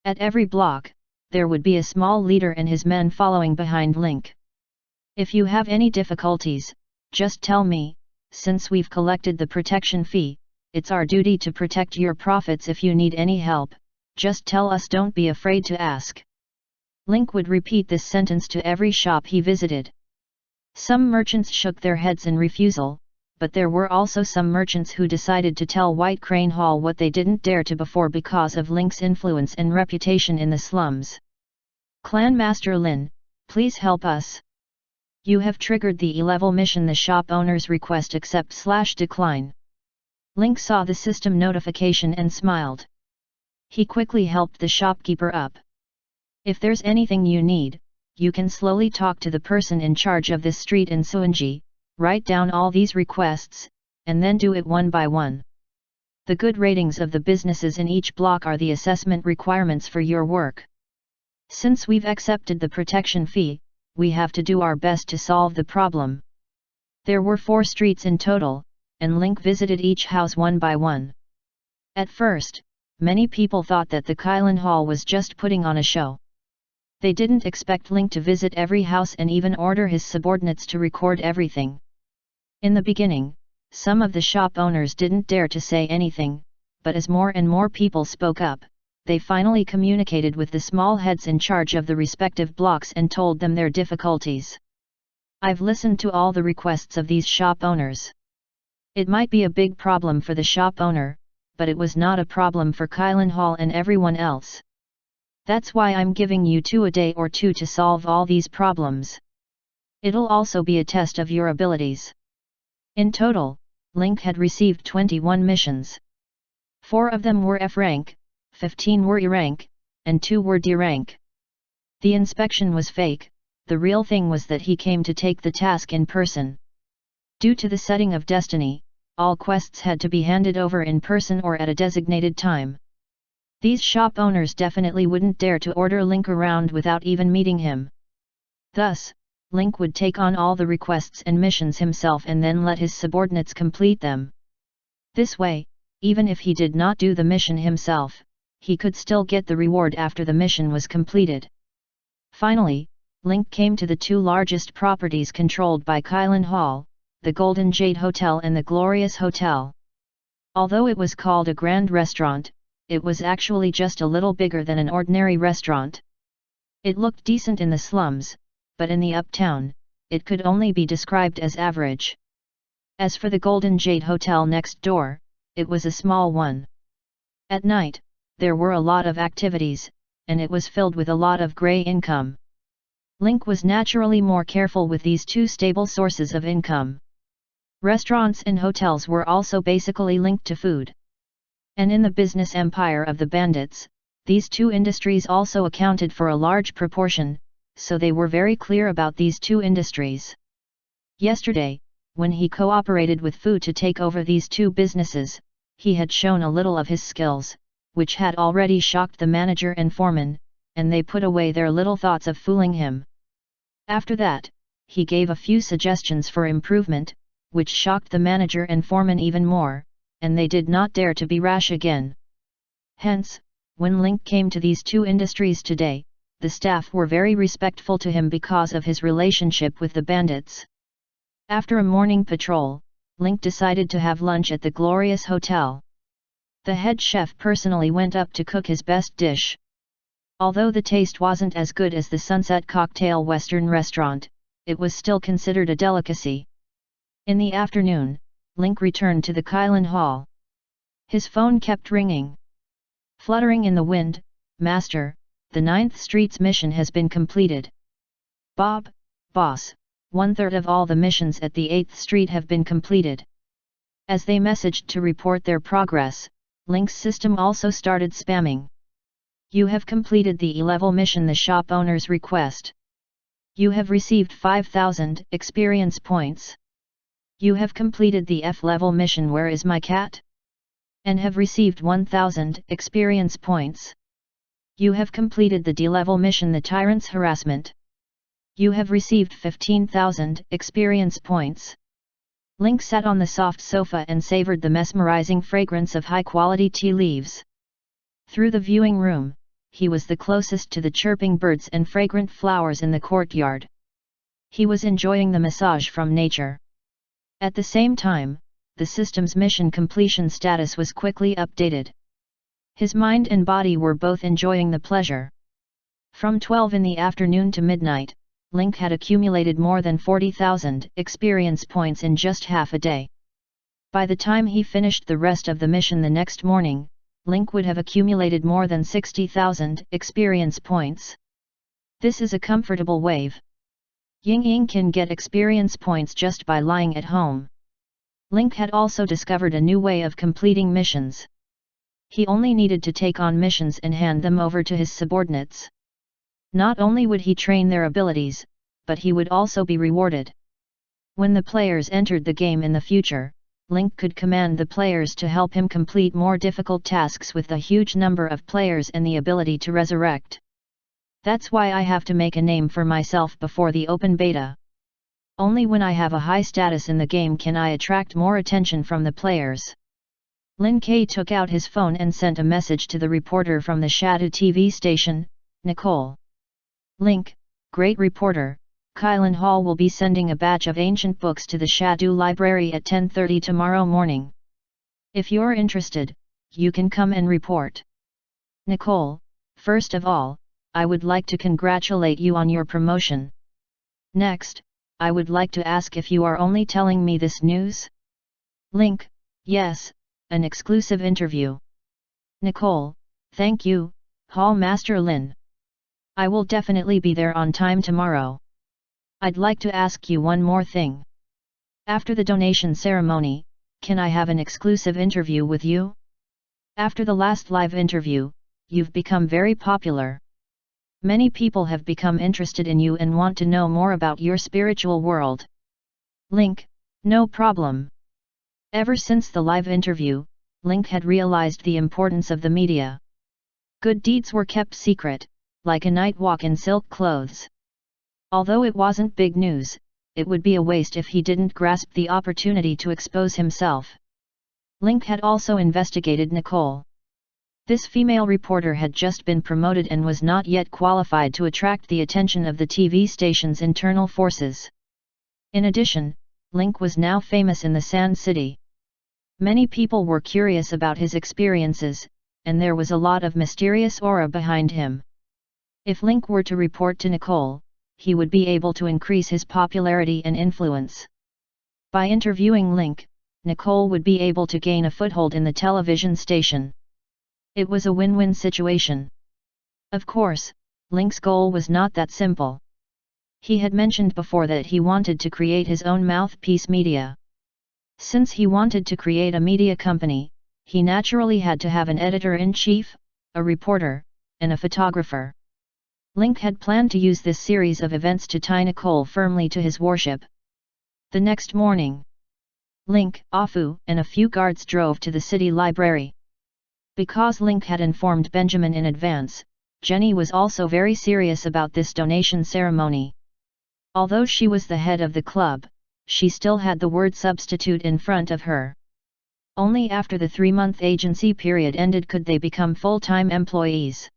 At every block, there would be a small leader and his men following behind Link. If you have any difficulties, just tell me, since we've collected the protection fee, it's our duty to protect your profits. If you need any help, just tell us, don't be afraid to ask. Link would repeat this sentence to every shop he visited. Some merchants shook their heads in refusal, but there were also some merchants who decided to tell White Crane Hall what they didn't dare to before because of Link's influence and reputation in the slums. Clan Master Lin, please help us. You have triggered the E-level mission. The shop owner's request accept/decline. Link saw the system notification and smiled. He quickly helped the shopkeeper up. If there's anything you need, you can slowly talk to the person in charge of this street in Suanji, write down all these requests, and then do it one by one. The good ratings of the businesses in each block are the assessment requirements for your work. Since we've accepted the protection fee, we have to do our best to solve the problem. There were 4 streets in total, and Link visited each house one by one. At first, many people thought that the Kylin Hall was just putting on a show. They didn't expect Link to visit every house and even order his subordinates to record everything. In the beginning, some of the shop owners didn't dare to say anything, but as more and more people spoke up, they finally communicated with the small heads in charge of the respective blocks and told them their difficulties. I've listened to all the requests of these shop owners. It might be a big problem for the shop owner, but it was not a problem for Kylan Hall and everyone else. That's why I'm giving you a day or two to solve all these problems. It'll also be a test of your abilities. In total, Link had received 21 missions. 4 of them were F rank, 15 were E rank, and 2 were D rank. The inspection was fake, the real thing was that he came to take the task in person. Due to the setting of destiny, all quests had to be handed over in person or at a designated time. These shop owners definitely wouldn't dare to order Link around without even meeting him. Thus, Link would take on all the requests and missions himself and then let his subordinates complete them. This way, even if he did not do the mission himself, he could still get the reward after the mission was completed. Finally, Link came to the 2 largest properties controlled by Kylan Hall, the Golden Jade Hotel and the Glorious Hotel. Although it was called a grand restaurant, it was actually just a little bigger than an ordinary restaurant. It looked decent in the slums, but in the uptown, it could only be described as average. As for the Golden Jade Hotel next door, it was a small one. At night, there were a lot of activities, and it was filled with a lot of grey income. Link was naturally more careful with these 2 stable sources of income. Restaurants and hotels were also basically linked to food. And in the business empire of the bandits, these 2 industries also accounted for a large proportion, so they were very clear about these 2 industries. Yesterday, when he cooperated with Fu to take over these 2 businesses, he had shown a little of his skills, which had already shocked the manager and foreman, and they put away their little thoughts of fooling him. After that, he gave a few suggestions for improvement, which shocked the manager and foreman even more, and they did not dare to be rash again. Hence, when Link came to these 2 industries today, the staff were very respectful to him because of his relationship with the bandits. After a morning patrol, Link decided to have lunch at the Glorious Hotel. The head chef personally went up to cook his best dish. Although the taste wasn't as good as the Sunset Cocktail Western restaurant, it was still considered a delicacy. In the afternoon, Link returned to the Kylan Hall. His phone kept ringing. Fluttering in the wind, "Master, the 9th Street's mission has been completed." "Bob, boss, 1/3 of all the missions at the 8th Street have been completed." As they messaged to report their progress, Link's system also started spamming. "You have completed the E-level mission, the shop owner's request. You have received 5,000 experience points. You have completed the F-level mission, Where is my cat? And have received 1,000 experience points. You have completed the D-level mission, the Tyrant's Harassment. You have received 15,000 experience points." Link sat on the soft sofa and savored the mesmerizing fragrance of high-quality tea leaves. Through the viewing room, he was the closest to the chirping birds and fragrant flowers in the courtyard. He was enjoying the massage from nature. At the same time, the system's mission completion status was quickly updated. His mind and body were both enjoying the pleasure. From 12 in the afternoon to midnight, Link had accumulated more than 40,000 experience points in just half a day. By the time he finished the rest of the mission the next morning, Link would have accumulated more than 60,000 experience points. This is a comfortable wave. Ying Ying can get experience points just by lying at home. Link had also discovered a new way of completing missions. He only needed to take on missions and hand them over to his subordinates. Not only would he train their abilities, but he would also be rewarded. When the players entered the game in the future, Link could command the players to help him complete more difficult tasks with a huge number of players and the ability to resurrect. That's why I have to make a name for myself before the open beta. Only when I have a high status in the game can I attract more attention from the players. Lin K took out his phone and sent a message to the reporter from the Shadow TV station, Nicole. Link, great reporter, Kylan Hall will be sending a batch of ancient books to the Shadow Library at 10:30 tomorrow morning. If you're interested, you can come and report. Nicole, first of all, I would like to congratulate you on your promotion. Next, I would like to ask if you are only telling me this news? Link, yes, an exclusive interview. Nicole, thank you, Hall Master Lin. I will definitely be there on time tomorrow. I'd like to ask you one more thing. After the donation ceremony, can I have an exclusive interview with you? After the last live interview, you've become very popular. Many people have become interested in you and want to know more about your spiritual world. Link, no problem. Ever since the live interview, Link had realized the importance of the media. Good deeds were kept secret, like a night walk in silk clothes. Although it wasn't big news, it would be a waste if he didn't grasp the opportunity to expose himself. Link had also investigated Nicole. This female reporter had just been promoted and was not yet qualified to attract the attention of the TV station's internal forces. In addition, Link was now famous in the Sand City. Many people were curious about his experiences, and there was a lot of mysterious aura behind him. If Link were to report to Nicole, he would be able to increase his popularity and influence. By interviewing Link, Nicole would be able to gain a foothold in the television station. It was a win-win situation. Of course, Link's goal was not that simple. He had mentioned before that he wanted to create his own mouthpiece media. Since he wanted to create a media company, he naturally had to have an editor-in-chief, a reporter, and a photographer. Link had planned to use this series of events to tie Nicole firmly to his worship. The next morning, Link, Afu, and a few guards drove to the city library. Because Link had informed Benjamin in advance, Jenny was also very serious about this donation ceremony. Although she was the head of the club, she still had the word substitute in front of her. Only after the 3-month agency period ended could they become full-time employees.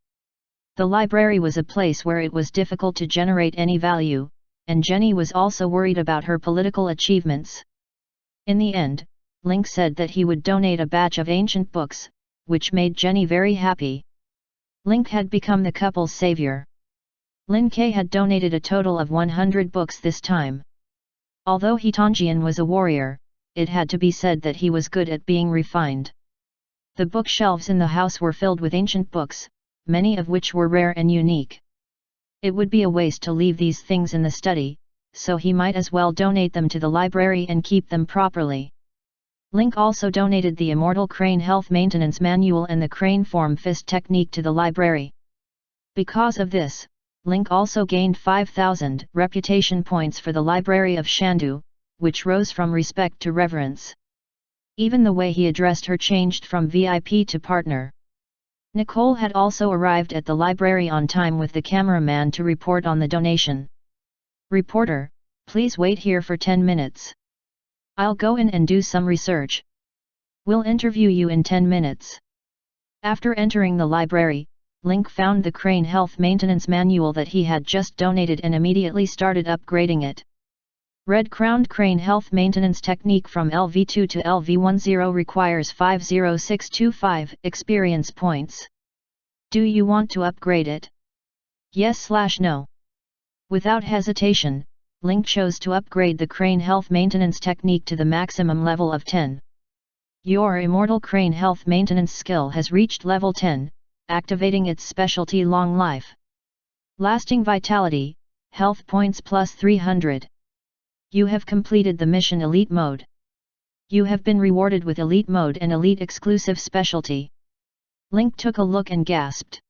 The library was a place where it was difficult to generate any value, and Jenny was also worried about her political achievements. In the end, Link said that he would donate a batch of ancient books, which made Jenny very happy. Link had become the couple's savior. Lin Ke had donated a total of 100 books this time. Although He Tongjian was a warrior, it had to be said that he was good at being refined. The bookshelves in the house were filled with ancient books, many of which were rare and unique. It would be a waste to leave these things in the study, so he might as well donate them to the library and keep them properly. Link also donated the Immortal Crane Health Maintenance Manual and the Crane Form Fist Technique to the library. Because of this, Link also gained 5,000 reputation points for the Library of Shandu, which rose from respect to reverence. Even the way he addressed her changed from VIP to partner. Nicole had also arrived at the library on time with the cameraman to report on the donation. Reporter, please wait here for 10 minutes. I'll go in and do some research. We'll interview you in 10 minutes. After entering the library, Link found the Crane Health Maintenance Manual that he had just donated and immediately started upgrading it. Red-crowned crane health maintenance technique from LV2 to LV10 requires 50625 experience points. Do you want to upgrade it? Yes/no. Without hesitation, Link chose to upgrade the crane health maintenance technique to the maximum level of 10. Your immortal crane health maintenance skill has reached level 10, activating its specialty long life. Lasting vitality, health points plus 300. You have completed the mission Elite Mode. You have been rewarded with Elite Mode and Elite Exclusive Specialty. Link took a look and gasped.